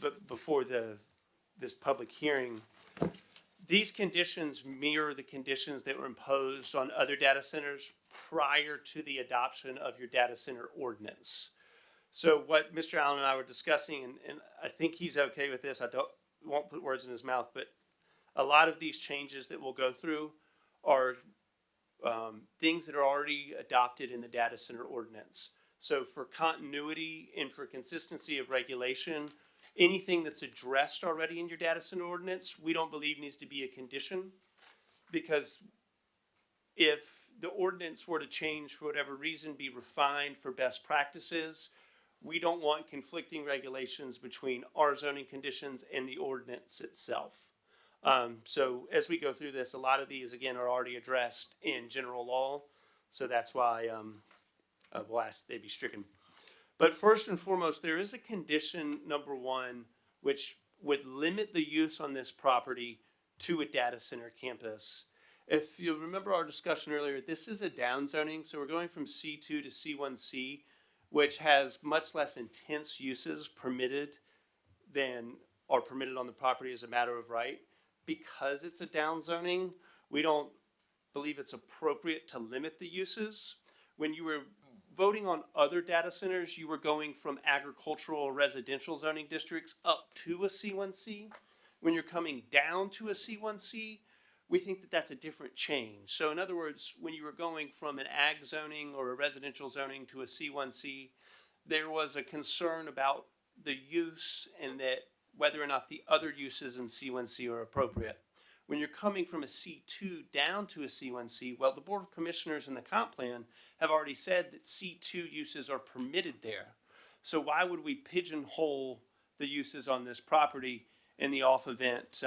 Speaker 11: but before this public hearing. These conditions mirror the conditions that were imposed on other data centers prior to the adoption of your data center ordinance. So what Mr. Allen and I were discussing, and I think he's okay with this, won't put words in his mouth, but a lot of these changes that we'll go through are things that are already adopted in the data center ordinance. So for continuity and for consistency of regulation, anything that's addressed already in your data center ordinance, we don't believe needs to be a condition, because if the ordinance were to change for whatever reason, be refined for best practices, we don't want conflicting regulations between our zoning conditions and the ordinance itself. So as we go through this, a lot of these, again, are already addressed in general law. So that's why we'll ask they be stricken. But first and foremost, there is a condition, number one, which would limit the use on this property to a data center campus. If you remember our discussion earlier, this is a downzoning, so we're going from C2 to C1C, which has much less intense uses permitted than are permitted on the property as a matter of right. Because it's a downzoning, we don't believe it's appropriate to limit the uses. When you were voting on other data centers, you were going from agricultural or residential zoning districts up to a C1C. When you're coming down to a C1C, we think that that's a different change. So in other words, when you were going from an ag zoning or a residential zoning to a C1C, there was a concern about the use and that whether or not the other uses in C1C are appropriate. When you're coming from a C2 down to a C1C, well, the Board of Commissioners and the comp plan have already said that C2 uses are permitted there. So why would we pigeonhole the uses on this property in the off event,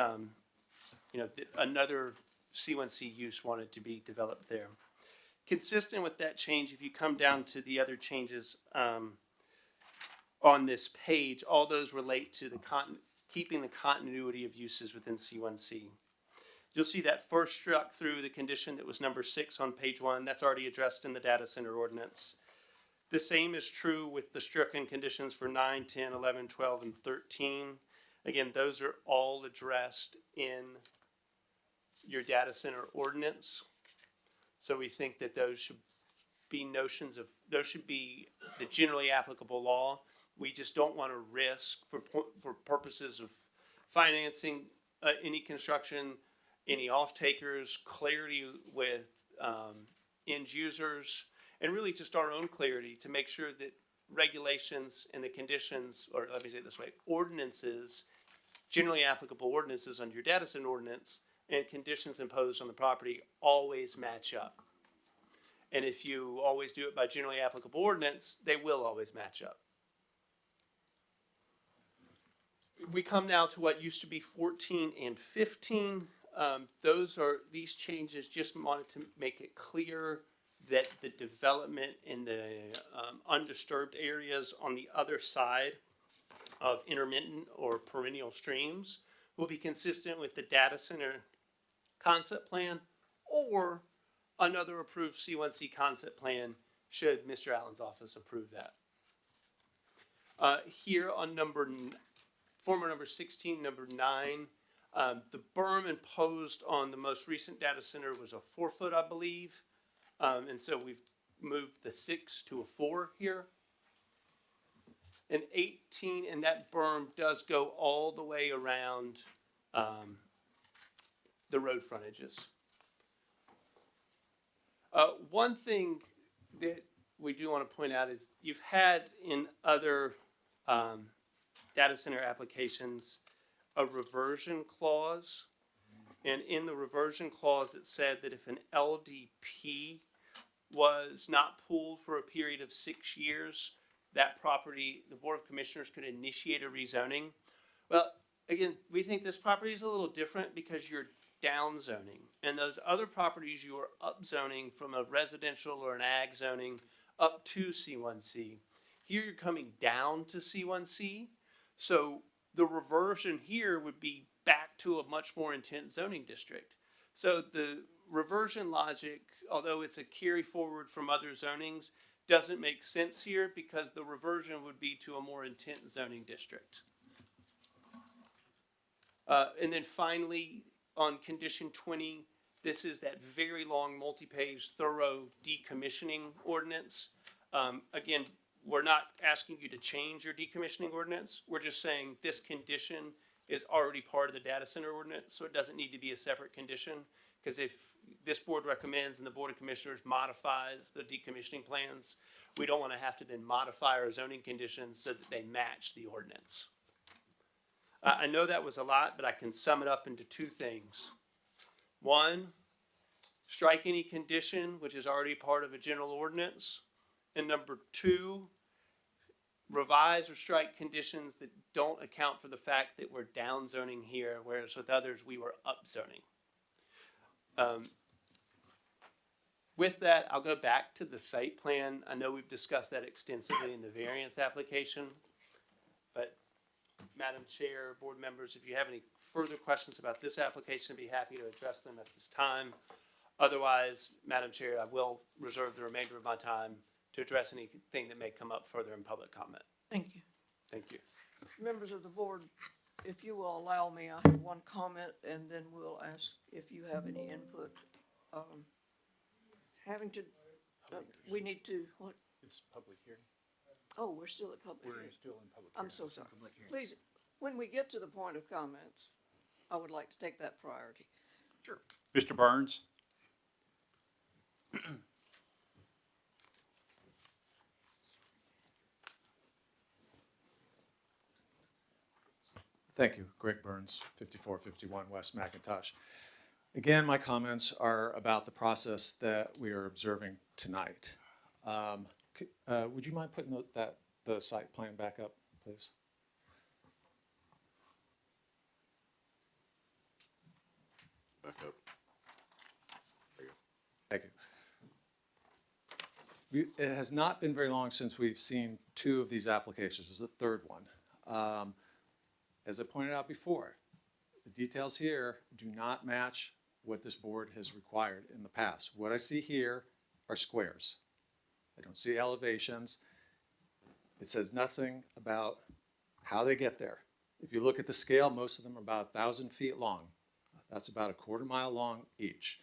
Speaker 11: another C1C use wanted to be developed there? Consistent with that change, if you come down to the other changes on this page, all those relate to keeping the continuity of uses within C1C. You'll see that first struck through the condition that was number 6 on page 1. That's already addressed in the data center ordinance. The same is true with the stricken conditions for 9, 10, 11, 12, and 13. Again, those are all addressed in your data center ordinance. So we think that those should be the generally applicable law. We just don't want to risk for purposes of financing any construction, any off-takers, clarity with end users, and really just our own clarity to make sure that regulations and the conditions, or let me say it this way, ordinances, generally applicable ordinances under your data center ordinance and conditions imposed on the property always match up. And if you always do it by generally applicable ordinance, they will always match up. We come now to what used to be 14 and 15. These changes just wanted to make it clear that the development in the undisturbed areas on the other side of intermittent or perennial streams will be consistent with the data center concept plan or another approved C1C concept plan should Mr. Allen's office approve that. Here on former number 16, number 9, the berm imposed on the most recent data center was a 4-foot, I believe. And so we've moved the 6 to a 4 here. And 18, and that berm does go all the way around the road frontages. One thing that we do want to point out is you've had in other data center applications a reversion clause. And in the reversion clause, it said that if an LDP was not pulled for a period of 6 years, that property, the Board of Commissioners could initiate a rezoning. Well, again, we think this property is a little different because you're down zoning. And those other properties, you are up zoning from a residential or an ag zoning up to C1C. Here you're coming down to C1C. So the reversion here would be back to a much more intense zoning district. So the reversion logic, although it's a carry forward from other zonings, doesn't make sense here because the reversion would be to a more intense zoning district. And then finally, on condition 20, this is that very long multi-page thorough decommissioning ordinance. Again, we're not asking you to change your decommissioning ordinance. We're just saying this condition is already part of the data center ordinance, so it doesn't need to be a separate condition. Because if this board recommends and the Board of Commissioners modifies the decommissioning plans, we don't want to have to then modify our zoning conditions so that they match the ordinance. I know that was a lot, but I can sum it up into 2 things. 1, strike any condition which is already part of a general ordinance. And number 2, revise or strike conditions that don't account for the fact that we're down zoning here, whereas with others we were up zoning. With that, I'll go back to the site plan. I know we've discussed that extensively in the variance application, but Madam Chair, board members, if you have any further questions about this application, I'd be happy to address them at this time. Otherwise, Madam Chair, I will reserve the remainder of my time to address anything that may come up further in public comment.
Speaker 4: Thank you.
Speaker 11: Thank you.
Speaker 4: Members of the board, if you will allow me, I have one comment and then we'll ask if you have any input. We need to, what?
Speaker 7: It's public hearing.
Speaker 4: Oh, we're still at public hearing.
Speaker 7: We're still in public
Speaker 4: I'm so sorry. Please, when we get to the point of comments, I would like to take that priority.
Speaker 7: Sure. Mr. Burns?
Speaker 13: Thank you. Greg Burns, 5451 West McIntosh. Again, my comments are about the process that we are observing tonight. Would you mind putting the site plan back up, please?
Speaker 1: Back up. There you go.
Speaker 13: Thank you. It has not been very long since we've seen 2 of these applications. This is the 3rd one. As I pointed out before, the details here do not match what this board has required in the past. What I see here are squares. I don't see elevations. It says nothing about how they get there. If you look at the scale, most of them are about 1,000 feet long. That's about a 1/4 mile long each.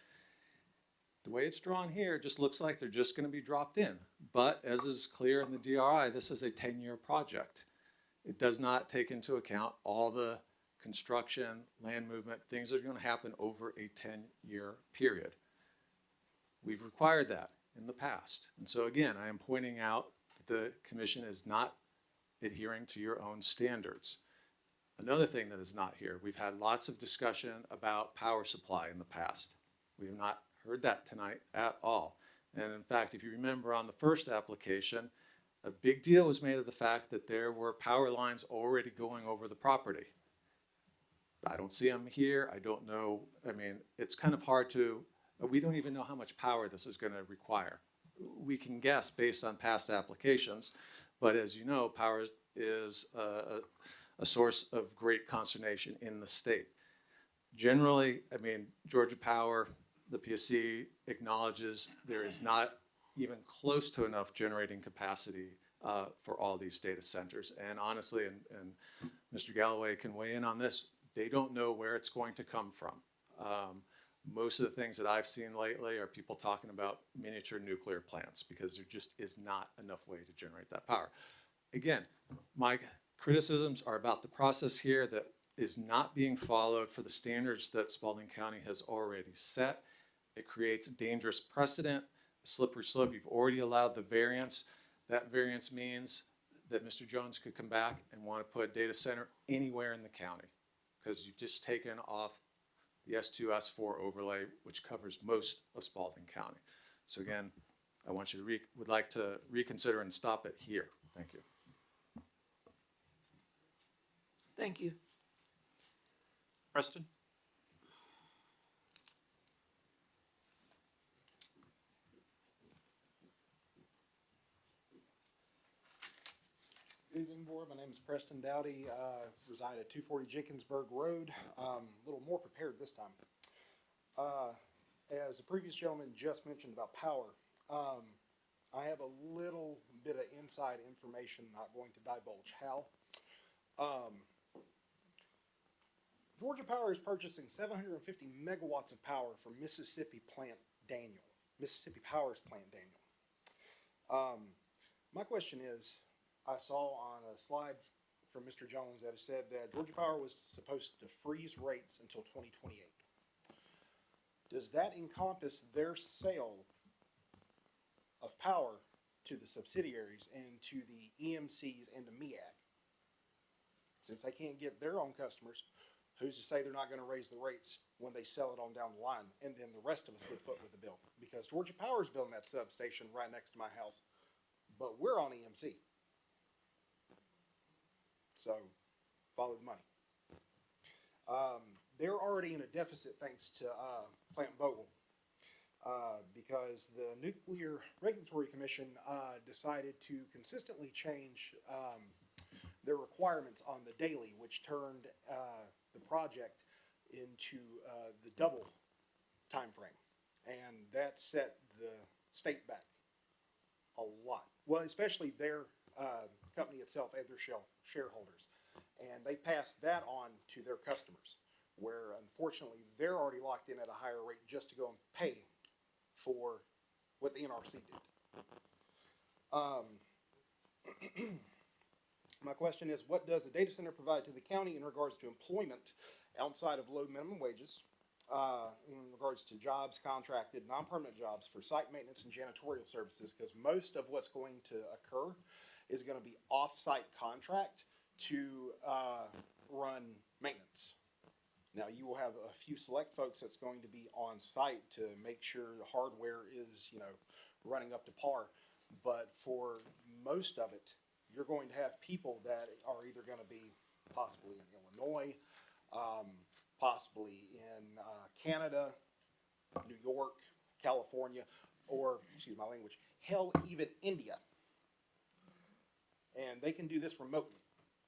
Speaker 13: The way it's drawn here just looks like they're just going to be dropped in. But as is clear in the DRI, this is a 10-year project. It does not take into account all the construction, land movement, things that are going to happen over a 10-year period. We've required that in the past. And so again, I am pointing out that the commission is not adhering to your own standards. Another thing that is not here, we've had lots of discussion about power supply in the past. We have not heard that tonight at all. And in fact, if you remember on the first application, a big deal was made of the fact that there were power lines already going over the property. I don't see them here. I don't know. I mean, it's kind of hard to, we don't even know how much power this is going to require. We can guess based on past applications, but as you know, power is a source of great consternation in the state. Generally, I mean, Georgia Power, the PSC acknowledges there is not even close to enough generating capacity for all these data centers. And honestly, and Mr. Galloway can weigh in on this, they don't know where it's going to come from. Most of the things that I've seen lately are people talking about miniature nuclear plants because there just is not enough way to generate that power. Again, my criticisms are about the process here that is not being followed for the standards that Spalding County has already set. It creates a dangerous precedent, a slippery slope. You've already allowed the variance. That variance means that Mr. Jones could come back and want to put a data center anywhere in the county because you've just taken off the S2, S4 overlay, which covers most of Spalding County. So again, I want you to would like to reconsider and stop it here. Thank you.
Speaker 4: Thank you.
Speaker 7: Preston?
Speaker 14: Good evening, board. My name is Preston Dowdy. Reside at 240 Jenkinsburg Road. A little more prepared this time. As the previous gentleman just mentioned about power, I have a little bit of inside information, not going to divulge how. Georgia Power is purchasing 750 megawatts of power from Mississippi Power's Plant Daniel. My question is, I saw on a slide from Mr. Jones that it said that Georgia Power was supposed to freeze rates until 2028. Does that encompass their sale of power to the subsidiaries and to the EMCs and the MEAG? Since they can't get their own customers, who's to say they're not going to raise the rates when they sell it on down the line, and then the rest of us get foot with the bill? Because Georgia Power is building that substation right next to my house, but we're on EMC. So, follow the money. They're already in a deficit thanks to Plant Vogtle, because the Nuclear Regulatory Commission decided to consistently change their requirements on the daily, which turned the project into the double time frame, and that set the state back a lot. Well, especially their company itself and their shareholders, and they passed that on to their customers, where unfortunately they're already locked in at a higher rate just to go and pay for what the NRC did. My question is, what does the data center provide to the county in regards to employment outside of low minimum wages, in regards to jobs, contracted, non-permanent jobs for site maintenance and janitorial services? Because most of what's going to occur is going to be off-site contract to run maintenance. Now, you will have a few select folks that's going to be on site to make sure the hardware is, running up to par. But for most of it, you're going to have people that are either going to be possibly in Illinois, possibly in Canada, New York, California, or, excuse my language, hell, even India. And they can do this remotely.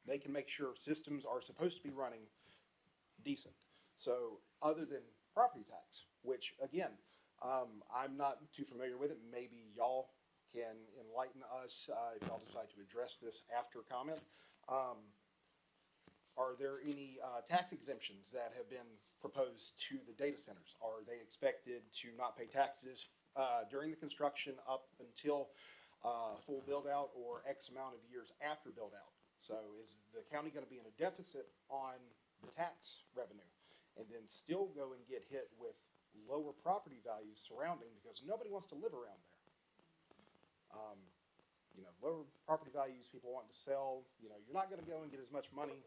Speaker 14: They can make sure systems are supposed to be running decent. So other than property tax, which again, I'm not too familiar with it, maybe y'all can enlighten us if y'all decide to address this after comment. Are there any tax exemptions that have been proposed to the data centers? Are they expected to not pay taxes during the construction up until full build out, or X amount of years after build out? So is the county going to be in a deficit on the tax revenue and then still go and get hit with lower property values surrounding, because nobody wants to live around there? Lower property values, people want to sell, you're not going to go and get as much money.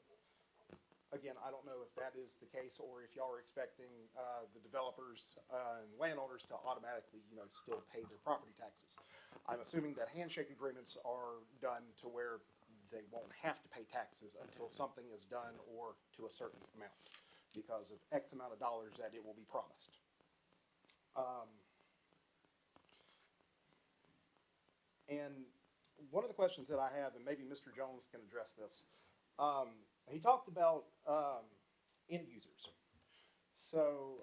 Speaker 14: Again, I don't know if that is the case, or if y'all are expecting the developers and landowners to automatically, still pay their property taxes. I'm assuming that handshake agreements are done to where they won't have to pay taxes until something is done or to a certain amount. because of X amount of dollars that it will be promised. And one of the questions that I have, and maybe Mr. Jones can address this, he talked about end users. So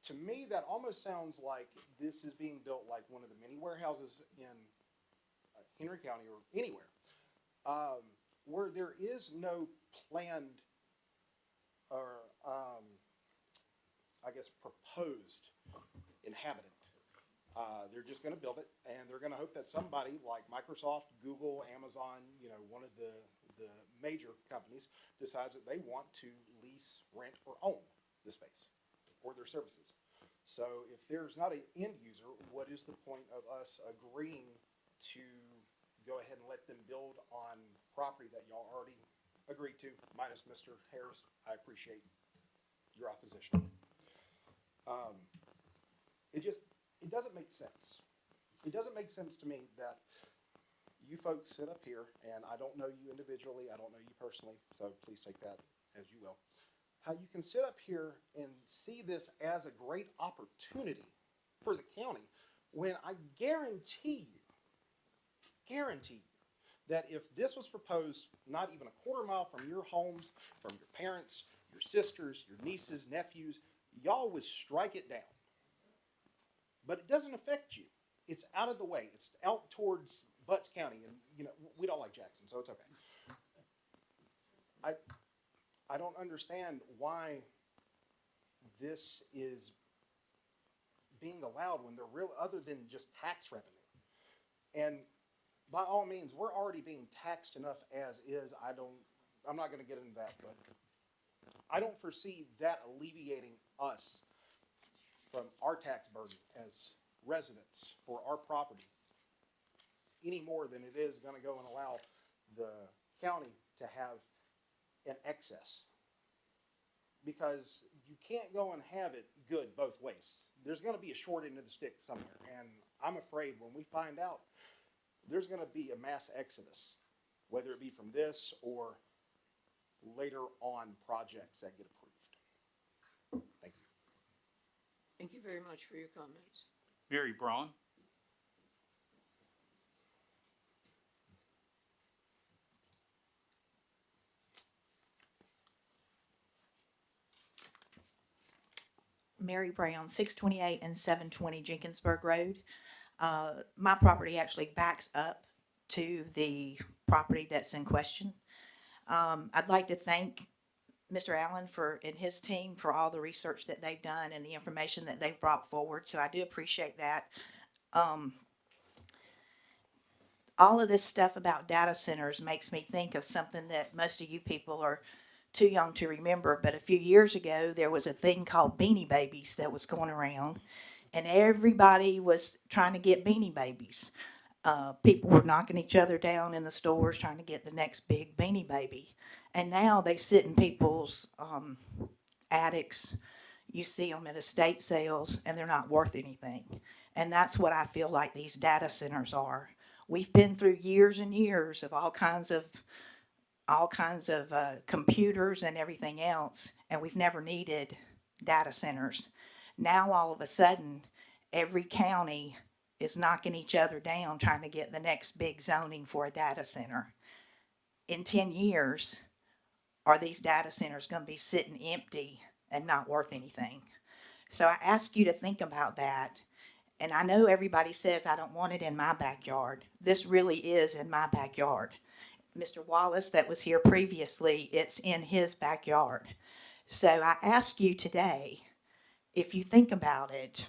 Speaker 14: to me, that almost sounds like this is being built like one of the many warehouses in Henry County or anywhere, where there is no planned or I guess proposed inhabitant. They're just going to build it, and they're going to hope that somebody like Microsoft, Google, Amazon, one of the major companies decides that they want to lease, rent, or own the space or their services. So if there's not an end user, what is the point of us agreeing to go ahead and let them build on property that y'all already agreed to, minus Mr. Harris? I appreciate your opposition. It doesn't make sense. It doesn't make sense to me that you folks sit up here, and I don't know you individually, I don't know you personally, so please take that as you will. How you can sit up here and see this as a great opportunity for the county, when I guarantee you that if this was proposed not even a quarter mile from your homes, from your parents, your sisters, your nieces, nephews, y'all would strike it down. But it doesn't affect you. It's out of the way. It's out towards Butts County, and we don't like Jackson, so it's okay. I don't understand why this is being allowed when they're real, other than just tax revenue. And by all means, we're already being taxed enough as is. I'm not going to get into that, but I don't foresee that alleviating us from our tax burden as residents for our property any more than it is going to go and allow the county to have an excess. Because you can't go and have it good both ways. There's going to be a short end of the stick somewhere, and I'm afraid when we find out, there's going to be a mass exodus, whether it be from this or later on projects that get approved. Thank you.
Speaker 4: Thank you very much for your comments.
Speaker 7: Mary Braun.
Speaker 2: Mary Brown, 628 and 720 Jenkinsburg Road. My property actually backs up to the property that's in question. I'd like to thank Mr. Allen and his team for all the research that they've done and the information that they've brought forward, so I do appreciate that. All of this stuff about data centers makes me think of something that most of you people are too young to remember, but a few years ago there was a thing called Beanie Babies that was going around, and everybody was trying to get Beanie Babies. People were knocking each other down in the stores trying to get the next big Beanie Baby, and now they sit in people's attics. You see them at estate sales, and they're not worth anything. And that's what I feel like these data centers are. We've been through years and years of all kinds of computers and everything else, and we've never needed data centers. Now all of a sudden, every county is knocking each other down trying to get the next big zoning for a data center. In 10 years, are these data centers going to be sitting empty and not worth anything? So I ask you to think about that. And I know everybody says I don't want it in my backyard. This really is in my backyard. Mr. Wallace that was here previously, it's in his backyard. So I ask you today, if you think about it,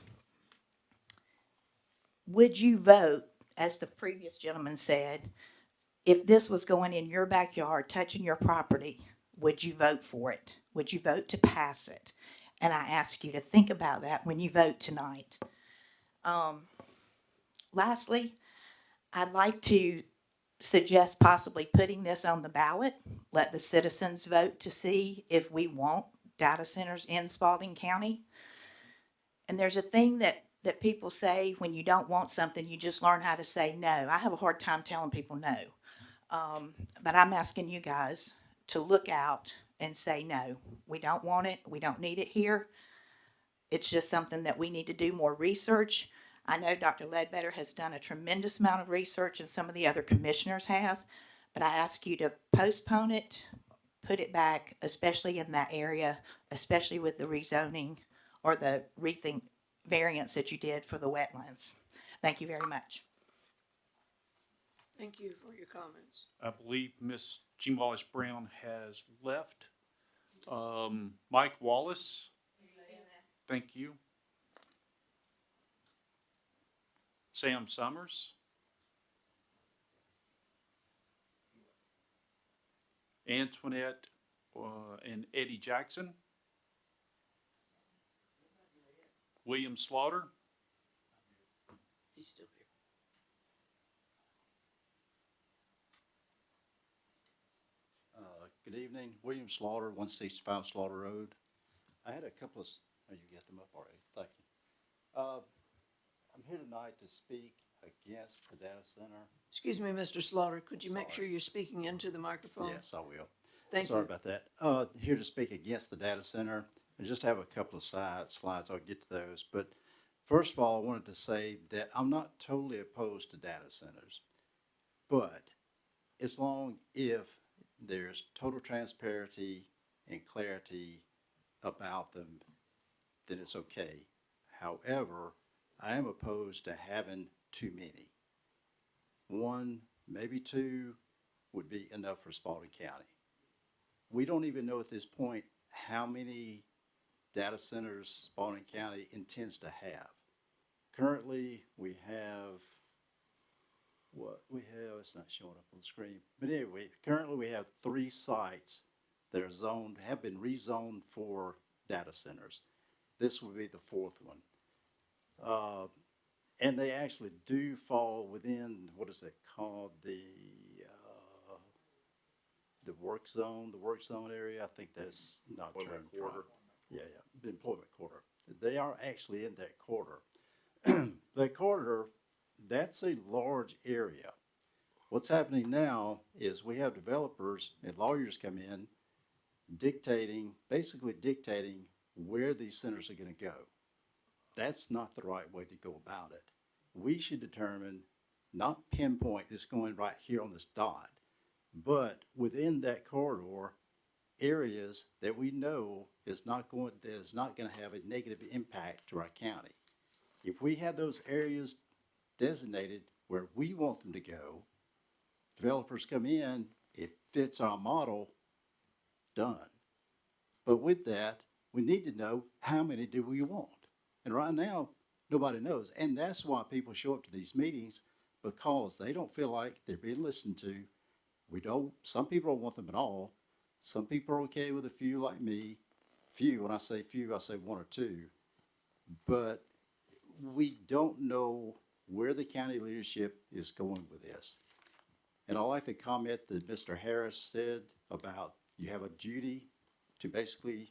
Speaker 2: would you vote, as the previous gentleman said, if this was going in your backyard, touching your property, would you vote for it? Would you vote to pass it? And I ask you to think about that when you vote tonight. Lastly, I'd like to suggest possibly putting this on the ballot, let the citizens vote to see if we want data centers in Spalding County. And there's a thing that people say when you don't want something, you just learn how to say no. I have a hard time telling people no. But I'm asking you guys to look out and say, no, we don't want it, we don't need it here. It's just something that we need to do more research. I know Dr. Ledbetter has done a tremendous amount of research, and some of the other commissioners have, but I ask you to postpone it, put it back, especially in that area, especially with the rezoning or the rethink variance that you did for the wetlands. Thank you very much.
Speaker 4: Thank you for your comments.
Speaker 7: I believe Miss Jean Wallace Brown has left. Mike Wallace. Thank you. Sam Summers. Antoinette and Eddie Jackson. William Slaughter.
Speaker 4: He's still here.
Speaker 21: Good evening, William Slaughter, 165 Slaughter Road. I had a couple of, oh, you got them up already, thank you. I'm here tonight to speak against the data center.
Speaker 4: Excuse me, Mr. Slaughter, could you make
Speaker 21: Sorry.
Speaker 4: sure you're speaking into the microphone?
Speaker 21: Yes, I will.
Speaker 4: Thank
Speaker 21: Sorry
Speaker 4: you.
Speaker 21: about that. Here to speak against the data center. I just have a couple of slides, I'll get to those. But first of all, I wanted to say that I'm not totally opposed to data centers. But as long if there's total transparency and clarity about them, then it's okay. However, I am opposed to having too many. One, maybe two would be enough for Spalding County. We don't even know at this point how many data centers Spalding County intends to have. Currently, we have it's not showing up on the screen. But anyway, currently we have 3 sites that are have been rezoned for data centers. This would be the 4th one. And they actually do fall within, what is it called? The work zone, area. I think that's not
Speaker 1: Employment
Speaker 21: term
Speaker 1: quarter.
Speaker 21: Yeah, the employment quarter. They are actually in that quarter. The quarter, that's a large area. What's happening now is we have developers and lawyers come in basically dictating where these centers are going to go. That's not the right way to go about it. We should determine, not pinpoint it's going right here on this dot, but within that corridor, areas that we know is not going to have a negative impact to our county. If we have those areas designated where we want them to go, developers come in, it fits our model, done. But with that, we need to know how many do we want. And right now, nobody knows. And that's why people show up to these meetings, because they don't feel like they're being listened to. Some people don't want them at all. Some people are okay with a few like me. Few, when I say few, I say 1 or 2. But we don't know where the county leadership is going with this. And I like the comment that Mr. Harris said about you have a duty to basically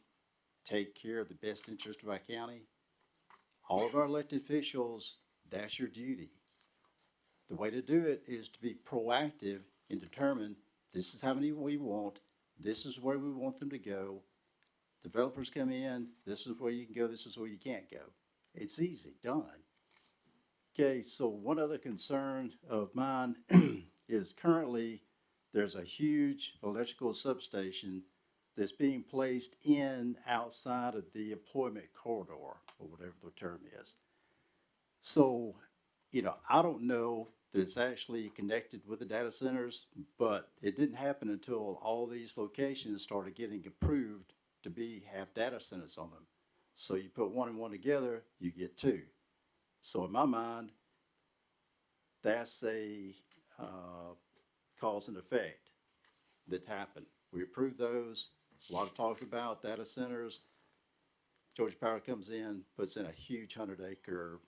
Speaker 21: take care of the best interest of our county. All of our elected officials, that's your duty. The way to do it is to be proactive and determine this is how many we want, this is where we want them to go. Developers come in, this is where you can go, this is where you can't go. It's easy, done. Okay, so one other concern of mine is currently there's a huge electrical substation that's being placed outside of the employment corridor, or whatever the term is. So, I don't know that it's actually connected with the data centers, but it didn't happen until all these locations started getting approved to have data centers on them. So you put 1 and 1 together, you get 2. So in my mind, that's a cause and effect that happened. We approved those. A lot of talk about data centers. Georgia Power comes in, puts in a huge 100-acre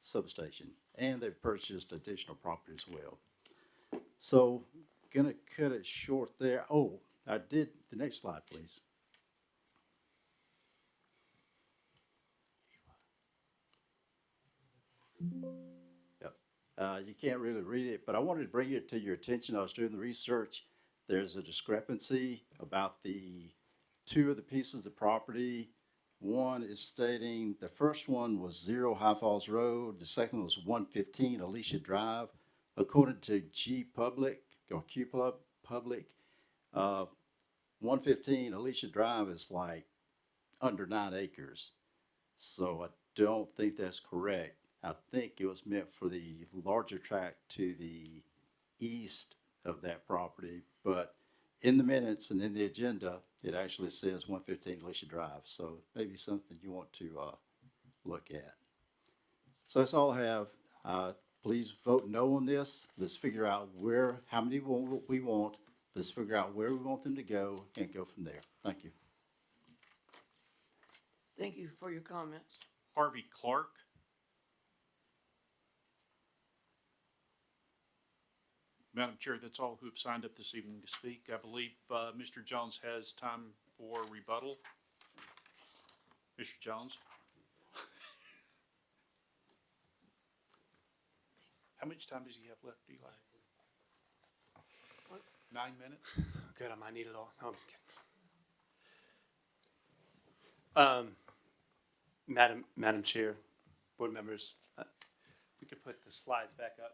Speaker 21: substation, and they've purchased additional property as well. So, gonna cut it short there. Oh, the next slide, please. Yep. You can't really read it, but I wanted to bring it to your attention. I was doing the research. there's a discrepancy about the two of the pieces of property. One is stating, the first one was 0 High Falls Road, the second was 115 Alicia Drive. According to G Public, or Q Public, 115 Alicia Drive is like under 9 acres. So I don't think that's correct. I think it was meant for the larger tract to the east of that property, but in the minutes and in the agenda, it actually says 115 Alicia Drive, so maybe something you want to look at. So that's all I have. Please vote no on this. Let's figure out how many we want. Let's figure out where we want them to go and go from there. Thank you.
Speaker 4: Thank you for your comments.
Speaker 7: Harvey Clark. Madam Chair, that's all who have signed up this evening to speak. I believe Mr. Jones has time for rebuttal. Mr. Jones? How much time does he have left, Eli? 9 minutes?
Speaker 11: Good, I might need it all. Madam Chair, board members, we could put the slides back up.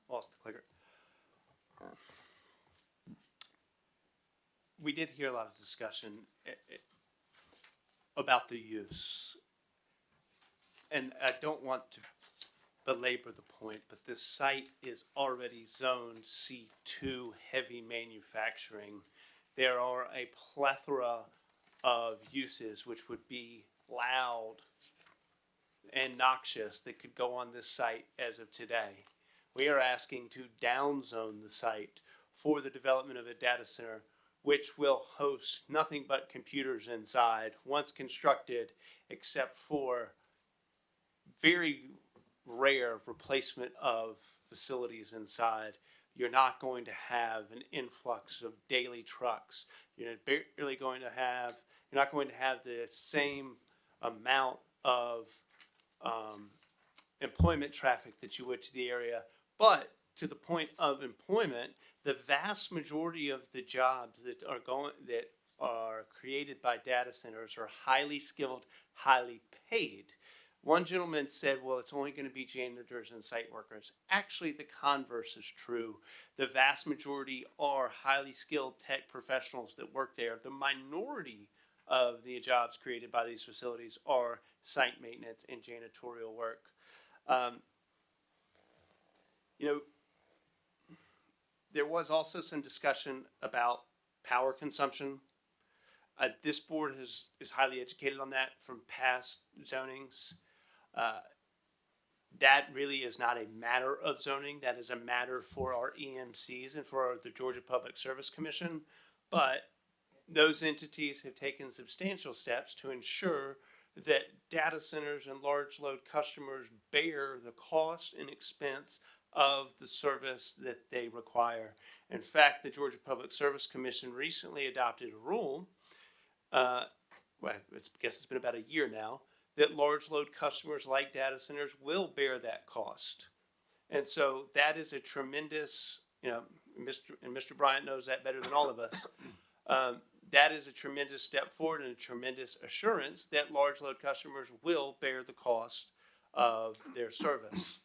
Speaker 11: Lost the clicker. We did hear a lot of discussion about the use. And I don't want to belabor the point, but this site is already zoned C2 heavy manufacturing. There are a plethora of uses which would be loud and noxious that could go on this site as of today. We are asking to downzone the site for the development of a data center which will host nothing but computers inside once constructed, except for very rare replacement of facilities inside. You're not going to have an influx of daily trucks. You're not going to have the same amount of employment traffic that you would to the area. But to the point of employment, the vast majority of the jobs that are created by data centers are highly skilled, highly paid. One gentleman said, well, it's only going to be janitors and site workers. Actually, the converse is true. The vast majority are highly skilled tech professionals that work there. The minority of the jobs created by these facilities are site maintenance and janitorial work. There was also some discussion about power consumption. This board is highly educated on that from past zonings. That really is not a matter of zoning. That is a matter for our EMCs and for the Georgia Public Service Commission. But those entities have taken substantial steps to ensure that data centers and large load customers bear the cost and expense of the service that they require. In fact, the Georgia Public Service Commission recently adopted a rule, I guess it's been about a year now, that large load customers like data centers will bear that cost. And so that is a tremendous, Mr. Bryant knows that better than all of us. That is a tremendous step forward and a tremendous assurance that large load customers will bear the cost of their service.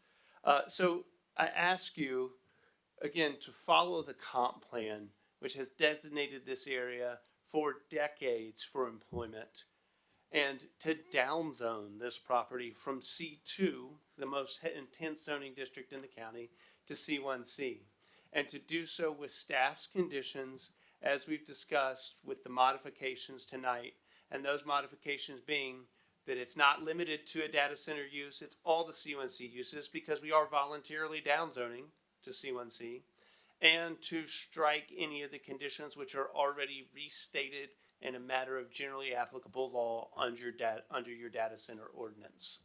Speaker 11: So I ask you, again, to follow the comp plan, which has designated this area for decades for employment, and to downzone this property from C2, the most intense zoning district in the county, to C1C, and to do so with staff's conditions, as we've discussed with the modifications tonight, and those modifications being that it's not limited to a data center use, it's all the C1C uses, because we are voluntarily downzoning to C1C, and to strike any of the conditions which are already restated in a matter of generally applicable law under your data center ordinance.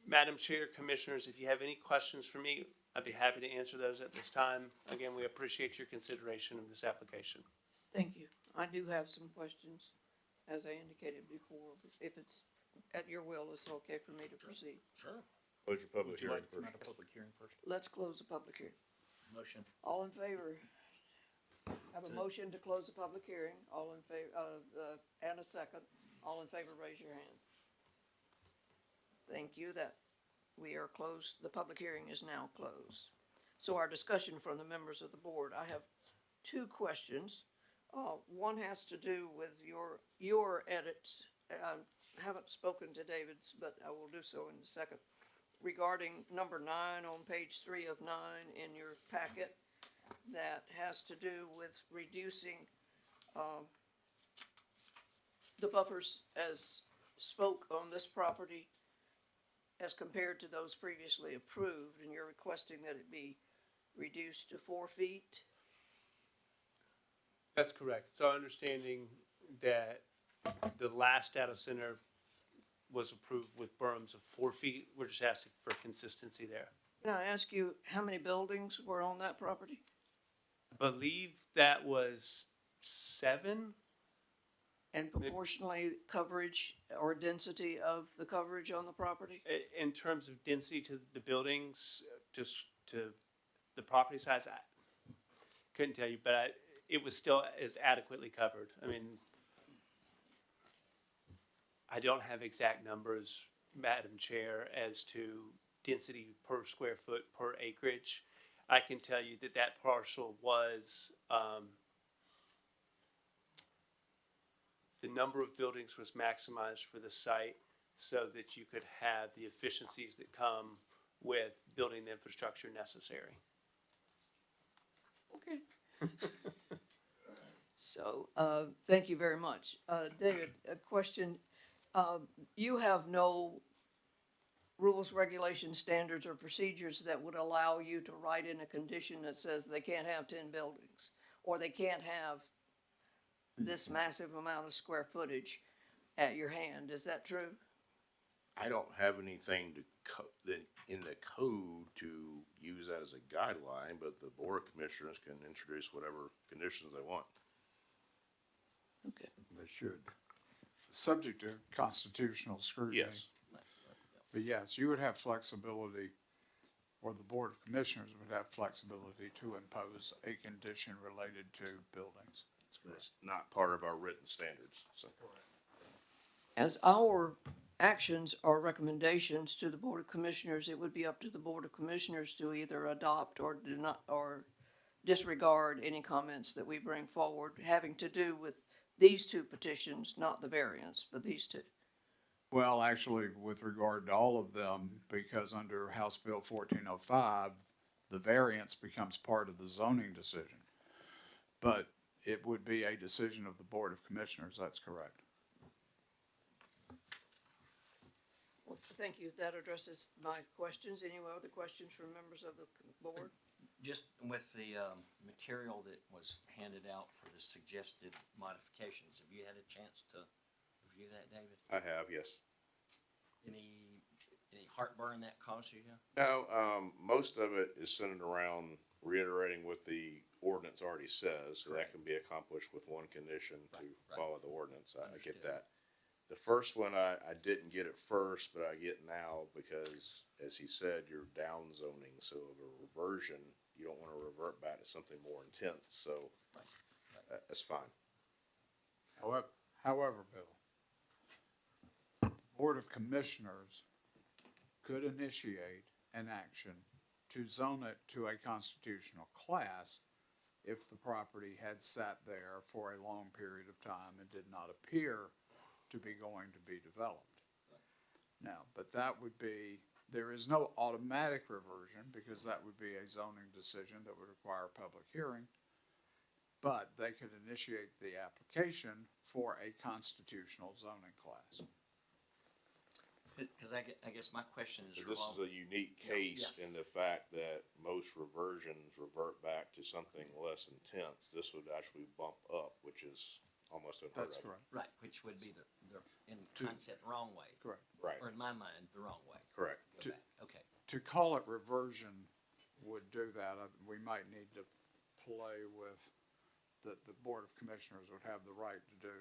Speaker 11: Madam Chair, Commissioners, if you have any questions for me, I'd be happy to answer those at this time. Again, we appreciate your consideration of this application.
Speaker 4: Thank you. I do have some questions, as I indicated before. If it's at your will, it's okay for me to proceed.
Speaker 1: Sure. Close your public hearing
Speaker 7: Would you like
Speaker 1: first.
Speaker 7: a public hearing first?
Speaker 4: Let's close the public hearing.
Speaker 6: Motion.
Speaker 4: All in favor? Have a motion to close the public hearing. All in favor, and a second. All in favor, raise your hand. Thank you. That we are closed. The public hearing is now closed. So our discussion from the members of the board. I have two questions. One has to do with your edits. I haven't spoken to David's, but I will do so in a second. Regarding number 9 on page 3 of 9 in your packet, that has to do with reducing the buffers as spoke on this property as compared to those previously approved, and you're requesting that it be reduced to 4 feet.
Speaker 11: That's correct. So understanding that the last data center was approved with berms of 4 feet, we're just asking for consistency there.
Speaker 4: Can I ask you how many buildings were on that property?
Speaker 11: I believe that was 7.
Speaker 4: And proportionally coverage or density of the coverage on the property?
Speaker 11: In terms of density to the buildings, just to the property size, I couldn't tell you, but it was still as adequately covered. I mean, I don't have exact numbers, Madam Chair, as to density per square foot per acreage. I can tell you that that parcel was, the number of buildings was maximized for the site so that you could have the efficiencies that come with building the infrastructure necessary.
Speaker 4: Okay. So, thank you very much. David, a question. You have no rules, regulations, standards, or procedures that would allow you to write in a condition that says they can't have 10 buildings, or they can't have this massive amount of square footage at your hand. Is that true?
Speaker 1: I don't have anything in the code to use that as a guideline, but the Board of Commissioners can introduce whatever conditions they want.
Speaker 4: Okay.
Speaker 19: They should.
Speaker 5: Subject to constitutional scrutiny.
Speaker 1: Yes.
Speaker 5: But yes, you would have flexibility, or the Board of Commissioners would have flexibility to impose a condition related to buildings.
Speaker 1: It's not part of our written standards, so.
Speaker 4: As our actions or recommendations to the Board of Commissioners, it would be up to the Board of Commissioners to either adopt or do not, or disregard any comments that we bring forward having to do with these two petitions, not the variance, but these two.
Speaker 5: Well, actually, with regard to all of them, because under House Bill 1405, the variance becomes part of the zoning decision. But it would be a decision of the Board of Commissioners, that's correct.
Speaker 4: Well, thank you. That addresses my questions. Any other questions from members of the board?
Speaker 6: Just with the material that was handed out for the suggested modifications, have you had a chance to review that, David?
Speaker 1: I have, yes.
Speaker 6: Any heartburn that caused you?
Speaker 1: No, most of it is centered around reiterating what the ordinance already says, so that can be accomplished with one condition to follow the ordinance. I get that. The first one, I didn't get at first, but I get now because, as he said, you're down zoning, so of a reversion, you don't want to revert back to something more intense, so that's fine.
Speaker 5: However, Bill, the Board of Commissioners could initiate an action to zone it to a constitutional class if the property had sat there for a long period of time and did not appear to be going to be developed. Now, but that would be, there is no automatic reversion because that would be a zoning decision that would require a public hearing. But they could initiate the application for a constitutional zoning class.
Speaker 6: Because I guess my question is.
Speaker 1: This is a unique case in the fact that most reversions revert back to something less intense. This would actually bump up, which is almost unheard of.
Speaker 5: That's correct.
Speaker 6: Right, which would be the in concept, wrong way.
Speaker 5: Correct.
Speaker 1: Right.
Speaker 6: Or in my mind, the wrong way.
Speaker 1: Correct.
Speaker 6: Go back. Okay.
Speaker 5: To call it reversion would do that. We might need to play with that the Board of Commissioners would have the right to do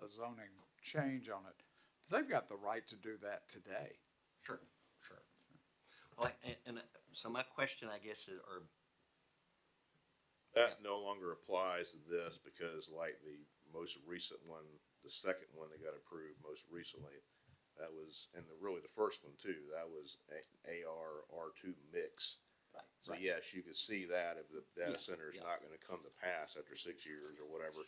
Speaker 5: a zoning change on it. But they've got the right to do that today.
Speaker 6: Sure. Well, and so my question, I guess, or
Speaker 1: That no longer applies to this because like the most recent one, the second one that got approved most recently, that was, and really the first one too, that was AR R2 mix.
Speaker 6: Right,
Speaker 1: So
Speaker 6: right.
Speaker 1: yes, you could see that if the data
Speaker 6: Yeah,
Speaker 1: center is
Speaker 6: yeah.
Speaker 1: not gonna come to pass after 6 years or whatever,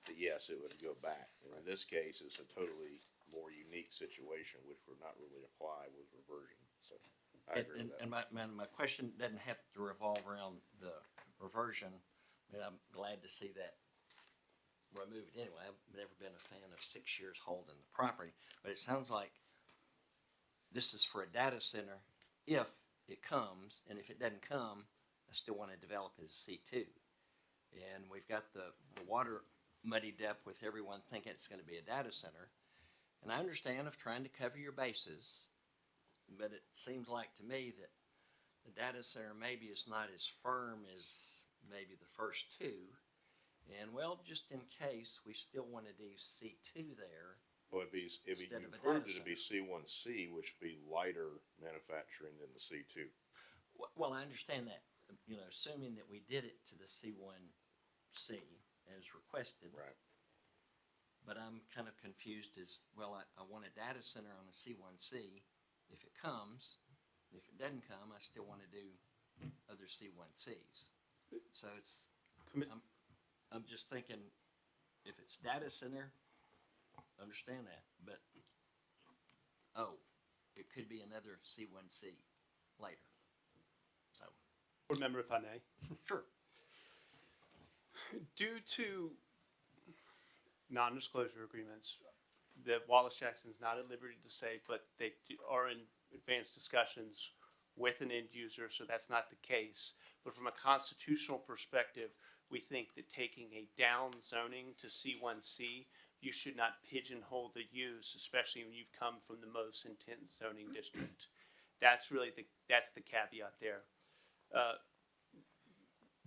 Speaker 1: that yes, it would go back. And in this case, it's a totally more unique situation, which would not really apply with reversion, so I agree with that.
Speaker 6: And my question doesn't have to revolve around the reversion. I mean, I'm glad to see that removed anyway. I've never been a fan of 6 years holding the property, but it sounds like this is for a data center if it comes, and if it doesn't come, I still want to develop as a C2. And we've got the water muddied up with everyone thinking it's going to be a data center. And I understand of trying to cover your bases, but it seems like to me that the data center maybe is not as firm as maybe the first two. And well, just in case, we still want to do C2 there.
Speaker 1: Well, it'd be, if you
Speaker 6: Instead of a
Speaker 1: approved
Speaker 6: data
Speaker 1: it, it'd be C1C, which would be lighter manufacturing than the C2.
Speaker 6: Well, I understand that, you know, assuming that we did it to the C1C as requested.
Speaker 1: Right.
Speaker 6: But I'm kind of confused as, well, I want a data center on a C1C if it comes. If it doesn't come, I still want to do other C1Cs. So it's, I'm just thinking, if it's data center, understand that, but, oh, it could be another C1C later. So,
Speaker 11: Board member, if I may.
Speaker 6: sure.
Speaker 11: Due to non-disclosure agreements that Wallace Jackson's not at liberty to say, but they are in advanced discussions with an end user, so that's not the case. But from a constitutional perspective, we think that taking a down zoning to C1C, you should not pigeonhole the use, especially when you've come from the most intense zoning district. That's really that's the caveat there.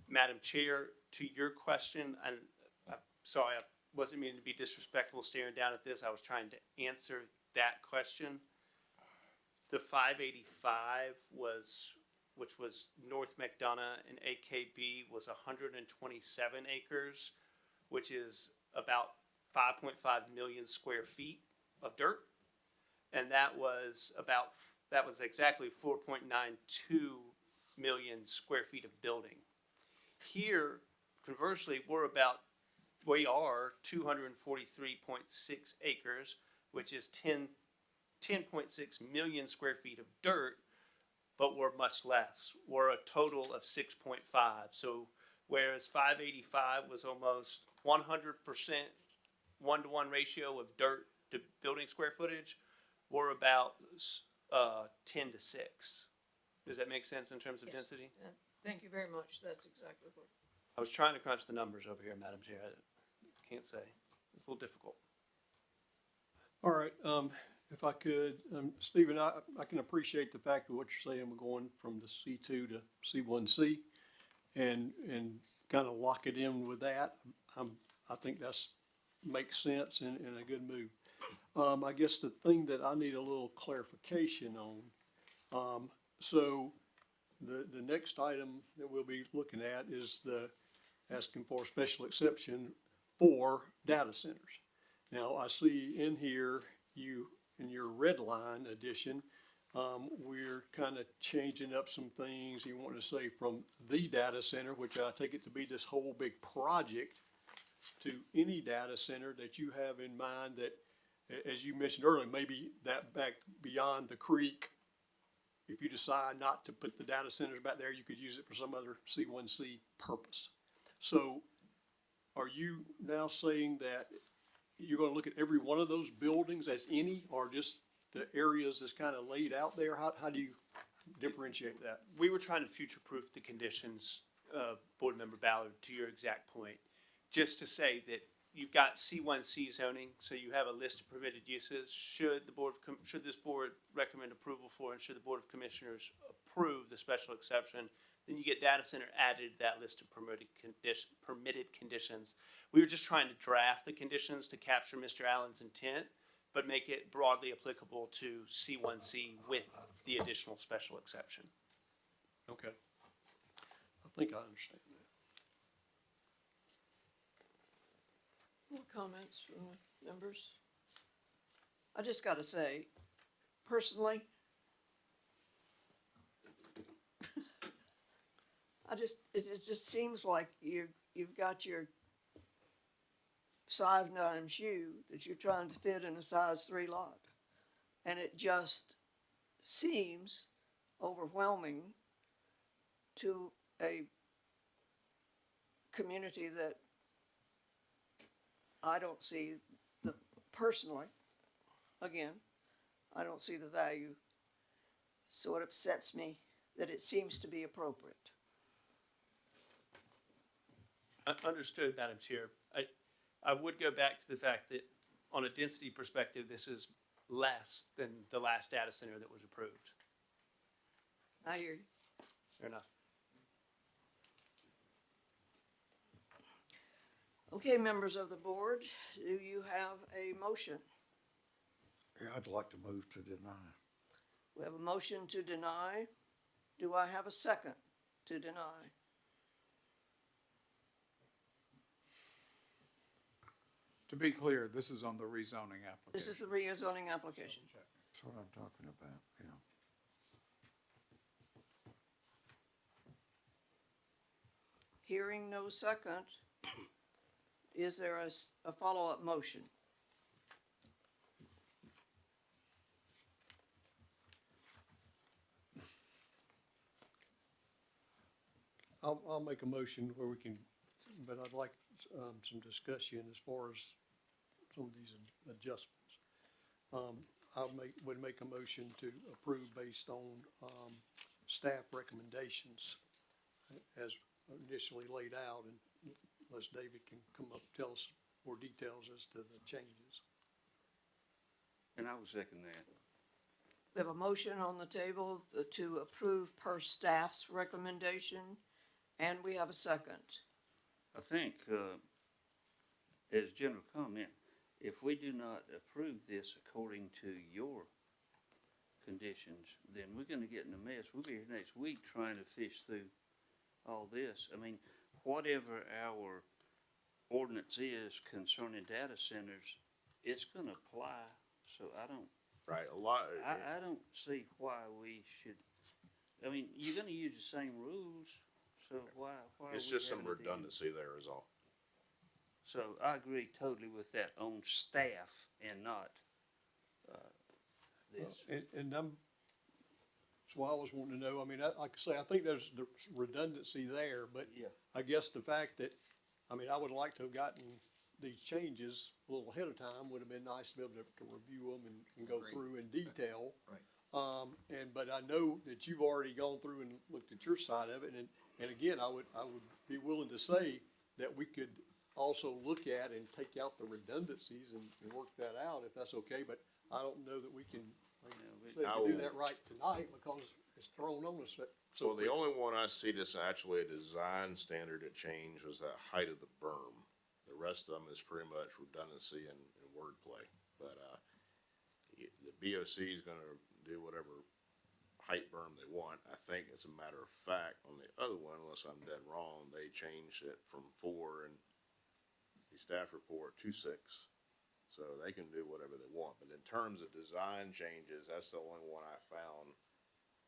Speaker 11: Madam Chair, to your question, and I'm sorry, I wasn't meaning to be disrespectful staring down at this. I was trying to answer that question. The 585 which was North McDonough and AKB, was 127 acres, which is about 5.5 million square feet of dirt. And that was exactly 4.92 million square feet of building. Here, conversely, we are 243.6 acres, which is 10.6 million square feet of dirt, but we're much less. We're a total of 6.5. So whereas 585 was almost 100% one-to-one ratio of dirt to building square footage, we're about 10 to 6. Does that make sense in terms of density?
Speaker 4: Thank you very much. That's exactly what.
Speaker 11: I was trying to crunch the numbers over here, Madam Chair. I can't say. It's a little difficult.
Speaker 20: All right, if I could, Stephen, I can appreciate the fact of what you're saying, we're going from the C2 to C1C and kind of lock it in with that. I think that's makes sense and a good move. I guess the thing that I need a little clarification on, so the next item that we'll be looking at is asking for a special exception for data centers. Now, I see in here, in your red line addition, we're kind of changing up some things. You want to say from the data center, which I take it to be this whole big project, to any data center that you have in mind that, as you mentioned earlier, maybe that back beyond the creek, if you decide not to put the data centers back there, you could use it for some other C1C purpose. So are you now saying that you're going to look at every one of those buildings as any, or just the areas that's kind of laid out there? How do you differentiate that?
Speaker 11: We were trying to future-proof the conditions, Board Member Ballard, to your exact point, just to say that you've got C1C zoning, so you have a list of permitted uses. Should this board recommend approval for, and should the Board of Commissioners approve the special exception, then you get data center added to that list of permitted conditions. We were just trying to draft the conditions to capture Mr. Allen's intent, but make it broadly applicable to C1C with the additional special exception.
Speaker 20: Okay. I think I understand that.
Speaker 4: comments from the members? I just gotta say, personally, it just seems like you've got your size 9 shoe that you're trying to fit in a size 3 lot. And it just seems overwhelming to a community that I don't see personally, again, I don't see the value. So it upsets me that it seems to be appropriate.
Speaker 11: Understood, Madam Chair. I would go back to the fact that on a density perspective, this is less than the last data center that was approved.
Speaker 4: I hear you.
Speaker 11: Fair enough.
Speaker 4: Okay, members of the board, do you have a motion?
Speaker 19: Yeah, I'd like to move to deny.
Speaker 4: We have a motion to deny. Do I have a second to deny?
Speaker 5: To be clear, this is on the rezoning application.
Speaker 4: This is the rezoning application.
Speaker 19: That's what I'm talking about, yeah.
Speaker 4: Hearing no second, is there a follow-up motion?
Speaker 20: I'll make a motion where we can, but I'd like, some discussion as far as some of these adjustments. Would make a motion to approve based on, staff recommendations as initially laid out, and unless David can come up and tell us more details as to the changes.
Speaker 3: And I will second that.
Speaker 4: We have a motion on the table to approve per staff's recommendation, and we have a second.
Speaker 3: I think, as general comment, if we do not approve this according to your conditions, then we're gonna get in a mess. We'll be here next week trying to fish through all this. I mean, whatever our ordinance is concerning data centers, it's gonna apply, so I don't,
Speaker 1: Right,
Speaker 3: I don't see why we should, I mean, you're gonna use the same rules, so why are
Speaker 1: it's
Speaker 3: we
Speaker 1: just some
Speaker 3: having to do-
Speaker 1: redundancy there is all.
Speaker 3: So I agree totally with that on staff and not, this.
Speaker 20: And that's why I was wanting to know, I mean, like I say, I think there's the redundancy there, but
Speaker 3: Yeah.
Speaker 20: I guess the fact that, I mean, I would like to have gotten these changes a little ahead of time, would have been nice to be able to review them and go
Speaker 6: Agreed.
Speaker 20: through in detail.
Speaker 6: Right.
Speaker 20: But I know that you've already gone through and looked at your side of it, and again, I would be willing to say that we could also look at and take out the redundancies and work that out, if that's okay, but I don't know that we can, do that right tonight, because it's thrown on us.
Speaker 1: So the only one I see that's actually a design standard that changed was that height of the berm. The rest of them is pretty much redundancy and wordplay. But, the BOC is gonna do whatever height berm they want. I think as a matter of fact, on the other one, unless I'm dead wrong, they changed it from 4 and the staff report to 6. So they can do whatever they want. But in terms of design changes, that's the only one I found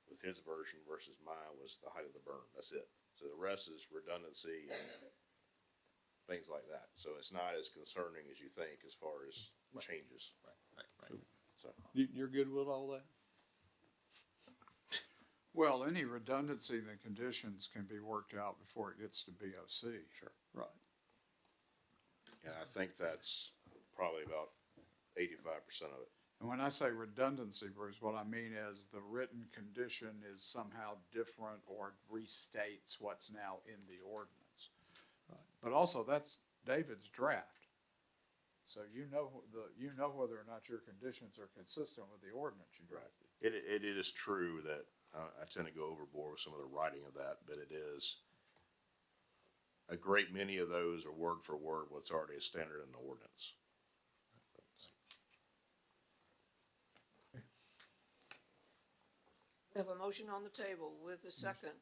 Speaker 1: with his version versus mine was the height of the berm. That's it. So the rest is redundancy and things like that. So it's not as concerning as you think as far as changes.
Speaker 6: Right.
Speaker 1: So
Speaker 20: You're good with all that?
Speaker 5: Well, any redundancy in the conditions can be worked out before it gets to BOC.
Speaker 1: Sure.
Speaker 20: Right.
Speaker 1: And I think that's probably about 85% of it.
Speaker 5: And when I say redundancy, Bruce, what I mean is the written condition is somehow different or restates what's now in the ordinance. But also, that's David's draft. So you know whether or not your conditions are consistent with the ordinance you drafted.
Speaker 1: It is true that I tend to go overboard with some of the writing of that, but it is a great many of those are word for word what's already a standard in the ordinance.
Speaker 4: We have a motion on the table with a second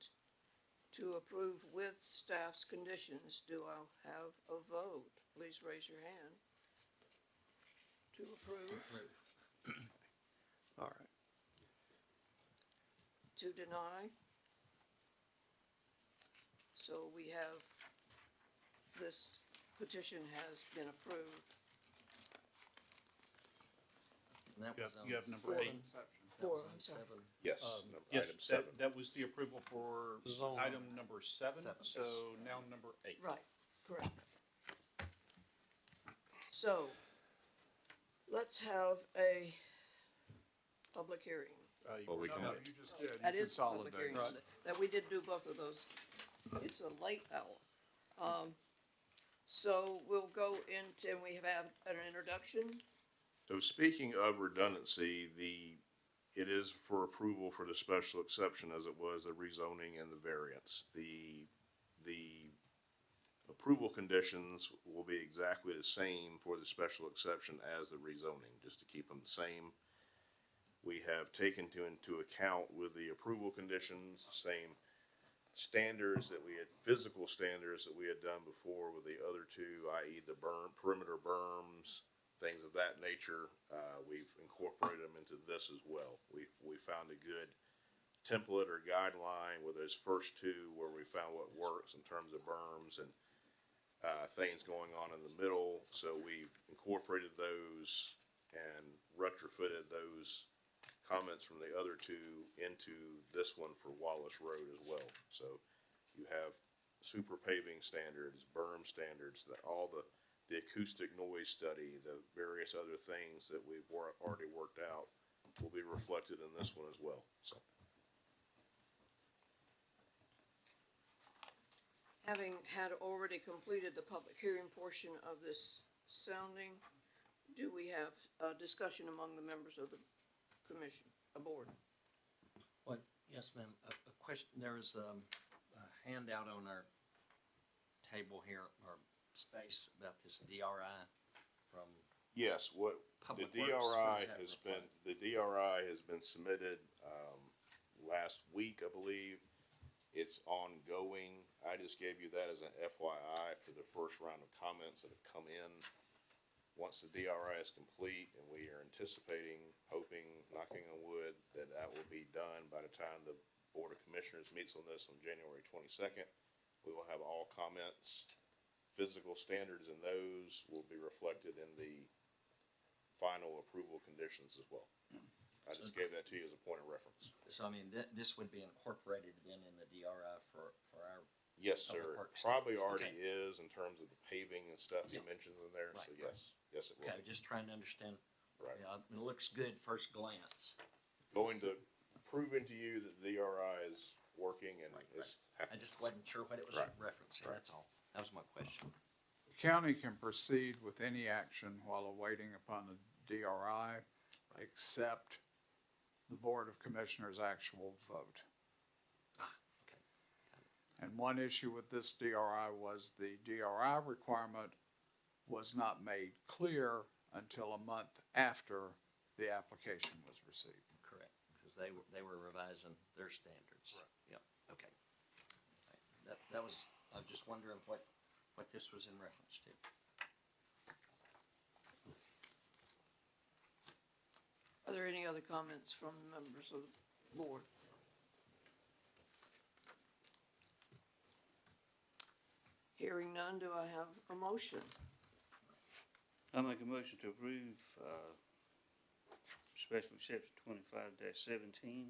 Speaker 4: to approve with staff's conditions. Do I have a vote? Please raise your hand. To approve,
Speaker 13: All right.
Speaker 4: to deny. So we have, this petition has been approved.
Speaker 6: And that was on
Speaker 7: You have number
Speaker 6: seven.
Speaker 7: eight.
Speaker 6: That was
Speaker 4: Four,
Speaker 6: on
Speaker 4: I'm sorry.
Speaker 6: 7.
Speaker 1: Yes,
Speaker 7: Yes,
Speaker 1: item seven.
Speaker 7: that was the approval for
Speaker 9: Zone.
Speaker 7: item number seven,
Speaker 6: Seven.
Speaker 7: so now number 8.
Speaker 4: Right, correct. So, let's have a public hearing.
Speaker 1: Well, we can,
Speaker 5: No, you just did.
Speaker 4: That
Speaker 5: You
Speaker 4: is public
Speaker 5: consolidated.
Speaker 4: hearing, that we did do both of those. It's a late hour. So we'll go into, and we have an introduction.
Speaker 1: so speaking of redundancy, it is for approval for the special exception as it was the rezoning and the variance. The approval conditions will be exactly the same for the special exception as the rezoning, just to keep them the same. We have taken into account with the approval conditions, the same standards that we had, physical standards that we had done before with the other two, i.e. the perimeter berms, things of that nature. We've incorporated them into this as well. We found a good template or guideline with those first two where we found what works in terms of berms and things going on in the middle. So we incorporated those and retrofitted those comments from the other two into this one for Wallace Road as well. So you have super paving standards, berm standards, that all the acoustic noise study, the various other things that we've already worked out will be reflected in this one as well, so.
Speaker 4: Having had already completed the public hearing portion of this sounding, do we have a discussion among the members of the commission, a board?
Speaker 6: What, yes, ma'am, a question, there's a handout on our table here, or space, about this DRI from
Speaker 1: Yes, what, the
Speaker 6: Public Works, what does that look like?
Speaker 1: the DRI has been submitted, last week, I believe. It's ongoing. I just gave you that as an FYI for the first round of comments that have come in. Once the DRI is complete, and we are anticipating, hoping, knocking on wood, that will be done by the time the Board of Commissioners meets on this on January 22nd. We will have all comments. Physical standards in those will be reflected in the final approval conditions as well. I just gave that to you as a point of reference.
Speaker 6: So I mean, this would be incorporated then in the DRI for our,
Speaker 1: Yes, sir.
Speaker 6: Public Works
Speaker 1: Probably
Speaker 6: standards.
Speaker 1: already is in terms of the paving and stuff you
Speaker 6: Yeah.
Speaker 1: mentioned in there, so
Speaker 6: Right,
Speaker 1: yes, yes, it will.
Speaker 6: okay, just trying to understand.
Speaker 1: Right.
Speaker 6: Yeah, it looks good first glance.
Speaker 1: Going to proving to you that the DRI is working and
Speaker 6: Right,
Speaker 1: is
Speaker 6: I
Speaker 1: happening.
Speaker 6: just wasn't sure what it was
Speaker 1: Right.
Speaker 6: referencing, that's all. That was my question.
Speaker 5: The county can proceed with any action while awaiting upon the DRI, except the Board of Commissioners' actual vote.
Speaker 6: Okay.
Speaker 5: And one issue with this DRI was the DRI requirement was not made clear until a month after the application was received.
Speaker 6: Correct, because they were revising their standards. Right. Yep, okay. Right. That was, I was just wondering what this was in reference to.
Speaker 4: Are there any other comments from members of the board? Hearing none, do I have a motion?
Speaker 3: I make a motion to approve, special exception 25-17,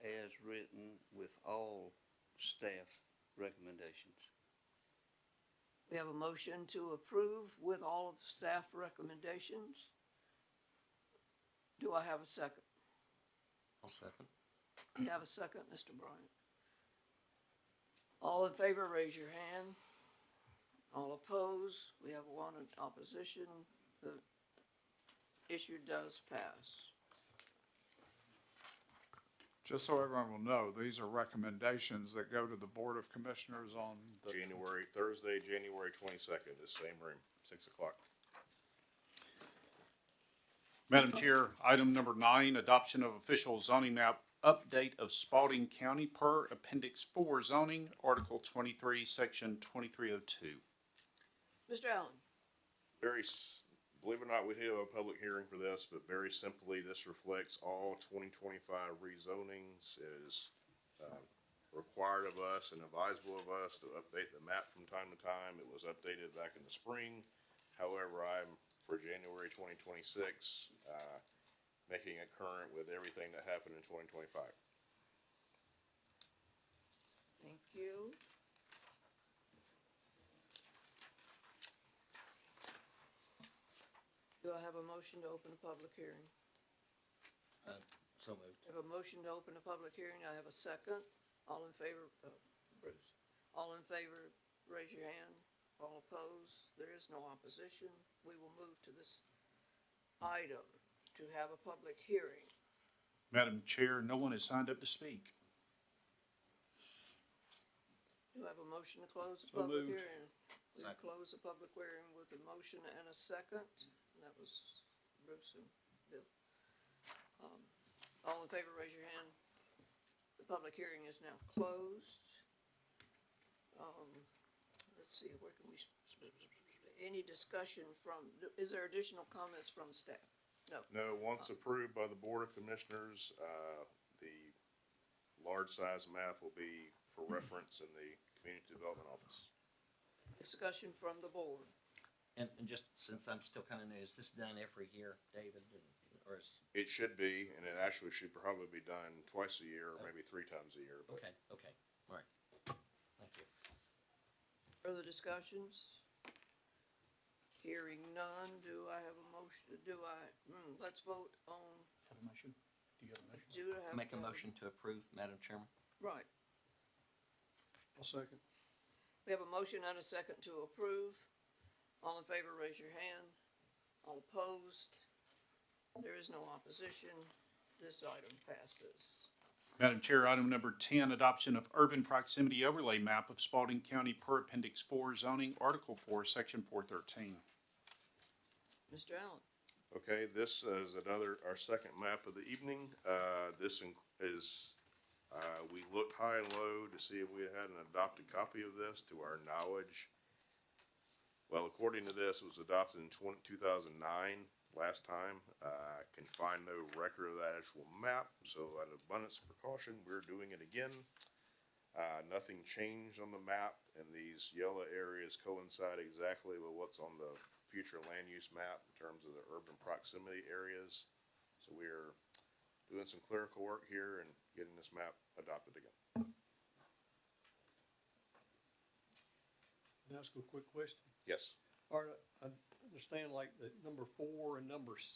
Speaker 3: as written with all staff recommendations.
Speaker 4: We have a motion to approve with all of the staff recommendations. Do I have a second?
Speaker 6: I'll second.
Speaker 4: You have a second, Mr. Bryant? All in favor, raise your hand. All opposed? We have one in opposition. The issue does pass.
Speaker 5: Just so everyone will know, these are recommendations that go to the Board of Commissioners on the
Speaker 1: Thursday, January 22nd, this same room, 6 o'clock.
Speaker 7: Madam Chair, item number 9, adoption of official zoning map update of Spalding County per Appendix 4 zoning, Article 23, Section 2302.
Speaker 4: Mr. Allen?
Speaker 1: Very believe it or not, we do have a public hearing for this, but very simply, this reflects all 2025 rezonings. It is required of us and advisable of us to update the map from time to time. It was updated back in the spring. However, I'm, for January 2026, making it current with everything that happened in 2025.
Speaker 4: Thank you. Do I have a motion to open a public hearing?
Speaker 6: So moved.
Speaker 4: I have a motion to open a public hearing. I have a second. All in favor, Bruce? All in favor, raise your hand. All opposed? There is no opposition. We will move to this item to have a public hearing.
Speaker 7: Madam Chair, no one has signed up to speak.
Speaker 4: Do I have a motion to close the
Speaker 20: So
Speaker 4: public
Speaker 20: moved.
Speaker 4: hearing? We
Speaker 6: Second.
Speaker 4: close the public hearing with a motion and a second. And that was Bruce and Bill. All in favor, raise your hand. The public hearing is now closed. Let's see, where can we, any discussion from, is there additional comments from staff? No.
Speaker 1: No, once approved by the Board of Commissioners, the large size map will be for reference in the Community Development Office.
Speaker 4: Discussion from the board.
Speaker 6: And just since I'm still kind of new, is this done every year, David, or is?
Speaker 1: It should be, and it actually should probably be done twice a year, or maybe 3 times a year. But
Speaker 6: Okay, all right. Thank you.
Speaker 4: Further discussions? Hearing none, do I have a motion, let's vote on,
Speaker 7: Have a motion? Do you have a motion?
Speaker 4: do I have?
Speaker 6: Make a motion to approve, Madam Chairman.
Speaker 4: Right.
Speaker 20: I'll second.
Speaker 4: We have a motion and a second to approve. All in favor, raise your hand. All opposed? There is no opposition. This item passes.
Speaker 7: Madam Chair, item number 10, adoption of urban proximity overlay map of Spalding County per Appendix 4 zoning, Article 4, Section 413.
Speaker 4: Mr. Allen?
Speaker 1: Okay, this is our second map of the evening. This is, we looked high and low to see if we had an adopted copy of this to our knowledge. Well, according to this, it was adopted in 2009, last time. I can find no record of that actual map, so out of abundance of precaution, we're doing it again. Nothing changed on the map, and these yellow areas coincide exactly with what's on the future land use map in terms of the urban proximity areas. So we're doing some clerical work here and getting this map adopted again.
Speaker 20: Can I ask a quick question?
Speaker 1: Yes.
Speaker 20: All right, I understand like that number 4 and number 6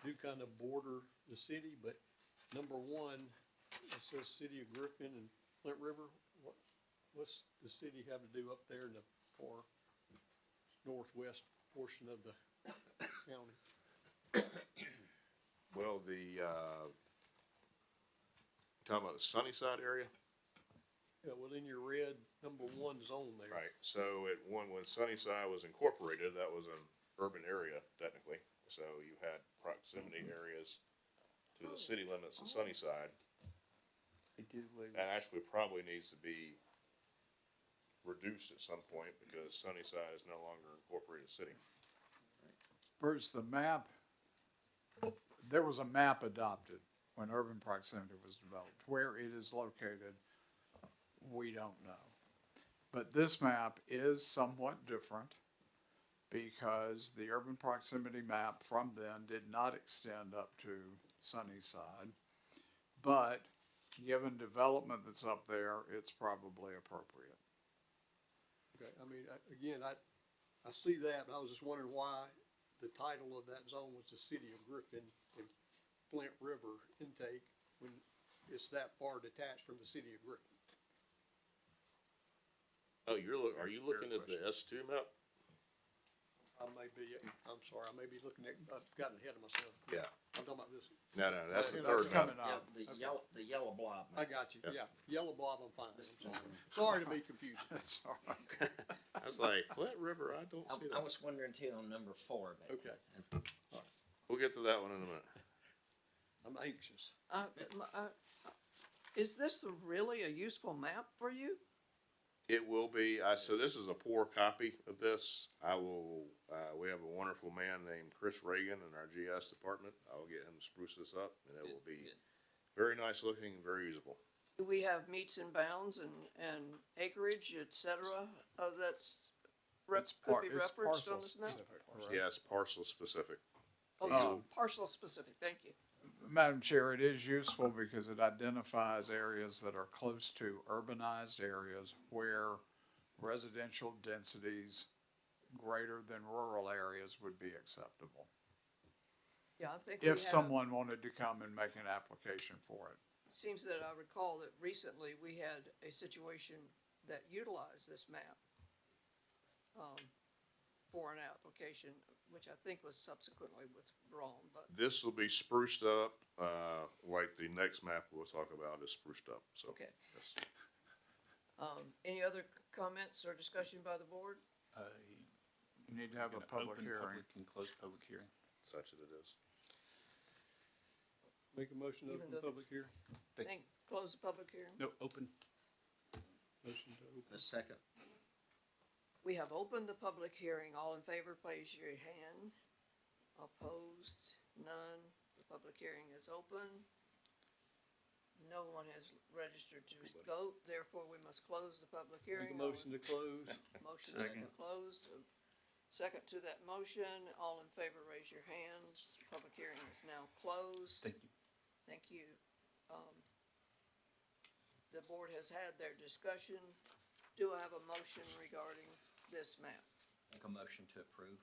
Speaker 20: do kind of border the city, but number 1, it says City of Griffin and Flint River. What's the city have to do up there in the far northwest portion of the county?
Speaker 1: Well, talking about the Sunnyside area?
Speaker 20: Yeah, well, in your red, number 1 zone there.
Speaker 1: Right, so when Sunnyside was incorporated, that was an urban area technically. So you had proximity areas to the city limits of Sunnyside. That actually probably needs to be reduced at some point because Sunnyside is no longer an incorporated city.
Speaker 5: Bruce, the map, there was a map adopted when urban proximity was developed. Where it is located, we don't know. But this map is somewhat different because the urban proximity map from then did not extend up to Sunnyside. But given development that's up there, it's probably appropriate.
Speaker 20: Okay, I mean, I see that, but I was just wondering why the title of that zone was the City of Griffin and Flint River intake when it's that far detached from the City of Griffin.
Speaker 1: Oh, are you looking at the S2 map?
Speaker 20: I'm sorry, I may be looking at, I've gotten ahead of myself.
Speaker 1: Yeah.
Speaker 20: I'm talking about this.
Speaker 1: No, that's the
Speaker 5: That's
Speaker 1: third map.
Speaker 5: coming up.
Speaker 6: The yellow blob.
Speaker 20: I got you,
Speaker 1: Yeah.
Speaker 20: yeah. Yellow blob, I'm fine. Sorry to be confused.
Speaker 5: That's all right.
Speaker 1: I was like, Flint River, I don't see
Speaker 6: I
Speaker 1: that.
Speaker 6: was wondering too on number 4, but.
Speaker 20: Okay.
Speaker 1: We'll get to that one in a minute.
Speaker 20: I'm anxious.
Speaker 4: Is this really a useful map for you?
Speaker 1: It will be, so this is a poor copy of this. I will, we have a wonderful man named Chris Reagan in our GS department. I will get him to spruce this up, and it will be very nice looking, very usable.
Speaker 4: Do we have meets and bounds and acreage, et cetera, that's, could be referenced on this map?
Speaker 1: Yes, parcel specific.
Speaker 4: Oh, so parcel specific, thank you.
Speaker 5: Madam Chair, it is useful because it identifies areas that are close to urbanized areas where residential densities greater than rural areas would be acceptable.
Speaker 4: Yeah, I think we have.
Speaker 5: If someone wanted to come and make an application for it.
Speaker 4: Seems that I recall that recently we had a situation that utilized this map for an application, which I think was subsequently withdrawn, but.
Speaker 1: This will be spruced up, like the next map we'll talk about is spruced up, so.
Speaker 4: Okay.
Speaker 1: Yes.
Speaker 4: Any other comments or discussion by the board?
Speaker 5: You need to have a public hearing.
Speaker 7: And close public hearing.
Speaker 1: Such as it is.
Speaker 20: Make a motion to
Speaker 4: Even
Speaker 20: open the
Speaker 4: though-
Speaker 20: public hearing.
Speaker 4: Close the public hearing?
Speaker 7: No, open.
Speaker 20: Motion to open.
Speaker 6: A second.
Speaker 4: We have opened the public hearing. All in favor, please use your hand. Opposed? None. The public hearing is open. No one has registered to vote, therefore we must close the public
Speaker 20: Make
Speaker 4: hearing.
Speaker 20: a motion to close.
Speaker 4: Motion to close. Second to that motion. All in favor, raise your hands. Public hearing is now closed.
Speaker 7: Thank you.
Speaker 4: Thank you. The board has had their discussion. Do I have a motion regarding this map?
Speaker 6: Make a motion to approve.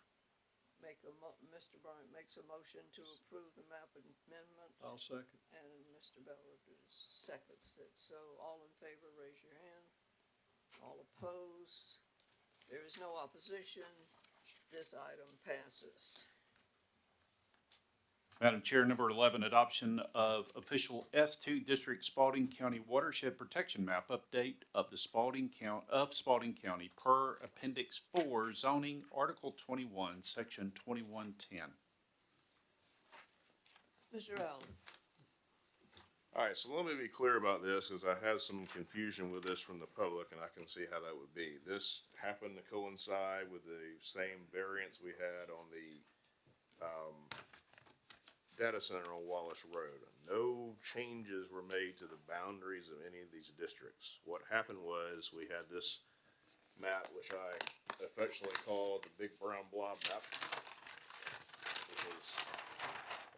Speaker 4: Mr. Bryant makes a motion to approve the map amendment,
Speaker 20: I'll second.
Speaker 4: and Mr. Ballard seconds it. So all in favor, raise your hand. All opposed? There is no opposition. This item passes.
Speaker 7: Madam Chair, number 11, adoption of official S2 District Spalding County Watershed Protection Map update of the Spalding County per Appendix 4 zoning, Article 21, Section 2110.
Speaker 4: Mr. Allen?
Speaker 1: All right, so let me be clear about this, because I had some confusion with this from the public, and I can see how that would be. This happened to coincide with the same variance we had on the data center on Wallace Road. No changes were made to the boundaries of any of these districts. What happened was we had this map, which I affectionately call the Big Brown Blob map, which is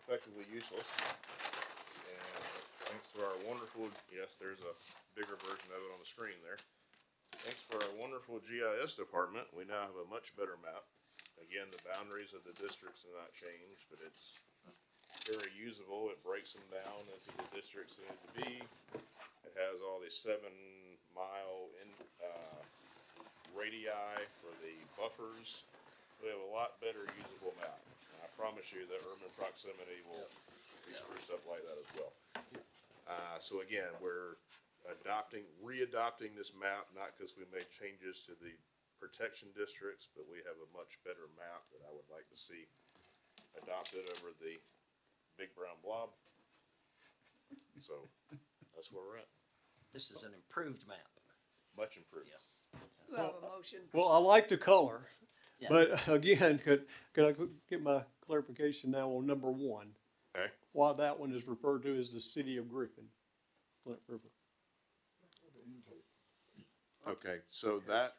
Speaker 1: effectively useless. And thanks to our wonderful, yes, there's a bigger version of it on the screen there. Thanks to our wonderful GIS department, we now have a much better map. Again, the boundaries of the districts have not changed, but it's very usable. It breaks them down into the districts they need to be. It has all the 7-mile radii for the buffers. We have a lot better usable map. And I promise you that urban proximity will be spruced up like that as well. So again, we're readopting this map, not because we made changes to the protection districts, but we have a much better map that I would like to see adopted over the Big Brown Blob. So that's where we're at.
Speaker 6: This is an improved map.
Speaker 1: Much improved.
Speaker 6: Yes.
Speaker 4: Do I have a motion?
Speaker 20: Well, I like the color,
Speaker 6: Yeah.
Speaker 20: but again, could I get my clarification now on number 1?
Speaker 1: Okay.
Speaker 20: Why that one is referred to as the city of Griffin, Flint River.
Speaker 1: Okay, so that,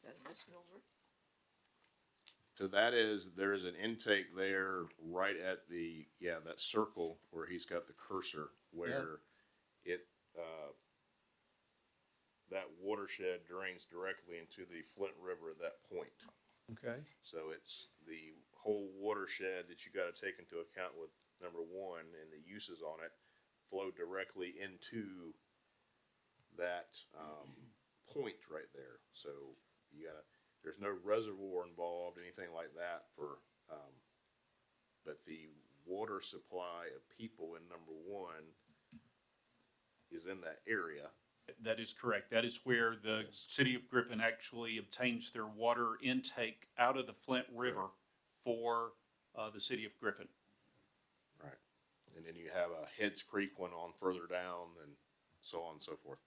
Speaker 4: Is that a misnomer?
Speaker 1: so there is an intake there right at the, that circle where he's got the cursor, where that watershed drains directly into the Flint River at that point.
Speaker 20: Okay.
Speaker 1: So it's the whole watershed that you gotta take into account with number 1 and the uses on it flow directly into that, point right there. So there's no reservoir involved, anything like that but the water supply of people in number 1 is in that area.
Speaker 7: That is correct. That is where the city of Griffin actually obtains their water intake out of the Flint River for the city of Griffin.
Speaker 1: Right. And then you have a Heads Creek one on further down, and so on and so forth.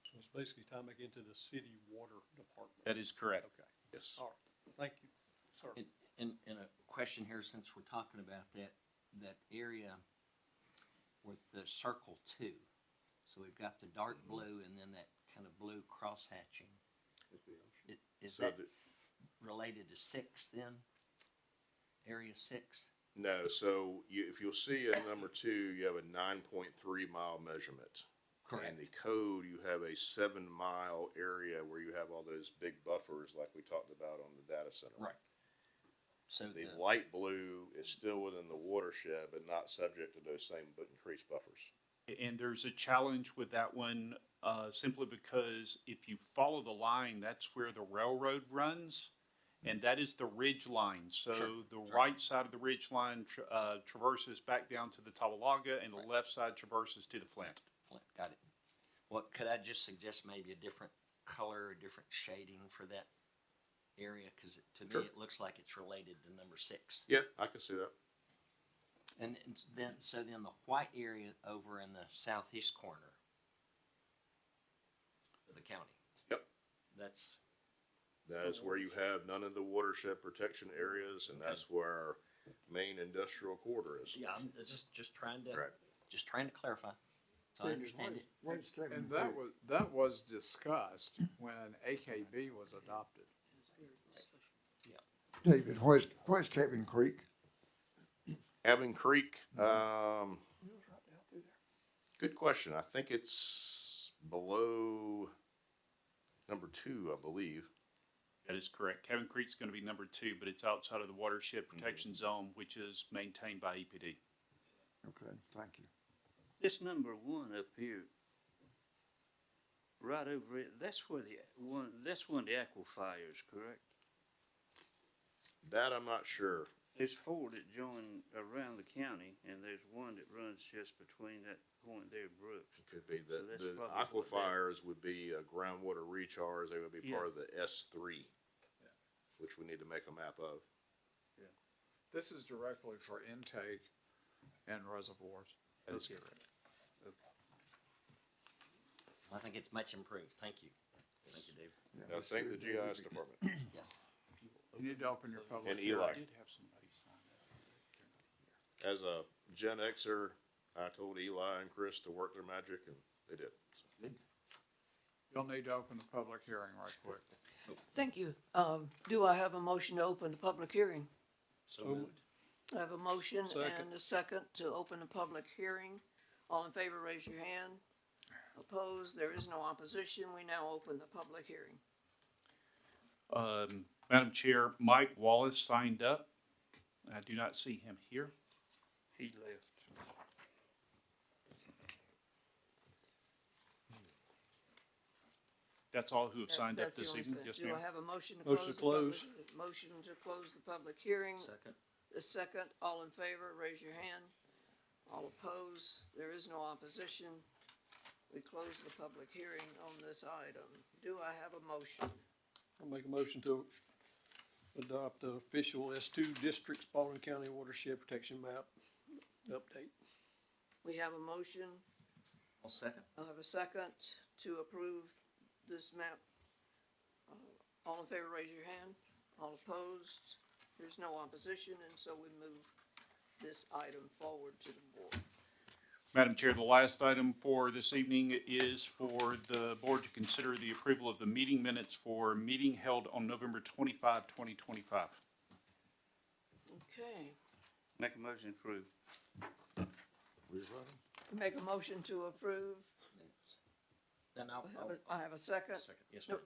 Speaker 20: So it's basically tying back into the city water department.
Speaker 7: That is correct.
Speaker 20: Okay,
Speaker 1: Yes.
Speaker 20: all right, thank you, sir.
Speaker 6: And a question here, since we're talking about that area with the circle two. So we've got the dark blue and then that kind of blue cross hatching. Is
Speaker 1: So
Speaker 6: that
Speaker 1: the-
Speaker 6: related to 6 then? Area 6?
Speaker 1: No, so if you'll see in number 2, you have a 9.3 mile measurement.
Speaker 6: Correct.
Speaker 1: In the code, you have a 7-mile area where you have all those big buffers like we talked about on the data center.
Speaker 6: Right. So
Speaker 1: The light blue is still within the watershed, but not subject to those same but increased buffers.
Speaker 7: And there's a challenge with that one, simply because if you follow the line, that's where the railroad runs, and that is the ridge line. So the right side of the ridge line traverses back down to the Tawalaga, and the left side traverses to the Flint.
Speaker 6: Got it. Well, could I just suggest maybe a different color, a different shading for that area? Because to me, it looks like it's related to number 6.
Speaker 1: Yeah, I can see that.
Speaker 6: And then the white area over in the southeast corner of the county.
Speaker 1: Yep. That is where you have none of the watershed protection areas, and that's where our main industrial corridor is.
Speaker 6: Yeah, I'm just trying to
Speaker 1: Right.
Speaker 6: just trying to clarify. So I understand it.
Speaker 5: And that was discussed when AKB was adopted.
Speaker 19: David, where's Cabin Creek?
Speaker 1: Cabin Creek, good question. I think it's below number 2, I believe.
Speaker 7: That is correct. Cabin Creek's gonna be number 2, but it's outside of the watershed protection zone, which is maintained by EPD.
Speaker 19: Okay, thank you.
Speaker 3: This number 1 up here, right over it, that's one of the aquifers, correct?
Speaker 1: That I'm not sure.
Speaker 3: There's 4 that join around the county, and there's one that runs just between that point there, Brooks.
Speaker 1: Could be
Speaker 3: So that's
Speaker 1: the
Speaker 3: probably what that-
Speaker 1: aquifers would be groundwater recharge. They would be
Speaker 3: Yeah.
Speaker 1: part of the S3, which we need to make a map of.
Speaker 5: This is directly for intake and reservoirs.
Speaker 1: That is
Speaker 5: Okay.
Speaker 1: correct.
Speaker 6: I think it's much improved. Thank you. Thank you, Dave.
Speaker 1: Now, thank the GIS department.
Speaker 6: Yes.
Speaker 5: You need to open your public
Speaker 1: And
Speaker 5: hearing.
Speaker 1: Eli.
Speaker 7: Did have somebody sign that.
Speaker 1: As a Gen Xer, I told Eli and Chris to work their magic, and they did.
Speaker 5: You'll need to open the public hearing right quick.
Speaker 4: Thank you. Do I have a motion to open the public hearing?
Speaker 6: So moved.
Speaker 4: I have a motion
Speaker 20: Second.
Speaker 4: and a second to open the public hearing. All in favor, raise your hand. Opposed, there is no opposition. We now open the public hearing.
Speaker 7: Madam Chair, Mike Wallace signed up. I do not see him here.
Speaker 3: He left.
Speaker 7: That's all who have signed up
Speaker 4: That's the
Speaker 7: this
Speaker 4: only
Speaker 7: evening.
Speaker 4: thing.
Speaker 7: Yes,
Speaker 4: Do
Speaker 7: ma'am.
Speaker 4: I have a motion to
Speaker 20: Motion
Speaker 4: close?
Speaker 20: to
Speaker 4: the public- Motion to close the public hearing.
Speaker 6: Second.
Speaker 4: The second, all in favor, raise your hand. All opposed, there is no opposition. We close the public hearing on this item. Do I have a motion?
Speaker 20: I'll make a motion to adopt the official S2 District Spalding County Watershed Protection Map update.
Speaker 4: We have a motion.
Speaker 6: I'll second.
Speaker 4: I have a second to approve this map. All in favor, raise your hand. All opposed, there's no opposition, and so we move this item forward to the board.
Speaker 7: Madam Chair, the last item for this evening is for the board to consider the approval of the meeting minutes for a meeting held on November 25, 2025.
Speaker 4: Okay,
Speaker 3: Make a motion to approve.
Speaker 4: make a motion to approve.
Speaker 6: Minutes. Then
Speaker 4: I have a second.
Speaker 6: second. Yes,
Speaker 4: No.
Speaker 6: ma'am.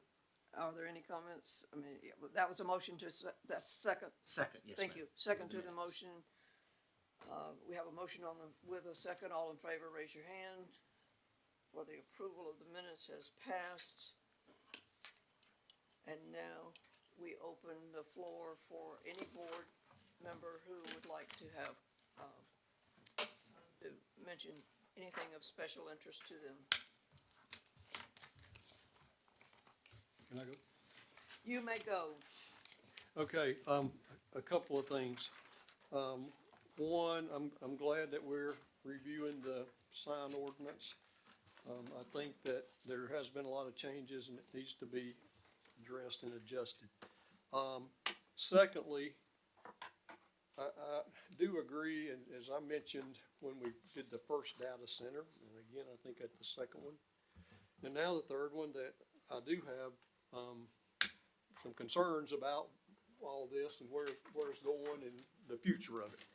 Speaker 4: Are there any comments? I mean, yeah, that was a motion to, that's second.
Speaker 6: Second. Yes,
Speaker 4: Thank
Speaker 6: ma'am.
Speaker 4: you. Second
Speaker 6: For the
Speaker 4: to the
Speaker 6: minutes.
Speaker 4: motion. We have a motion with a second. All in favor, raise your hand. For the approval of the minutes has passed. And now we open the floor for any board member who would like to have, to mention anything of special interest to them.
Speaker 20: Can I go?
Speaker 4: You may go.
Speaker 20: Okay, a couple of things. One, I'm glad that we're reviewing the sign ordinance. I think that there has been a lot of changes and it needs to be addressed and adjusted. Secondly, I do agree, and as I mentioned when we did the first data center, and again, I think at the second one, and now the third one, that I do have, some concerns about all this and where it's going and the future of it.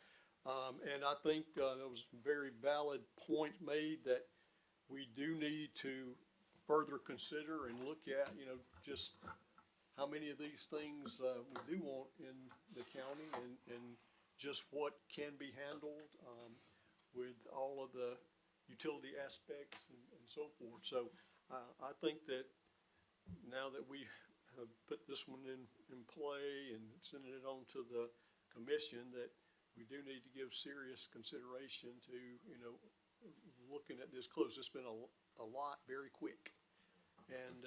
Speaker 20: And I think, there was a very valid point made that we do need to further consider and look at, just how many of these things, we do want in the county and just what can be handled, with all of the utility aspects and so forth. So, I think that now that we have put this one in play and sending it on to the commission, that we do need to give serious consideration to, looking at this close. It's been a lot very quick. And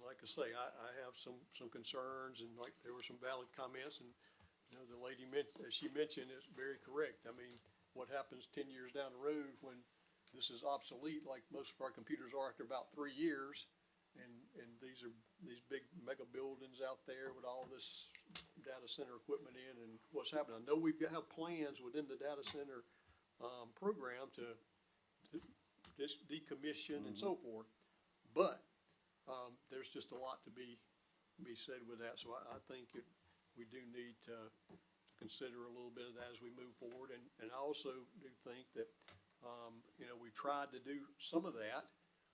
Speaker 20: like I say, I have some concerns, and like there were some valid comments, and, the lady as she mentioned, is very correct. I mean, what happens 10 years down the road when this is obsolete, like most of our computers are after about 3 years, and these are these big mega buildings out there with all this data center equipment in, and what's happening. I know we've got plans within the data center program to just decommission and so forth, but there's just a lot to be said with that. So I think we do need to consider a little bit of that as we move forward. And I also do think that, we tried to do some of that,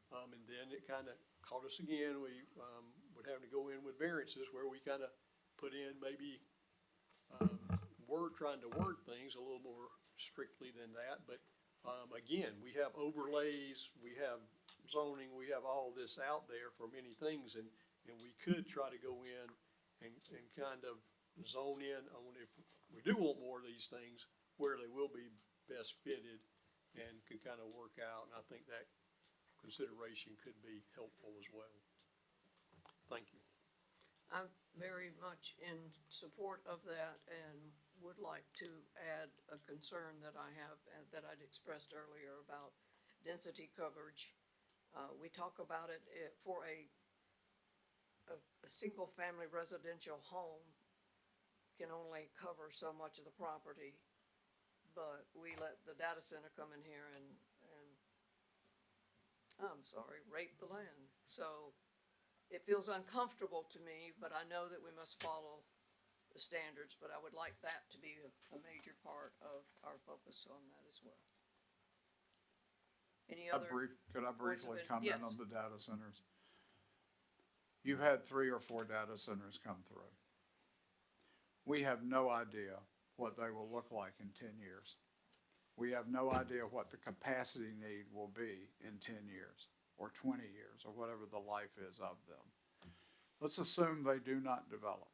Speaker 20: and then it kind of caught us again. We would have to go in with variances where we kind of put in maybe trying to word things a little more strictly than that. But again, we have overlays, we have zoning, we have all this out there for many things, and we could try to go in and kind of zone in on, if we do want more of these things, where they will be best fitted and can kind of work out. And I think that consideration could be helpful as well. Thank you.
Speaker 4: I'm very much in support of that and would like to add a concern that I have and that I'd expressed earlier about density coverage. We talk about it for a single-family residential home can only cover so much of the property, but we let the data center come in here and rape the land. So it feels uncomfortable to me, but I know that we must follow the standards, but I would like that to be a major part of our focus on that as well. Any other?
Speaker 5: Could I briefly comment
Speaker 4: Yes.
Speaker 5: on the data centers? You've had 3 or 4 data centers come through. We have no idea what they will look like in 10 years. We have no idea what the capacity need will be in 10 years or 20 years or whatever the life is of them. Let's assume they do not develop.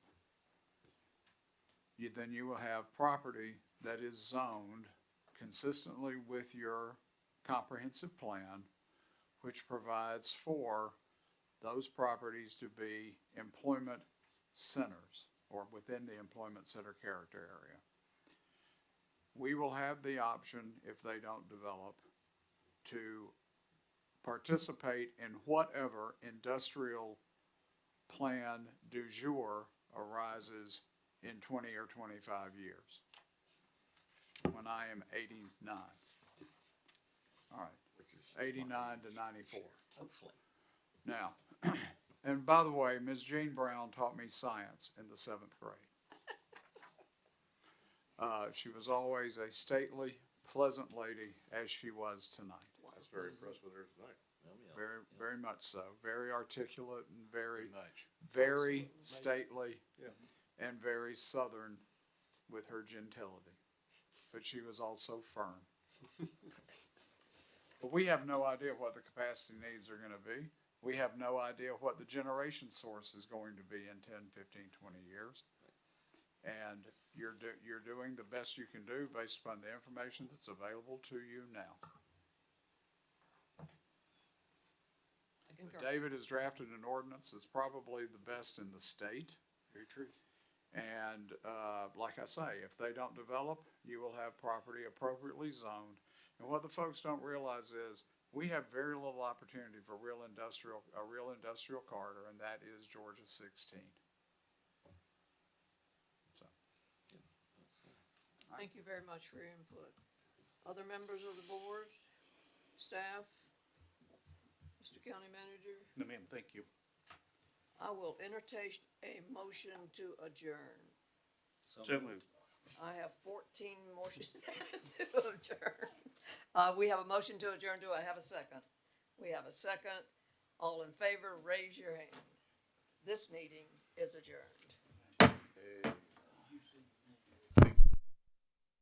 Speaker 5: Then you will have property that is zoned consistently with your comprehensive plan, which provides for those properties to be employment centers or within the employment center character area. We will have the option, if they don't develop, to participate in whatever industrial plan du jour arises in 20 or 25 years, when I am 89. All right, 89 to 94.
Speaker 6: Hopefully.
Speaker 5: Now, and by the way, Ms. Jean Brown taught me science in the 7th grade. She was always a stately, pleasant lady, as she was tonight.
Speaker 1: I was very impressed with her tonight.
Speaker 5: Very, very much so. Very articulate and very
Speaker 1: Absolutely.
Speaker 5: stately
Speaker 20: Yeah.
Speaker 5: and very southern with her gentility. But she was also firm. But we have no idea what the capacity needs are going to be. We have no idea what the generation source is going to be in 10, 15, 20 years. And you're doing the best you can do based upon the information that's available to you now. David has drafted an ordinance that's probably the best in the state.
Speaker 20: Very true.
Speaker 5: And like I say, if they don't develop, you will have property appropriately zoned. And what the folks don't realize is, we have very little opportunity for a real industrial corridor, and that is Georgia 16. So.
Speaker 4: Thank you very much for your input. Other members of the board, staff, Mr. County Manager?
Speaker 7: No, ma'am, thank you.
Speaker 4: I will entertain a motion to adjourn.
Speaker 3: So moved.
Speaker 4: I have 14 motions to adjourn. We have a motion to adjourn. Do I have a second? We have a second. All in favor, raise your hand. This meeting is adjourned.